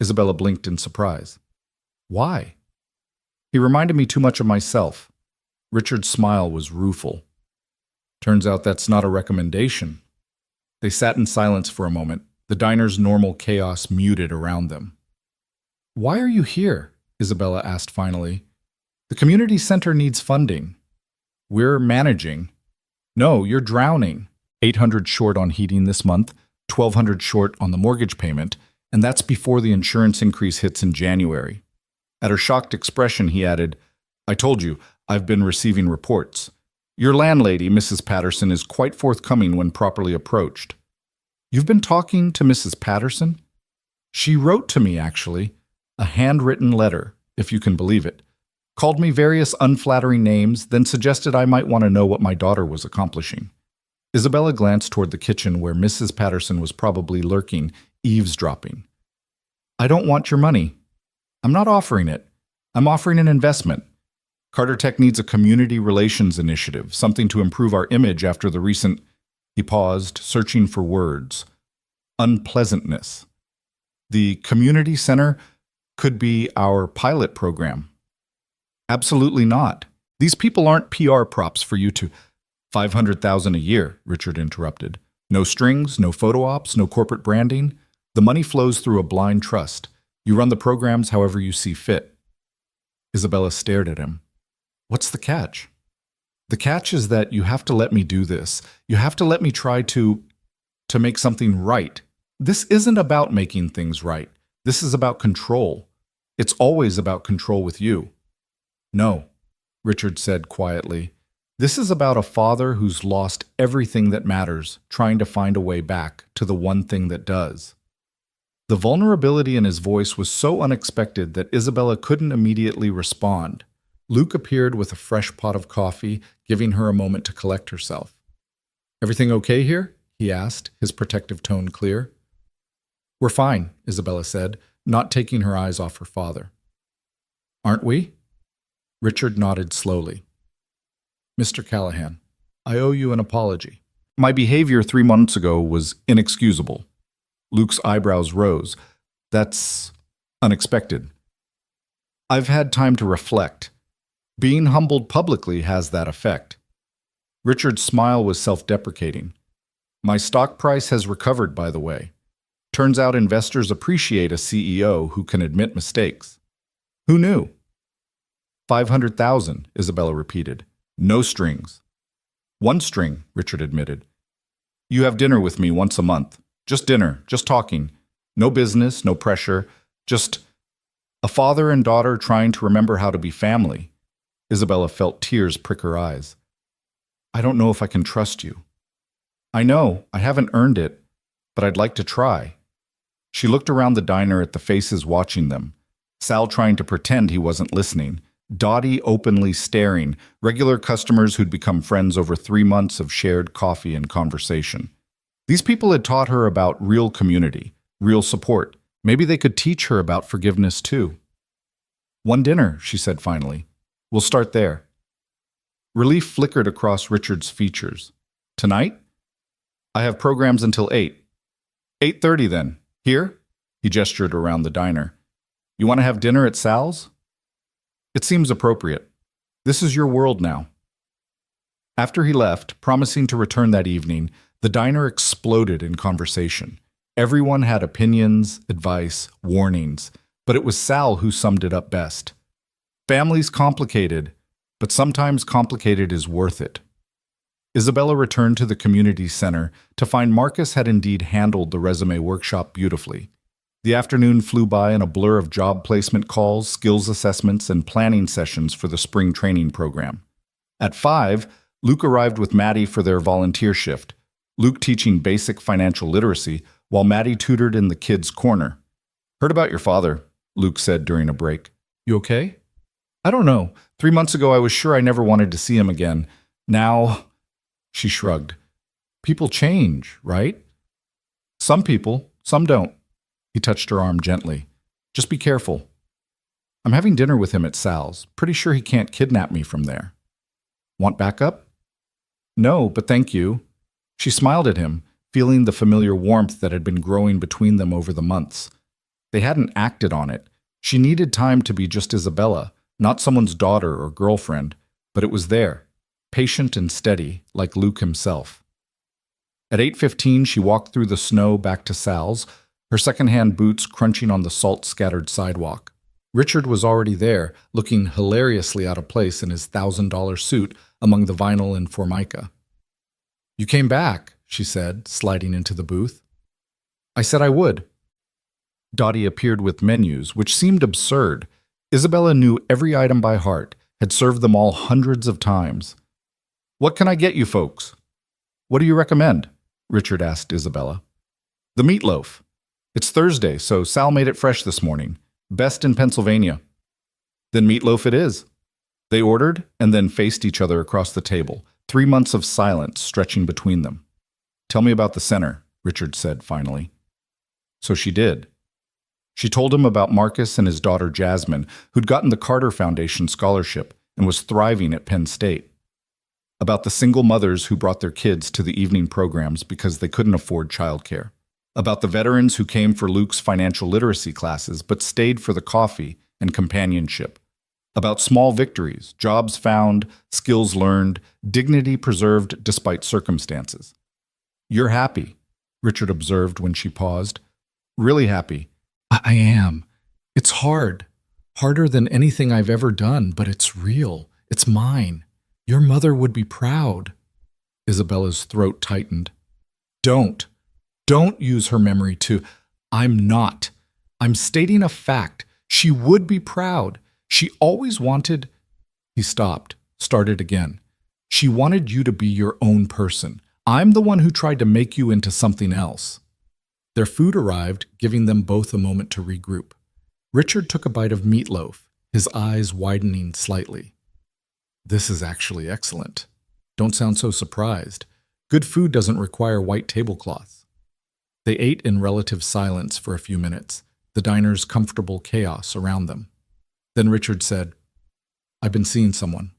Isabella blinked in surprise. "Why?" "He reminded me too much of myself." Richard's smile was rueful. "Turns out that's not a recommendation." They sat in silence for a moment, the diner's normal chaos muted around them. "Why are you here?" Isabella asked finally. "The community center needs funding." "We're managing." "No, you're drowning. 800 short on heating this month, 1,200 short on the mortgage payment, and that's before the insurance increase hits in January." At her shocked expression, he added, "I told you, I've been receiving reports. Your landlady, Mrs. Patterson, is quite forthcoming when properly approached." "You've been talking to Mrs. Patterson?" "She wrote to me, actually. A handwritten letter, if you can believe it. Called me various unflattering names, then suggested I might want to know what my daughter was accomplishing." Isabella glanced toward the kitchen where Mrs. Patterson was probably lurking, eavesdropping. "I don't want your money. I'm not offering it. I'm offering an investment. Carter Tech needs a community relations initiative, something to improve our image after the recent—" He paused, searching for words. "Unpleasantness. The community center could be our pilot program." "Absolutely not. These people aren't PR props for you to—" "500,000 a year," Richard interrupted. "No strings, no photo ops, no corporate branding. The money flows through a blind trust. You run the programs however you see fit." Isabella stared at him. "What's the catch?" "The catch is that you have to let me do this. You have to let me try to make something right. This isn't about making things right. This is about control. It's always about control with you. No, Richard said quietly. This is about a father who's lost everything that matters, trying to find a way back to the one thing that does. The vulnerability in his voice was so unexpected that Isabella couldn't immediately respond. Luke appeared with a fresh pot of coffee, giving her a moment to collect herself. "Everything okay here?" he asked, his protective tone clear. "We're fine," Isabella said, not taking her eyes off her father. "Aren't we?" Richard nodded slowly. "Mr. Callahan, I owe you an apology. My behavior 3 months ago was inexcusable." Luke's eyebrows rose. "That's unexpected." "I've had time to reflect. Being humbled publicly has that effect." Richard's smile was self-deprecating. "My stock price has recovered, by the way. Turns out investors appreciate a CEO who can admit mistakes." "Who knew?" 500,000, Isabella repeated. "No strings." "One string," Richard admitted. "You have dinner with me once a month. Just dinner, just talking. No business, no pressure. Just a father and daughter trying to remember how to be family." Isabella felt tears prick her eyes. "I don't know if I can trust you." "I know, I haven't earned it, but I'd like to try." She looked around the diner at the faces watching them. Sal trying to pretend he wasn't listening. Dottie openly staring, regular customers who'd become friends over 3 months of shared coffee and conversation. These people had taught her about real community, real support. Maybe they could teach her about forgiveness too. "One dinner," she said finally. "We'll start there." Relief flickered across Richard's features. "Tonight? I have programs until 8. 8:30 then. Here?" He gestured around the diner. "You want to have dinner at Sal's?" "It seems appropriate. This is your world now." After he left, promising to return that evening, the diner exploded in conversation. Everyone had opinions, advice, warnings, but it was Sal who summed it up best. "Family's complicated, but sometimes complicated is worth it." Isabella returned to the community center to find Marcus had indeed handled the resume workshop beautifully. The afternoon flew by in a blur of job placement calls, skills assessments, and planning sessions for the spring training program. At 5, Luke arrived with Maddie for their volunteer shift, Luke teaching basic financial literacy while Maddie tutored in the kids' corner. "Heard about your father," Luke said during a break. "You okay?" "I don't know. 3 months ago I was sure I never wanted to see him again. Now..." She shrugged. "People change, right?" "Some people, some don't." He touched her arm gently. "Just be careful. I'm having dinner with him at Sal's. Pretty sure he can't kidnap me from there." "Want backup?" "No, but thank you." She smiled at him, feeling the familiar warmth that had been growing between them over the months. They hadn't acted on it. She needed time to be just Isabella, not someone's daughter or girlfriend, but it was there, patient and steady, like Luke himself. At 8:15, she walked through the snow back to Sal's, her second-hand boots crunching on the salt-scattered sidewalk. Richard was already there, looking hilariously out of place in his $1,000 suit among the vinyl and formica. "You came back," she said, sliding into the booth. "I said I would." Dottie appeared with menus, which seemed absurd. Isabella knew every item by heart, had served them all hundreds of times. "What can I get you folks?" "What do you recommend?" Richard asked Isabella. "The meatloaf. It's Thursday, so Sal made it fresh this morning. Best in Pennsylvania." "Then meatloaf it is." They ordered and then faced each other across the table, 3 months of silence stretching between them. "Tell me about the center," Richard said finally. So she did. She told him about Marcus and his daughter Jasmine, who'd gotten the Carter Foundation scholarship and was thriving at Penn State. About the single mothers who brought their kids to the evening programs because they couldn't afford childcare. About the veterans who came for Luke's financial literacy classes but stayed for the coffee and companionship. About small victories, jobs found, skills learned, dignity preserved despite circumstances. "You're happy," Richard observed when she paused. "Really happy." I am. It's hard. Harder than anything I've ever done, but it's real. It's mine. Your mother would be proud." Isabella's throat tightened. Don't Don't use her memory to, I'm not. I'm stating a fact. She would be proud. She always wanted. He stopped, started again. She wanted you to be your own person. I'm the one who tried to make you into something else. Their food arrived, giving them both a moment to regroup. Richard took a bite of meatloaf, his eyes widening slightly. This is actually excellent. Don't sound so surprised. Good food doesn't require white tablecloths. They ate in relative silence for a few minutes, the diner's comfortable chaos around them. Then Richard said, I've been seeing someone.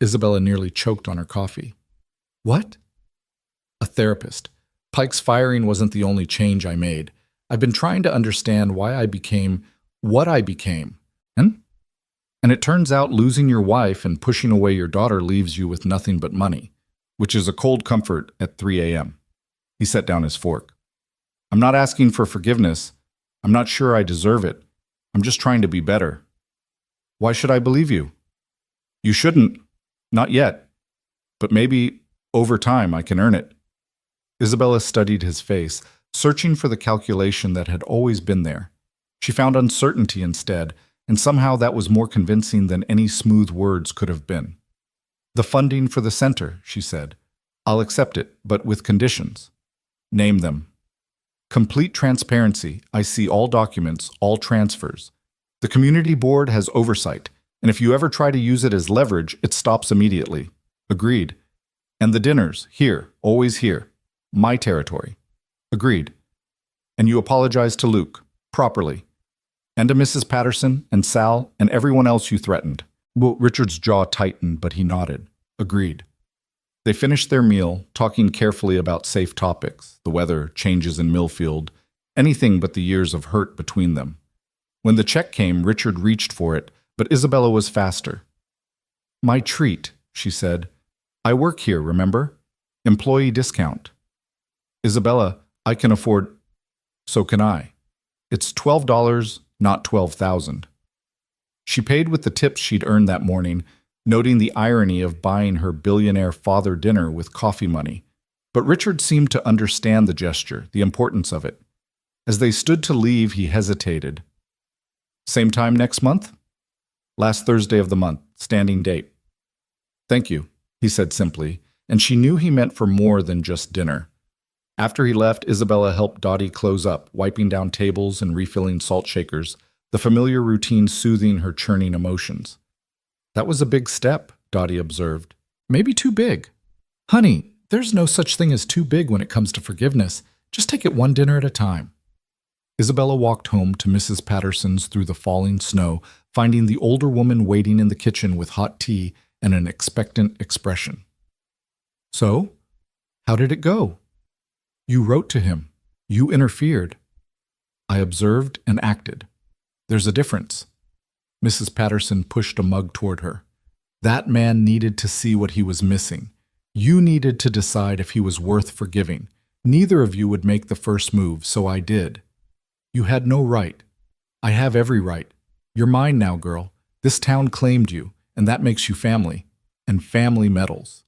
Isabella nearly choked on her coffee. What? A therapist. Pike's firing wasn't the only change I made. I've been trying to understand why I became what I became. And it turns out losing your wife and pushing away your daughter leaves you with nothing but money, which is a cold comfort at 3 a.m. He set down his fork. I'm not asking for forgiveness. I'm not sure I deserve it. I'm just trying to be better. Why should I believe you? You shouldn't. Not yet. But maybe, over time, I can earn it. Isabella studied his face, searching for the calculation that had always been there. She found uncertainty instead, and somehow that was more convincing than any smooth words could have been. The funding for the center, she said. I'll accept it, but with conditions. Name them. Complete transparency. I see all documents, all transfers. The community board has oversight, and if you ever try to use it as leverage, it stops immediately. Agreed. And the dinners, here, always here. My territory. Agreed. And you apologize to Luke, properly. And to Mrs. Patterson and Sal and everyone else you threatened. Well, Richard's jaw tightened, but he nodded. Agreed. They finished their meal, talking carefully about safe topics, the weather, changes in Millfield, anything but the years of hurt between them. When the check came, Richard reached for it, but Isabella was faster. My treat, she said. I work here, remember? Employee discount. Isabella, I can afford. So can I. It's $12, not $12,000. She paid with the tips she'd earned that morning, noting the irony of buying her billionaire father dinner with coffee money. But Richard seemed to understand the gesture, the importance of it. As they stood to leave, he hesitated. Same time next month? Last Thursday of the month, standing date. Thank you, he said simply, and she knew he meant for more than just dinner. After he left, Isabella helped Dottie close up, wiping down tables and refilling salt shakers, the familiar routine soothing her churning emotions. That was a big step, Dottie observed. Maybe too big. Honey, there's no such thing as too big when it comes to forgiveness. Just take it one dinner at a time. Isabella walked home to Mrs. Patterson's through the falling snow, finding the older woman waiting in the kitchen with hot tea and an expectant expression. So, how did it go? You wrote to him. You interfered. I observed and acted. There's a difference. Mrs. Patterson pushed a mug toward her. That man needed to see what he was missing. You needed to decide if he was worth forgiving. Neither of you would make the first move, so I did. You had no right. I have every right. You're mine now, girl. This town claimed you, and that makes you family. And family medals.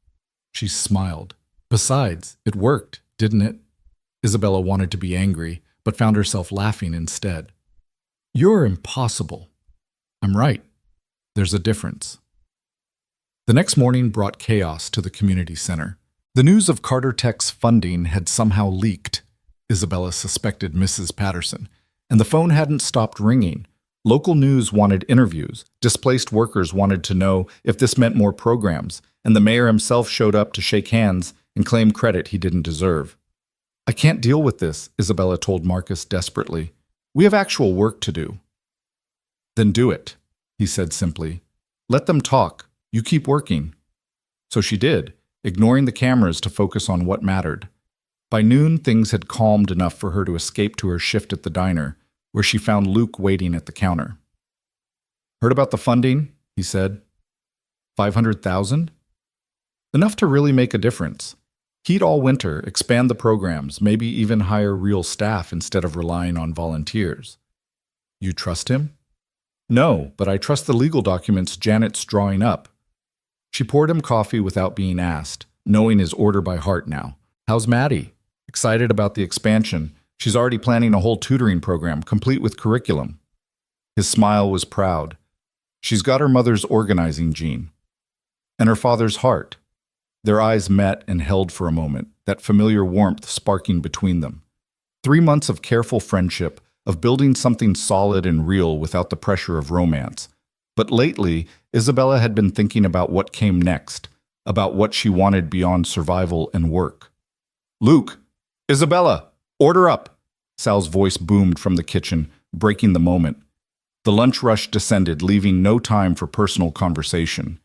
She smiled. Besides, it worked, didn't it? Isabella wanted to be angry, but found herself laughing instead. You're impossible. I'm right. There's a difference. The next morning brought chaos to the community center. The news of Carter Tech's funding had somehow leaked, Isabella suspected Mrs. Patterson, and the phone hadn't stopped ringing. Local news wanted interviews, displaced workers wanted to know if this meant more programs, and the mayor himself showed up to shake hands and claim credit he didn't deserve. I can't deal with this, Isabella told Marcus desperately. We have actual work to do. Then do it, he said simply. Let them talk. You keep working. So she did, ignoring the cameras to focus on what mattered. By noon, things had calmed enough for her to escape to her shift at the diner, where she found Luke waiting at the counter. Heard about the funding? He said. 500,000? Enough to really make a difference. Heat all winter, expand the programs, maybe even hire real staff instead of relying on volunteers. You trust him? No, but I trust the legal documents Janet's drawing up. She poured him coffee without being asked, knowing his order by heart now. How's Maddie? Excited about the expansion. She's already planning a whole tutoring program, complete with curriculum. His smile was proud. She's got her mother's organizing gene. And her father's heart. Their eyes met and held for a moment, that familiar warmth sparking between them. 3 months of careful friendship, of building something solid and real without the pressure of romance. But lately, Isabella had been thinking about what came next, about what she wanted beyond survival and work. "Luke! Isabella! Order up!" Sal's voice boomed from the kitchen, breaking the moment. The lunch rush descended, leaving no time for personal conversation.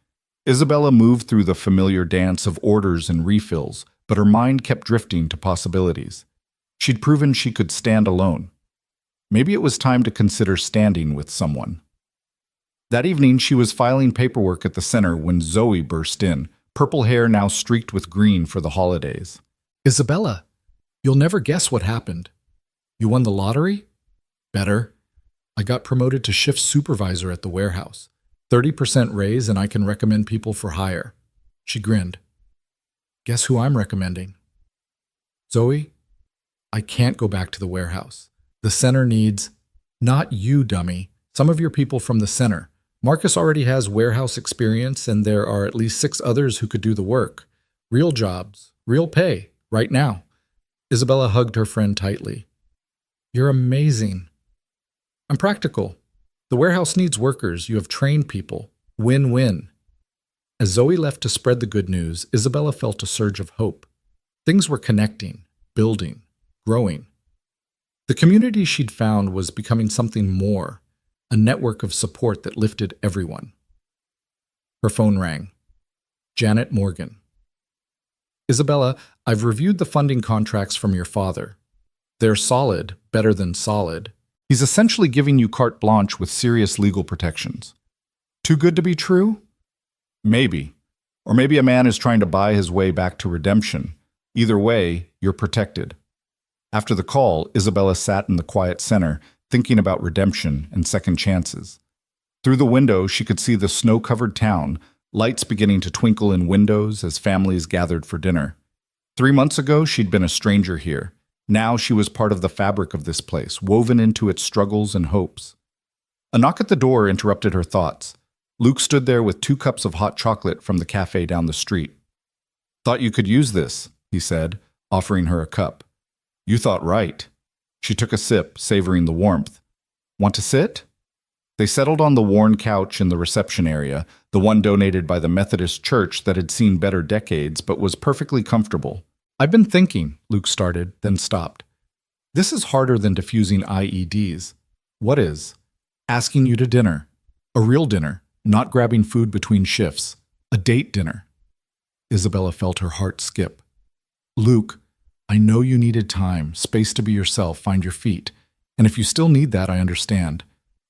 Isabella moved through the familiar dance of orders and refills, but her mind kept drifting to possibilities. She'd proven she could stand alone. Maybe it was time to consider standing with someone. That evening, she was filing paperwork at the center when Zoe burst in, purple hair now streaked with green for the holidays. "Isabella, you'll never guess what happened. You won the lottery?" "Better. I got promoted to shift supervisor at the warehouse. 30% raise and I can recommend people for hire." She grinned. "Guess who I'm recommending?" "Zoe, I can't go back to the warehouse. The center needs—" "Not you, dummy. Some of your people from the center. Marcus already has warehouse experience and there are at least 6 others who could do the work. Real jobs, real pay, right now." Isabella hugged her friend tightly. "You're amazing." "I'm practical. The warehouse needs workers. You have trained people. Win-win." As Zoe left to spread the good news, Isabella felt a surge of hope. Things were connecting, building, growing. The community she'd found was becoming something more, a network of support that lifted everyone. Her phone rang. Janet Morgan. "Isabella, I've reviewed the funding contracts from your father. They're solid, better than solid. He's essentially giving you carte blanche with serious legal protections. Too good to be true? Maybe. Or maybe a man is trying to buy his way back to redemption. Either way, you're protected." After the call, Isabella sat in the quiet center, thinking about redemption and second chances. Through the window, she could see the snow-covered town, lights beginning to twinkle in windows as families gathered for dinner. 3 months ago, she'd been a stranger here. Now she was part of the fabric of this place, woven into its struggles and hopes. A knock at the door interrupted her thoughts. Luke stood there with 2 cups of hot chocolate from the cafe down the street. "Thought you could use this," he said, offering her a cup. "You thought right." She took a sip, savoring the warmth. "Want to sit?" They settled on the worn couch in the reception area, the one donated by the Methodist Church that had seen better decades but was perfectly comfortable. "I've been thinking," Luke started, then stopped. "This is harder than diffusing IEDs." "What is?" "Asking you to dinner. A real dinner, not grabbing food between shifts. A date dinner." Isabella felt her heart skip. "Luke, I know you needed time, space to be yourself, find your feet. And if you still need that, I understand.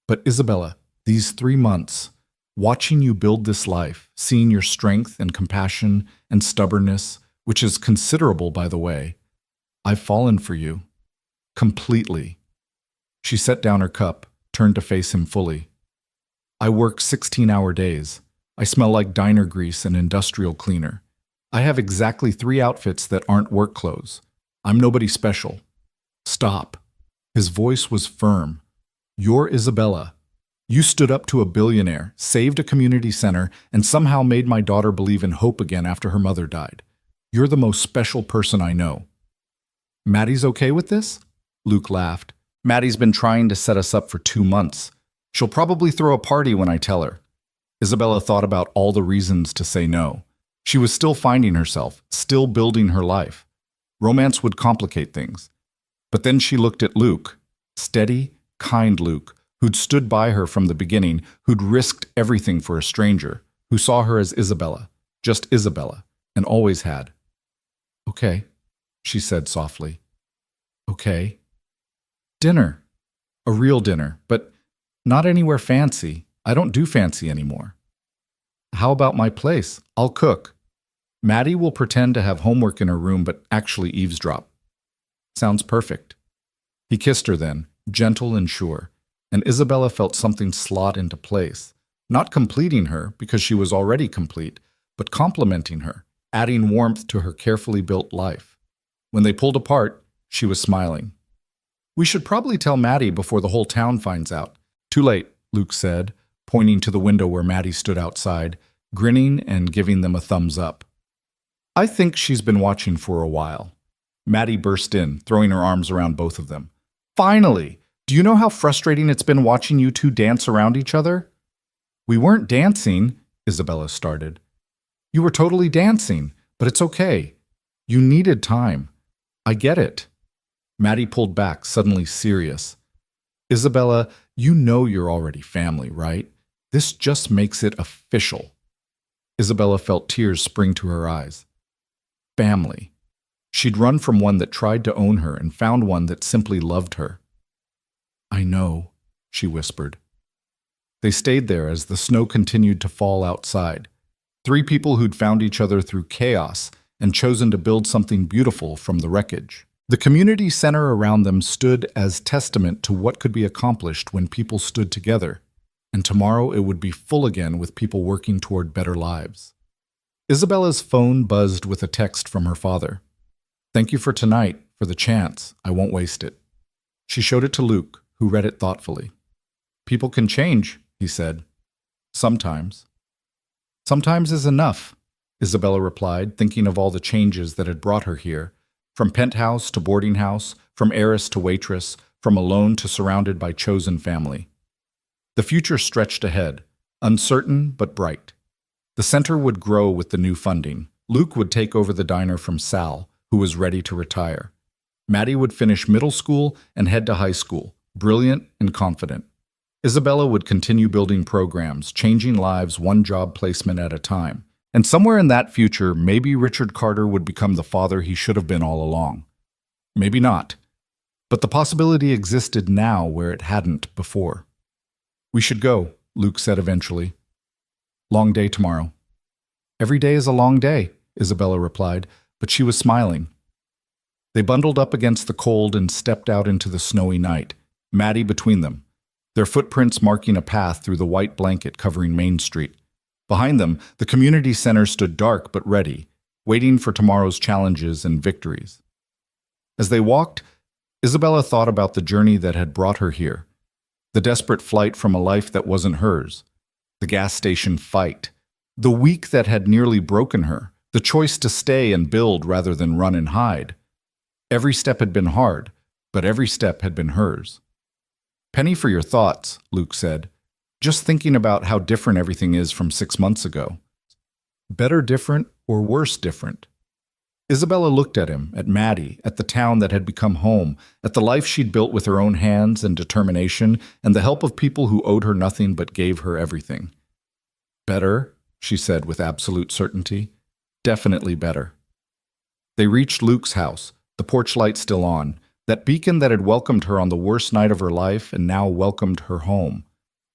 But Isabella, these 3 months, watching you build this life, seeing your strength and compassion and stubbornness, which is considerable, by the way, I've fallen for you. Completely." She set down her cup, turned to face him fully. "I work 16-hour days. I smell like diner grease and industrial cleaner. I have exactly 3 outfits that aren't work clothes. I'm nobody special. Stop." His voice was firm. "You're Isabella. You stood up to a billionaire, saved a community center, and somehow made my daughter believe in hope again after her mother died. You're the most special person I know." "Maddie's okay with this?" Luke laughed. "Maddie's been trying to set us up for 2 months. She'll probably throw a party when I tell her." Isabella thought about all the reasons to say no. She was still finding herself, still building her life. Romance would complicate things. But then she looked at Luke, steady, kind Luke, who'd stood by her from the beginning, who'd risked everything for a stranger, who saw her as Isabella, just Isabella, and always had. "Okay," she said softly. "Okay. Dinner. A real dinner, but not anywhere fancy. I don't do fancy anymore." "How about my place? I'll cook. Maddie will pretend to have homework in her room but actually eavesdrop." "Sounds perfect." He kissed her then, gentle and sure, and Isabella felt something slot into place, not completing her because she was already complete, but complementing her, adding warmth to her carefully built life. When they pulled apart, she was smiling. "We should probably tell Maddie before the whole town finds out." "Too late," Luke said, pointing to the window where Maddie stood outside, grinning and giving them a thumbs up. "I think she's been watching for a while." Maddie burst in, throwing her arms around both of them. "Finally! Do you know how frustrating it's been watching you two dance around each other?" "We weren't dancing," Isabella started. "You were totally dancing, but it's okay. You needed time. I get it." Maddie pulled back, suddenly serious. "Isabella, you know you're already family, right? This just makes it official." Isabella felt tears spring to her eyes. Family. She'd run from one that tried to own her and found one that simply loved her. "I know," she whispered. They stayed there as the snow continued to fall outside. Three people who'd found each other through chaos and chosen to build something beautiful from the wreckage. The community center around them stood as testament to what could be accomplished when people stood together, and tomorrow it would be full again with people working toward better lives. Isabella's phone buzzed with a text from her father. "Thank you for tonight, for the chance. I won't waste it." She showed it to Luke, who read it thoughtfully. "People can change," he said. "Sometimes." "Sometimes is enough," Isabella replied, thinking of all the changes that had brought her here, from penthouse to boarding house, from heiress to waitress, from alone to surrounded by chosen family. The future stretched ahead, uncertain but bright. The center would grow with the new funding. Luke would take over the diner from Sal, who was ready to retire. Maddie would finish middle school and head to high school, brilliant and confident. Isabella would continue building programs, changing lives one job placement at a time. And somewhere in that future, maybe Richard Carter would become the father he should have been all along. Maybe not. But the possibility existed now where it hadn't before. "We should go," Luke said eventually. "Long day tomorrow." "Every day is a long day," Isabella replied, but she was smiling. They bundled up against the cold and stepped out into the snowy night, Maddie between them, their footprints marking a path through the white blanket covering Main Street. Behind them, the community center stood dark but ready, waiting for tomorrow's challenges and victories. As they walked, Isabella thought about the journey that had brought her here, the desperate flight from a life that wasn't hers, the gas station fight, the week that had nearly broken her, the choice to stay and build rather than run and hide. Every step had been hard, but every step had been hers. "Penny for your thoughts," Luke said. "Just thinking about how different everything is from 6 months ago." Better different or worse different? Isabella looked at him, at Maddie, at the town that had become home, at the life she'd built with her own hands and determination, and the help of people who owed her nothing but gave her everything. "Better," she said with absolute certainty. "Definitely better." They reached Luke's house, the porch light still on, that beacon that had welcomed her on the worst night of her life and now welcomed her home.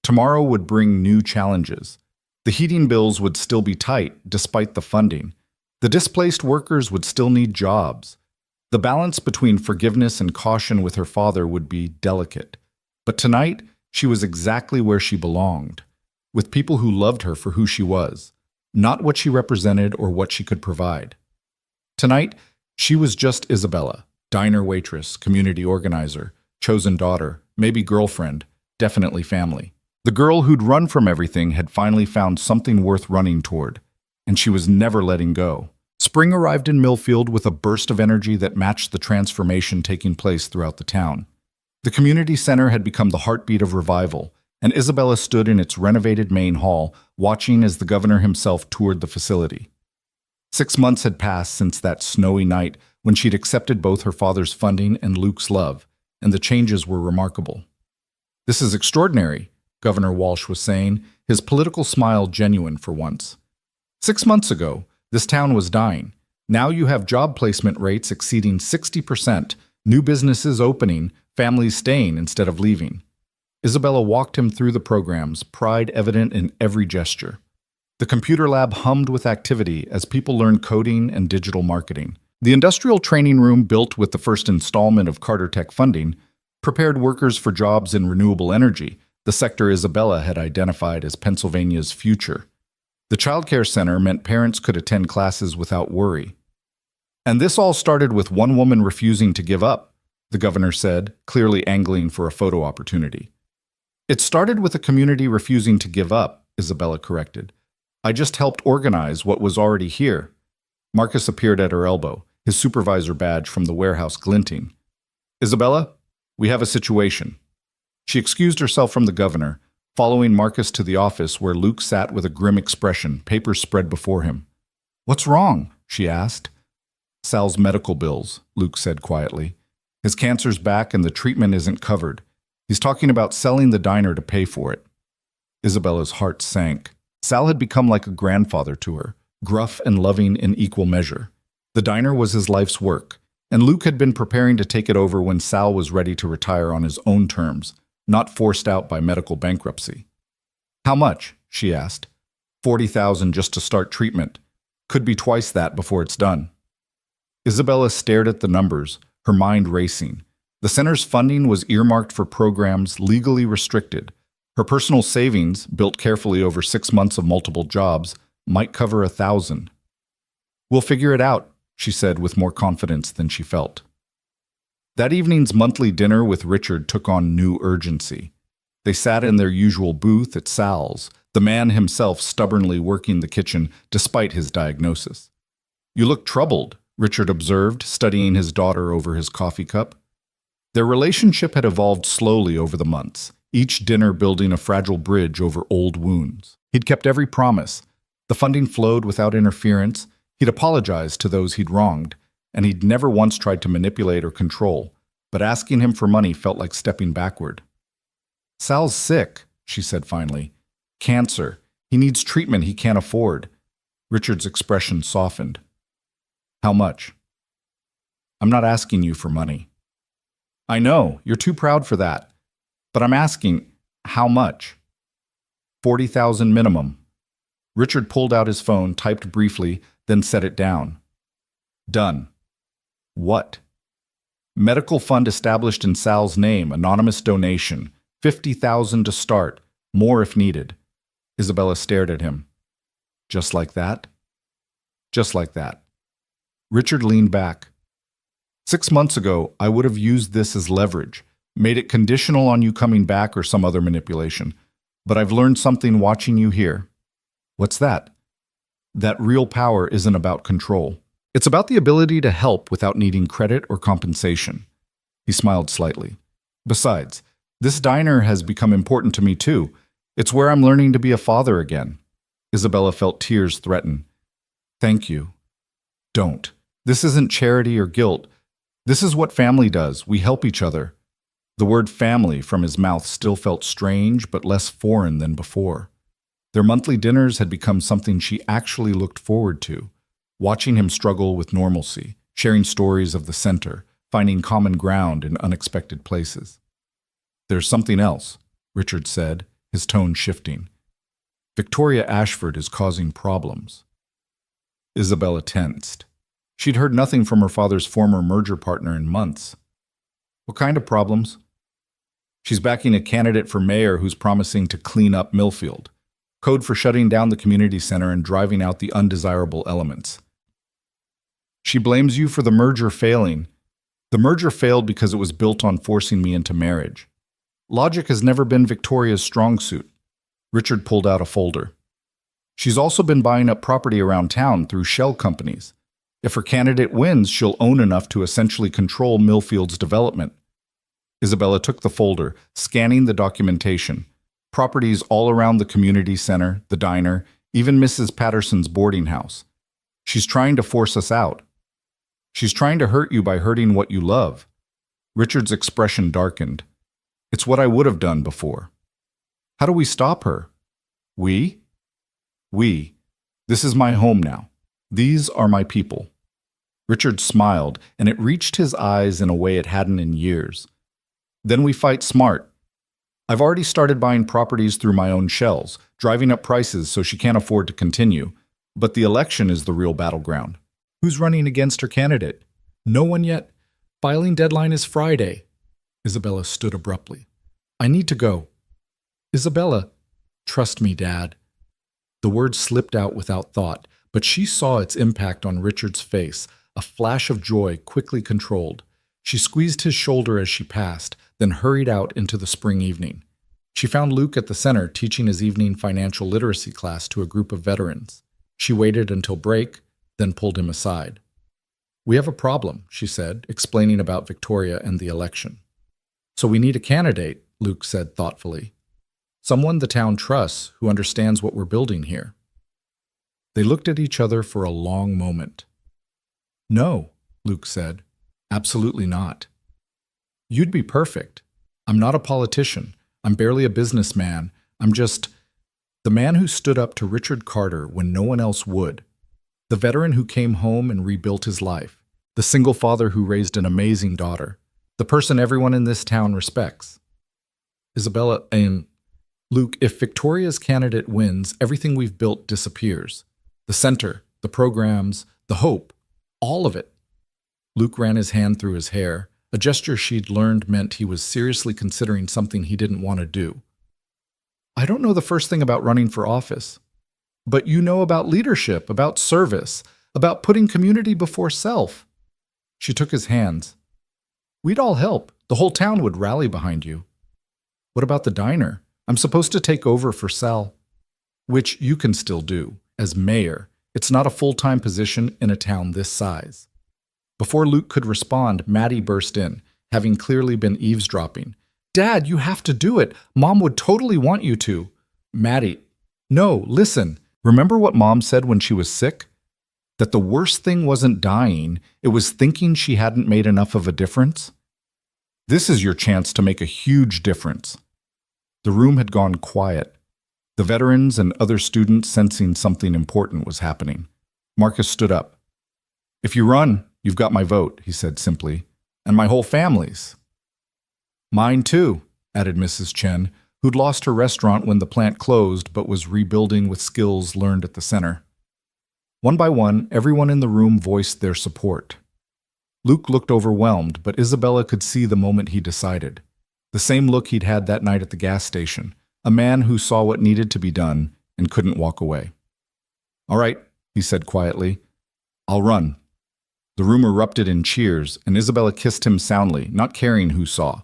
Tomorrow would bring new challenges. The heating bills would still be tight, despite the funding. The displaced workers would still need jobs. The balance between forgiveness and caution with her father would be delicate. But tonight, she was exactly where she belonged, with people who loved her for who she was, not what she represented or what she could provide. Tonight, she was just Isabella, diner waitress, community organizer, chosen daughter, maybe girlfriend, definitely family. The girl who'd run from everything had finally found something worth running toward, and she was never letting go. Spring arrived in Millfield with a burst of energy that matched the transformation taking place throughout the town. The community center had become the heartbeat of revival, and Isabella stood in its renovated main hall, watching as the governor himself toured the facility. 6 months had passed since that snowy night when she'd accepted both her father's funding and Luke's love, and the changes were remarkable. "This is extraordinary," Governor Walsh was saying, his political smile genuine for once. 6 months ago, this town was dying. Now you have job placement rates exceeding 60%, new businesses opening, families staying instead of leaving. Isabella walked him through the programs, pride evident in every gesture. The computer lab hummed with activity as people learned coding and digital marketing. The industrial training room, built with the first installment of Carter Tech funding, prepared workers for jobs in renewable energy, the sector Isabella had identified as Pennsylvania's future. The childcare center meant parents could attend classes without worry. And this all started with one woman refusing to give up, the governor said, clearly angling for a photo opportunity. It started with a community refusing to give up, Isabella corrected. I just helped organize what was already here. Marcus appeared at her elbow, his supervisor badge from the warehouse glinting. Isabella, we have a situation. She excused herself from the governor, following Marcus to the office where Luke sat with a grim expression, papers spread before him. What's wrong? She asked. Sal's medical bills, Luke said quietly. His cancer's back and the treatment isn't covered. He's talking about selling the diner to pay for it. Isabella's heart sank. Sal had become like a grandfather to her, gruff and loving in equal measure. The diner was his life's work, and Luke had been preparing to take it over when Sal was ready to retire on his own terms, not forced out by medical bankruptcy. How much? She asked. $40,000 just to start treatment. Could be twice that before it's done. Isabella stared at the numbers, her mind racing. The center's funding was earmarked for programs legally restricted. Her personal savings, built carefully over 6 months of multiple jobs, might cover $1,000. We'll figure it out, she said with more confidence than she felt. That evening's monthly dinner with Richard took on new urgency. They sat in their usual booth at Sal's, the man himself stubbornly working the kitchen despite his diagnosis. You look troubled, Richard observed, studying his daughter over his coffee cup. Their relationship had evolved slowly over the months, each dinner building a fragile bridge over old wounds. He'd kept every promise. The funding flowed without interference. He'd apologized to those he'd wronged, and he'd never once tried to manipulate or control, but asking him for money felt like stepping backward. Sal's sick, she said finally. Cancer. He needs treatment he can't afford. Richard's expression softened. How much? I'm not asking you for money. I know, you're too proud for that. But I'm asking, how much? $40,000 minimum. Richard pulled out his phone, typed briefly, then set it down. Done. What? Medical fund established in Sal's name, anonymous donation, $50,000 to start, more if needed. Isabella stared at him. Just like that? Just like that. Richard leaned back. 6 months ago, I would have used this as leverage, made it conditional on you coming back or some other manipulation. But I've learned something watching you here. What's that? That real power isn't about control. It's about the ability to help without needing credit or compensation. He smiled slightly. Besides, this diner has become important to me too. It's where I'm learning to be a father again. Isabella felt tears threaten. Thank you. Don't. This isn't charity or guilt. This is what family does. We help each other. The word family from his mouth still felt strange but less foreign than before. Their monthly dinners had become something she actually looked forward to, watching him struggle with normalcy, sharing stories of the center, finding common ground in unexpected places. There's something else, Richard said, his tone shifting. Victoria Ashford is causing problems. Isabella tensed. She'd heard nothing from her father's former merger partner in months. What kind of problems? She's backing a candidate for mayor who's promising to clean up Millfield. Code for shutting down the community center and driving out the undesirable elements. She blames you for the merger failing. The merger failed because it was built on forcing me into marriage. Logic has never been Victoria's strong suit. Richard pulled out a folder. She's also been buying up property around town through shell companies. If her candidate wins, she'll own enough to essentially control Millfield's development. Isabella took the folder, scanning the documentation. Properties all around the community center, the diner, even Mrs. Patterson's boarding house. She's trying to force us out. She's trying to hurt you by hurting what you love. Richard's expression darkened. It's what I would have done before. How do we stop her? We? We. This is my home now. These are my people. Richard smiled, and it reached his eyes in a way it hadn't in years. Then we fight smart. I've already started buying properties through my own shells, driving up prices so she can't afford to continue. But the election is the real battleground. Who's running against her candidate? No one yet. Filing deadline is Friday. Isabella stood abruptly. I need to go. Isabella, trust me, Dad. The word slipped out without thought, but she saw its impact on Richard's face, a flash of joy quickly controlled. She squeezed his shoulder as she passed, then hurried out into the spring evening. She found Luke at the center teaching his evening financial literacy class to a group of veterans. She waited until break, then pulled him aside. "We have a problem," she said, explaining about Victoria and the election. "So we need a candidate," Luke said thoughtfully. "Someone the town trusts who understands what we're building here." They looked at each other for a long moment. "No," Luke said. "Absolutely not." "You'd be perfect. I'm not a politician. I'm barely a businessman. I'm just the man who stood up to Richard Carter when no one else would. The veteran who came home and rebuilt his life. The single father who raised an amazing daughter. The person everyone in this town respects." Isabella and Luke, if Victoria's candidate wins, everything we've built disappears. The center, the programs, the hope, all of it. Luke ran his hand through his hair, a gesture she'd learned meant he was seriously considering something he didn't want to do. "I don't know the first thing about running for office. But you know about leadership, about service, about putting community before self." She took his hands. "We'd all help. The whole town would rally behind you." "What about the diner? I'm supposed to take over for Sal." "Which you can still do. As mayor, it's not a full-time position in a town this size." Before Luke could respond, Maddie burst in, having clearly been eavesdropping. "Dad, you have to do it. Mom would totally want you to." "Maddie, no, listen. Remember what Mom said when she was sick? That the worst thing wasn't dying, it was thinking she hadn't made enough of a difference? This is your chance to make a huge difference." The room had gone quiet. The veterans and other students sensing something important was happening. Marcus stood up. "If you run, you've got my vote," he said simply, "and my whole family's." "Mine too," added Mrs. Chen, who'd lost her restaurant when the plant closed but was rebuilding with skills learned at the center. One by one, everyone in the room voiced their support. Luke looked overwhelmed, but Isabella could see the moment he decided. The same look he'd had that night at the gas station, a man who saw what needed to be done and couldn't walk away. "All right," he said quietly. "I'll run." The room erupted in cheers, and Isabella kissed him soundly, not caring who saw.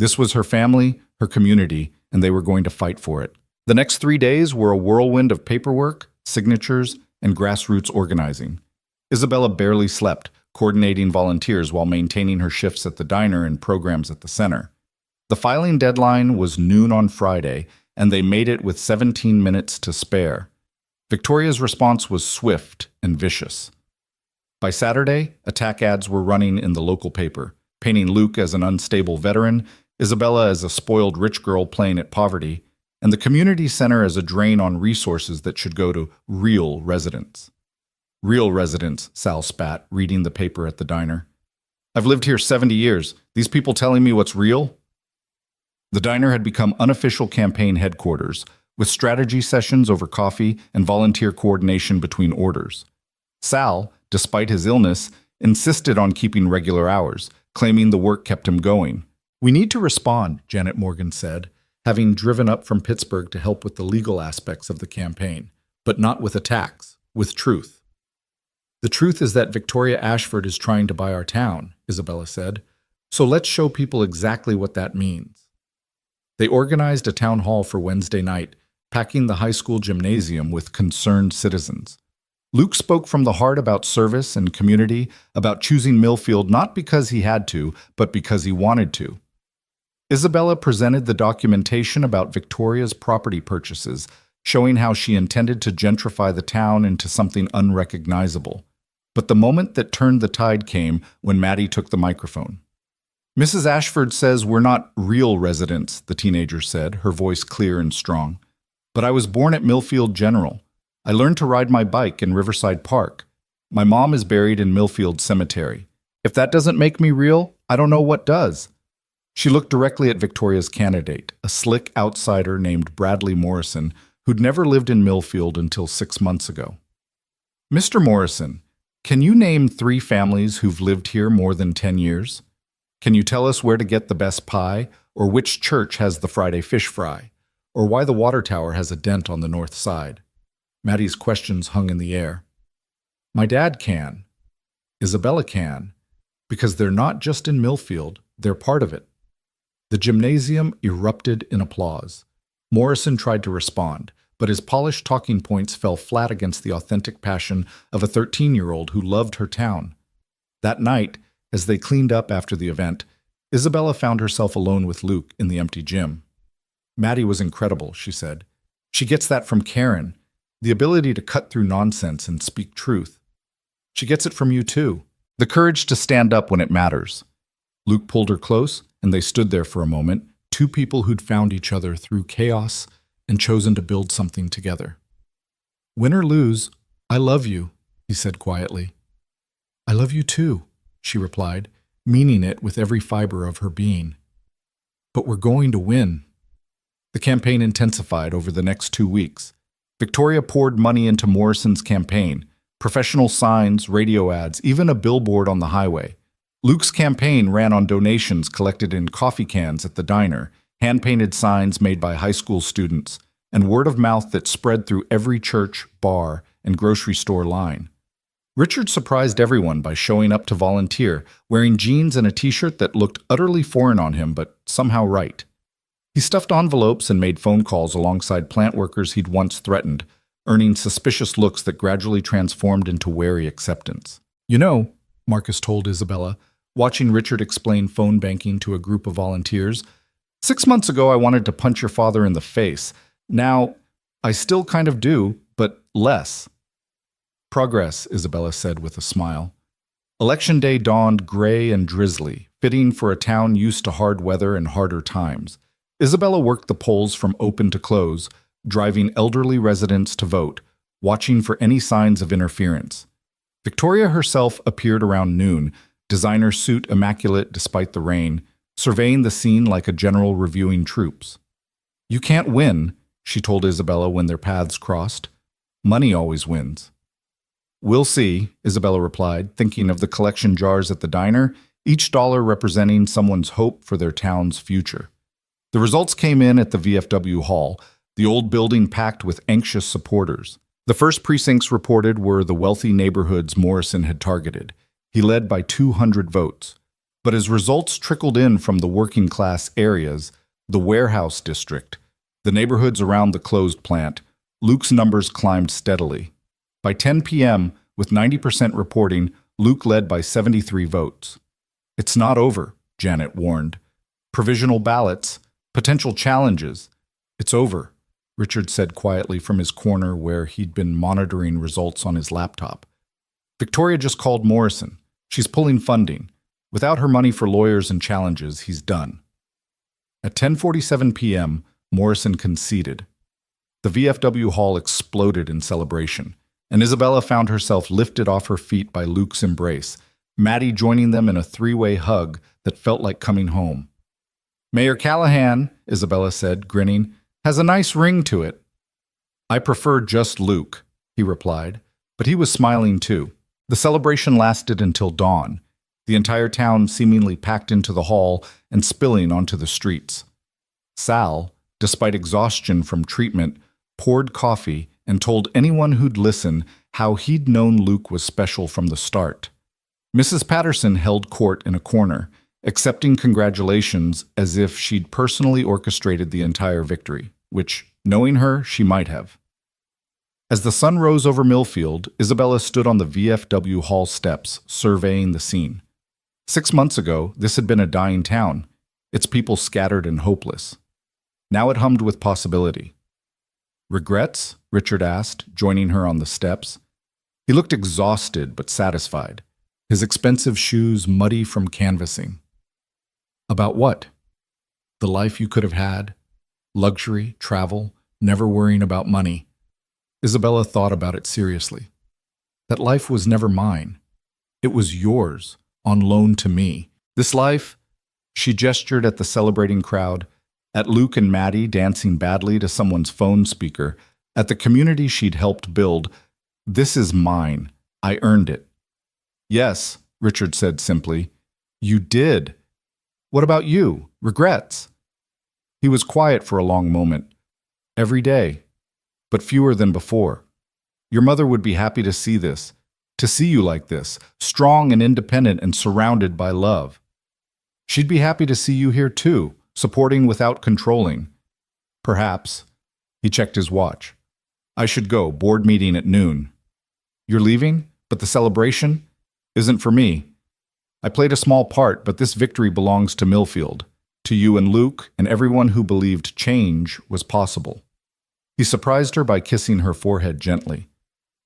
This was her family, her community, and they were going to fight for it. The next 3 days were a whirlwind of paperwork, signatures, and grassroots organizing. Isabella barely slept, coordinating volunteers while maintaining her shifts at the diner and programs at the center. The filing deadline was noon on Friday, and they made it with 17 minutes to spare. Victoria's response was swift and vicious. By Saturday, attack ads were running in the local paper, painting Luke as an unstable veteran, Isabella as a spoiled rich girl playing at poverty, and the community center as a drain on resources that should go to real residents. "Real residents," Sal spat, reading the paper at the diner. "I've lived here 70 years. These people telling me what's real?" The diner had become unofficial campaign headquarters, with strategy sessions over coffee and volunteer coordination between orders. Sal, despite his illness, insisted on keeping regular hours, claiming the work kept him going. "We need to respond," Janet Morgan said, having driven up from Pittsburgh to help with the legal aspects of the campaign, but not with attacks, with truth. "The truth is that Victoria Ashford is trying to buy our town," Isabella said, "so let's show people exactly what that means." They organized a town hall for Wednesday night, packing the high school gymnasium with concerned citizens. Luke spoke from the heart about service and community, about choosing Millfield not because he had to, but because he wanted to. Isabella presented the documentation about Victoria's property purchases, showing how she intended to gentrify the town into something unrecognizable. But the moment that turned the tide came when Maddie took the microphone. "Mrs. Ashford says we're not real residents," the teenager said, her voice clear and strong. "But I was born at Millfield General. I learned to ride my bike in Riverside Park. My mom is buried in Millfield Cemetery. If that doesn't make me real, I don't know what does." She looked directly at Victoria's candidate, a slick outsider named Bradley Morrison, who'd never lived in Millfield until 6 months ago. "Mr. Morrison, can you name 3 families who've lived here more than 10 years? Can you tell us where to get the best pie, or which church has the Friday fish fry, or why the water tower has a dent on the north side?" Maddie's questions hung in the air. "My dad can." Isabella can, because they're not just in Millfield, they're part of it. The gymnasium erupted in applause. Morrison tried to respond, but his polished talking points fell flat against the authentic passion of a 13-year-old who loved her town. That night, as they cleaned up after the event, Isabella found herself alone with Luke in the empty gym. Maddie was incredible, she said. She gets that from Karen, the ability to cut through nonsense and speak truth. She gets it from you too, the courage to stand up when it matters. Luke pulled her close, and they stood there for a moment, two people who'd found each other through chaos and chosen to build something together. Win or lose, I love you, he said quietly. I love you too, she replied, meaning it with every fiber of her being. But we're going to win. The campaign intensified over the next 2 weeks. Victoria poured money into Morrison's campaign, professional signs, radio ads, even a billboard on the highway. Luke's campaign ran on donations collected in coffee cans at the diner, hand-painted signs made by high school students, and word of mouth that spread through every church, bar, and grocery store line. Richard surprised everyone by showing up to volunteer, wearing jeans and a t-shirt that looked utterly foreign on him but somehow right. He stuffed envelopes and made phone calls alongside plant workers he'd once threatened, earning suspicious looks that gradually transformed into wary acceptance. You know, Marcus told Isabella, watching Richard explain phone banking to a group of volunteers, 6 months ago I wanted to punch your father in the face. Now, I still kind of do, but less. Progress, Isabella said with a smile. Election day dawned gray and drizzly, fitting for a town used to hard weather and harder times. Isabella worked the polls from open to close, driving elderly residents to vote, watching for any signs of interference. Victoria herself appeared around noon, designer suit immaculate despite the rain, surveying the scene like a general reviewing troops. You can't win, she told Isabella when their paths crossed. Money always wins. We'll see, Isabella replied, thinking of the collection jars at the diner, each dollar representing someone's hope for their town's future. The results came in at the VFW hall, the old building packed with anxious supporters. The first precincts reported were the wealthy neighborhoods Morrison had targeted. He led by 200 votes. But as results trickled in from the working-class areas, the warehouse district, the neighborhoods around the closed plant, Luke's numbers climbed steadily. By 10 p.m., with 90% reporting, Luke led by 73 votes. It's not over, Janet warned. Provisional ballots, potential challenges. It's over, Richard said quietly from his corner where he'd been monitoring results on his laptop. Victoria just called Morrison. She's pulling funding. Without her money for lawyers and challenges, he's done. At 10:47 p.m., Morrison conceded. The VFW hall exploded in celebration, and Isabella found herself lifted off her feet by Luke's embrace, Maddie joining them in a three-way hug that felt like coming home. Mayor Callahan, Isabella said, grinning, has a nice ring to it. I prefer just Luke, he replied, but he was smiling too. The celebration lasted until dawn, the entire town seemingly packed into the hall and spilling onto the streets. Sal, despite exhaustion from treatment, poured coffee and told anyone who'd listen how he'd known Luke was special from the start. Mrs. Patterson held court in a corner, accepting congratulations as if she'd personally orchestrated the entire victory, which, knowing her, she might have. As the sun rose over Millfield, Isabella stood on the VFW hall steps, surveying the scene. 6 months ago, this had been a dying town, its people scattered and hopeless. Now it hummed with possibility. Regrets? Richard asked, joining her on the steps. He looked exhausted but satisfied, his expensive shoes muddy from canvassing. About what? The life you could have had? Luxury, travel, never worrying about money. Isabella thought about it seriously. That life was never mine. It was yours, on loan to me. This life, she gestured at the celebrating crowd, at Luke and Maddie dancing badly to someone's phone speaker, at the community she'd helped build. This is mine. I earned it. Yes, Richard said simply. You did. What about you? Regrets? He was quiet for a long moment. Every day, but fewer than before. Your mother would be happy to see this, to see you like this, strong and independent and surrounded by love. She'd be happy to see you here too, supporting without controlling. Perhaps. He checked his watch. I should go, board meeting at noon. You're leaving? But the celebration? Isn't for me. I played a small part, but this victory belongs to Millfield, to you and Luke, and everyone who believed change was possible. He surprised her by kissing her forehead gently.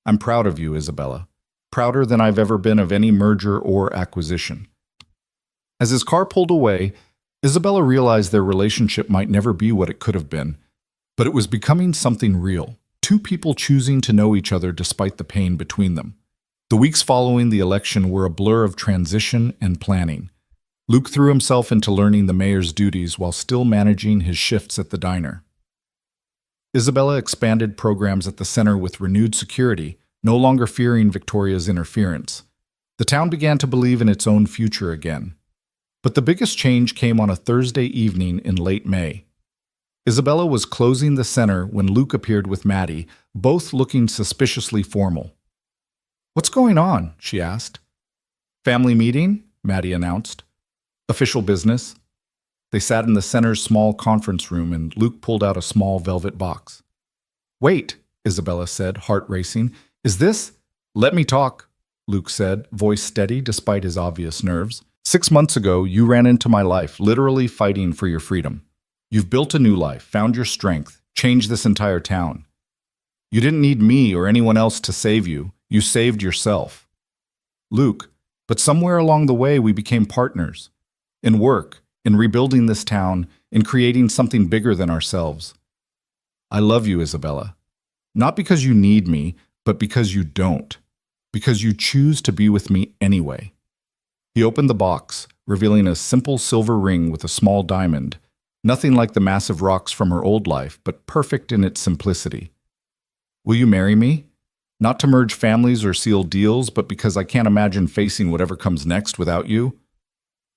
I'm proud of you, Isabella. Prouder than I've ever been of any merger or acquisition. As his car pulled away, Isabella realized their relationship might never be what it could have been, but it was becoming something real. Two people choosing to know each other despite the pain between them. The weeks following the election were a blur of transition and planning. Luke threw himself into learning the mayor's duties while still managing his shifts at the diner. Isabella expanded programs at the center with renewed security, no longer fearing Victoria's interference. The town began to believe in its own future again. But the biggest change came on a Thursday evening in late May. Isabella was closing the center when Luke appeared with Maddie, both looking suspiciously formal. What's going on? She asked. Family meeting, Maddie announced. Official business. They sat in the center's small conference room and Luke pulled out a small velvet box. Wait, Isabella said, heart racing. Is this? Let me talk, Luke said, voice steady despite his obvious nerves. 6 months ago, you ran into my life, literally fighting for your freedom. You've built a new life, found your strength, changed this entire town. You didn't need me or anyone else to save you. You saved yourself. Luke, but somewhere along the way we became partners. In work, in rebuilding this town, in creating something bigger than ourselves. I love you, Isabella. Not because you need me, but because you don't. Because you choose to be with me anyway. He opened the box, revealing a simple silver ring with a small diamond. Nothing like the massive rocks from her old life, but perfect in its simplicity. Will you marry me? Not to merge families or seal deals, but because I can't imagine facing whatever comes next without you.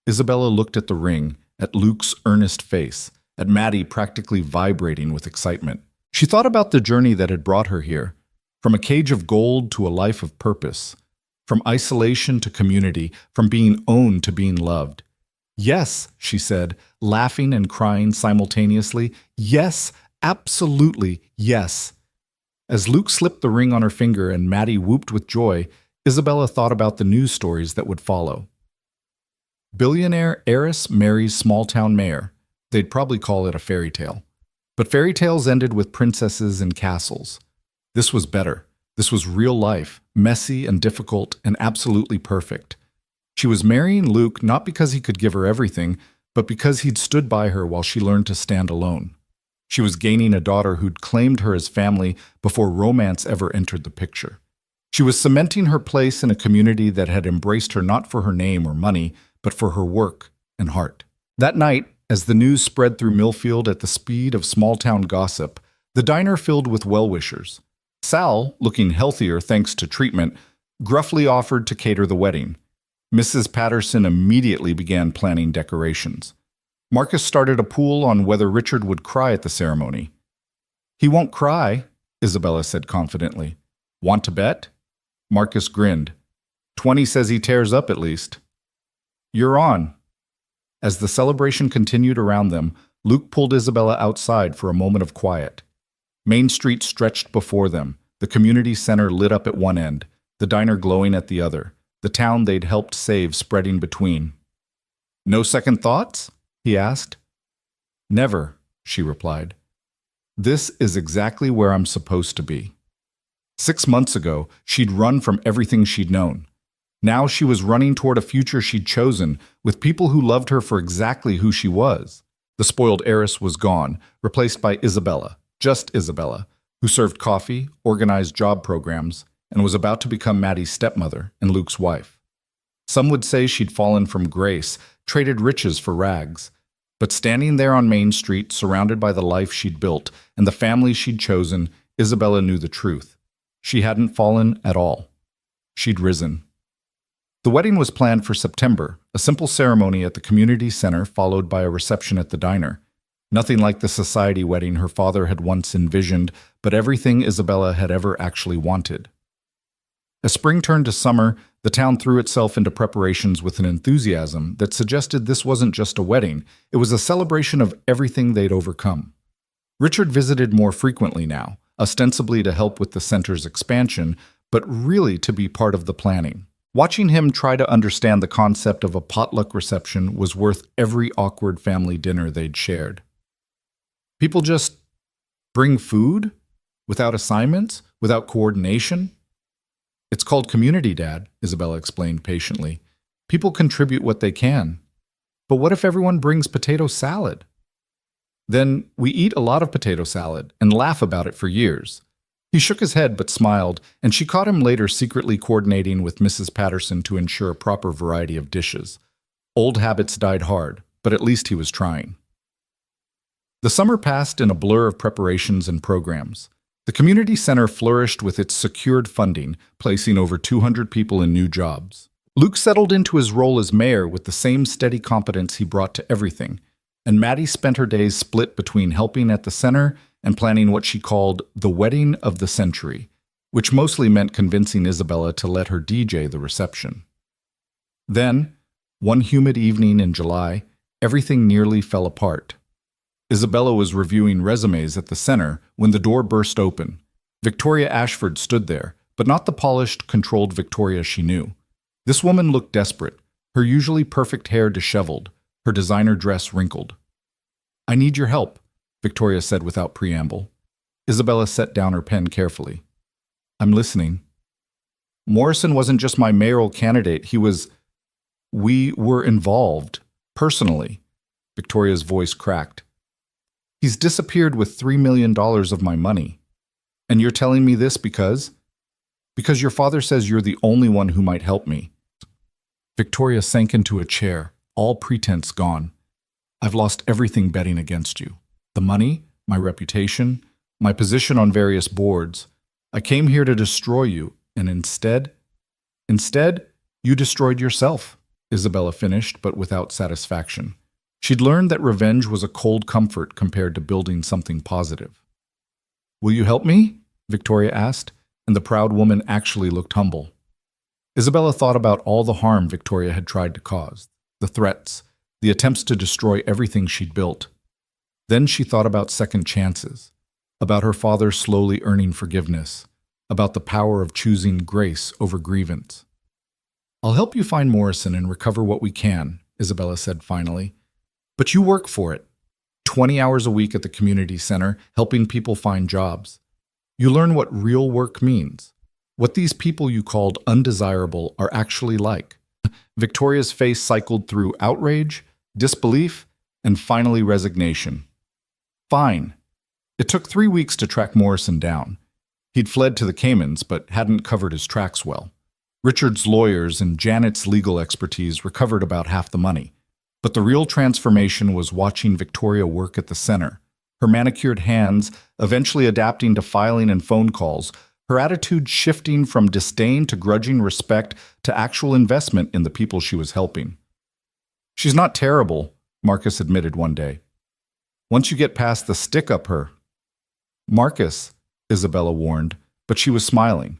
Isabella looked at the ring, at Luke's earnest face, at Maddie practically vibrating with excitement. She thought about the journey that had brought her here, from a cage of gold to a life of purpose, from isolation to community, from being owned to being loved. Yes, she said, laughing and crying simultaneously. Yes, absolutely yes. As Luke slipped the ring on her finger and Maddie whooped with joy, Isabella thought about the news stories that would follow. Billionaire Heiress marries small-town mayor. They'd probably call it a fairy tale. But fairy tales ended with princesses and castles. This was better. This was real life, messy and difficult and absolutely perfect. She was marrying Luke not because he could give her everything, but because he'd stood by her while she learned to stand alone. She was gaining a daughter who'd claimed her as family before romance ever entered the picture. She was cementing her place in a community that had embraced her not for her name or money, but for her work and heart. That night, as the news spread through Millfield at the speed of small-town gossip, the diner filled with well-wishers. Sal, looking healthier thanks to treatment, gruffly offered to cater the wedding. Mrs. Patterson immediately began planning decorations. Marcus started a pool on whether Richard would cry at the ceremony. He won't cry, Isabella said confidently. Want to bet? Marcus grinned. 20 says he tears up at least. You're on. As the celebration continued around them, Luke pulled Isabella outside for a moment of quiet. Main Street stretched before them, the community center lit up at one end, the diner glowing at the other, the town they'd helped save spreading between. No second thoughts? He asked. Never, she replied. This is exactly where I'm supposed to be. 6 months ago, she'd run from everything she'd known. Now she was running toward a future she'd chosen, with people who loved her for exactly who she was. The spoiled heiress was gone, replaced by Isabella, just Isabella, who served coffee, organized job programs, and was about to become Maddie's stepmother and Luke's wife. Some would say she'd fallen from grace, traded riches for rags. But standing there on Main Street, surrounded by the life she'd built and the family she'd chosen, Isabella knew the truth. She hadn't fallen at all. She'd risen. The wedding was planned for September, a simple ceremony at the community center followed by a reception at the diner. Nothing like the society wedding her father had once envisioned, but everything Isabella had ever actually wanted. As spring turned to summer, the town threw itself into preparations with an enthusiasm that suggested this wasn't just a wedding, it was a celebration of everything they'd overcome. Richard visited more frequently now, ostensibly to help with the center's expansion, but really to be part of the planning. Watching him try to understand the concept of a potluck reception was worth every awkward family dinner they'd shared. People just bring food? Without assignments? Without coordination? It's called community, Dad, Isabella explained patiently. People contribute what they can. But what if everyone brings potato salad? Then we eat a lot of potato salad and laugh about it for years. He shook his head but smiled, and she caught him later secretly coordinating with Mrs. Patterson to ensure a proper variety of dishes. Old habits died hard, but at least he was trying. The summer passed in a blur of preparations and programs. The community center flourished with its secured funding, placing over 200 people in new jobs. Luke settled into his role as mayor with the same steady competence he brought to everything, and Maddie spent her days split between helping at the center and planning what she called the wedding of the century, which mostly meant convincing Isabella to let her DJ the reception. Then, one humid evening in July, everything nearly fell apart. Isabella was reviewing resumes at the center when the door burst open. Victoria Ashford stood there, but not the polished, controlled Victoria she knew. This woman looked desperate, her usually perfect hair disheveled, her designer dress wrinkled. "I need your help," Victoria said without preamble. Isabella set down her pen carefully. "I'm listening." "Morrison wasn't just my mayoral candidate, we were involved, personally." Victoria's voice cracked. "He's disappeared with $3 million of my money. And you're telling me this because? Because your father says you're the only one who might help me." Victoria sank into a chair, all pretense gone. "I've lost everything betting against you. The money, my reputation, my position on various boards. I came here to destroy you, and instead, you destroyed yourself," Isabella finished, but without satisfaction. She'd learned that revenge was a cold comfort compared to building something positive. "Will you help me?" Victoria asked, and the proud woman actually looked humble. Isabella thought about all the harm Victoria had tried to cause, the threats, the attempts to destroy everything she'd built. Then she thought about second chances, about her father slowly earning forgiveness, about the power of choosing grace over grievance. "I'll help you find Morrison and recover what we can," Isabella said finally. "But you work for it. 20 hours a week at the community center, helping people find jobs. You learn what real work means, what these people you called undesirable are actually like." Victoria's face cycled through outrage, disbelief, and finally resignation. "Fine." It took 3 weeks to track Morrison down. He'd fled to the Caymans, but hadn't covered his tracks well. Richard's lawyers and Janet's legal expertise recovered about half the money. But the real transformation was watching Victoria work at the center, her manicured hands eventually adapting to filing and phone calls, her attitude shifting from disdain to grudging respect to actual investment in the people she was helping. "She's not terrible," Marcus admitted one day. "Once you get past the stick-up her." "Marcus," Isabella warned, but she was smiling.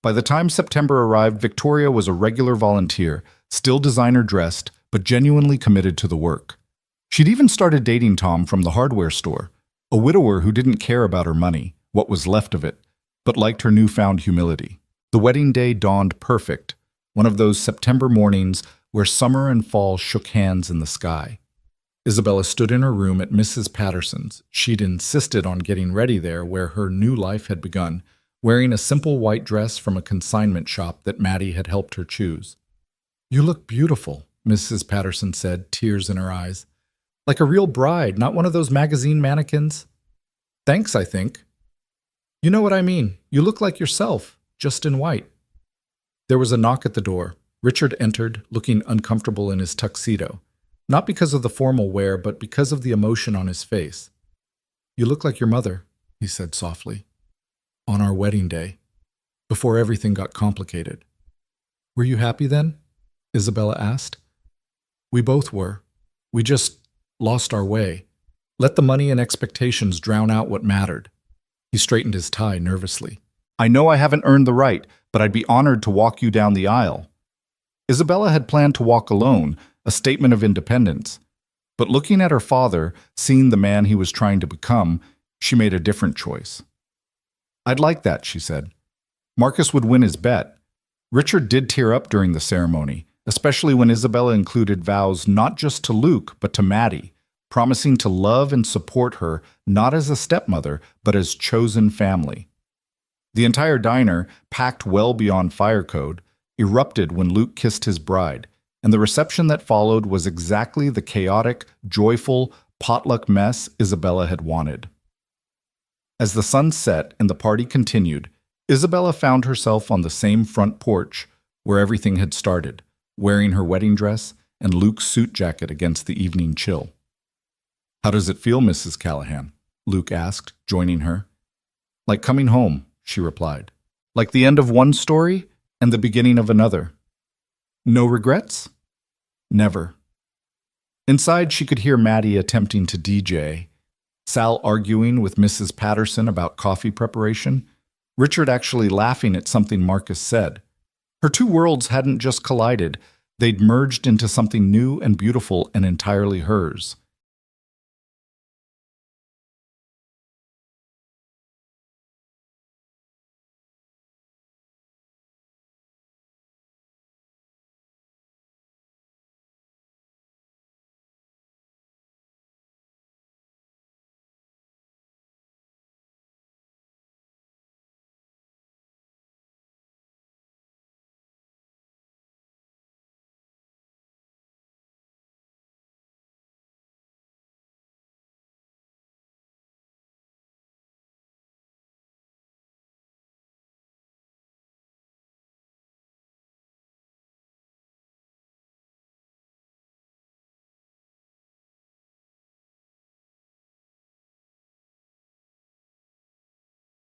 By the time September arrived, Victoria was a regular volunteer, still designer-dressed, but genuinely committed to the work. She'd even started dating Tom from the hardware store, a widower who didn't care about her money, what was left of it, but liked her newfound humility. The wedding day dawned perfect, one of those September mornings where summer and fall shook hands in the sky. Isabella stood in her room at Mrs. Patterson's. She'd insisted on getting ready there where her new life had begun, wearing a simple white dress from a consignment shop that Maddie had helped her choose. "You look beautiful," Mrs. Patterson said, tears in her eyes. "Like a real bride, not one of those magazine mannequins." "Thanks, I think." "You know what I mean. You look like yourself, just in white." There was a knock at the door. Richard entered, looking uncomfortable in his tuxedo, not because of the formal wear, but because of the emotion on his face. "You look like your mother," he said softly. "On our wedding day, before everything got complicated." "Were you happy then?" Isabella asked. "We both were. We just lost our way. Let the money and expectations drown out what mattered." He straightened his tie nervously. I know I haven't earned the right, but I'd be honored to walk you down the aisle. Isabella had planned to walk alone, a statement of independence. But looking at her father, seeing the man he was trying to become, she made a different choice. I'd like that, she said. Marcus would win his bet. Richard did tear up during the ceremony, especially when Isabella included vows not just to Luke, but to Maddie, promising to love and support her not as a stepmother, but as chosen family. The entire diner, packed well beyond fire code, erupted when Luke kissed his bride, and the reception that followed was exactly the chaotic, joyful, potluck mess Isabella had wanted. As the sun set and the party continued, Isabella found herself on the same front porch where everything had started, wearing her wedding dress and Luke's suit jacket against the evening chill. "How does it feel, Mrs. Callahan?" Luke asked, joining her. "Like coming home," she replied. "Like the end of one story and the beginning of another. No regrets?" "Never." Inside, she could hear Maddie attempting to DJ, Sal arguing with Mrs. Patterson about coffee preparation, Richard actually laughing at something Marcus said. Her two worlds hadn't just collided, they'd merged into something new and beautiful and entirely hers.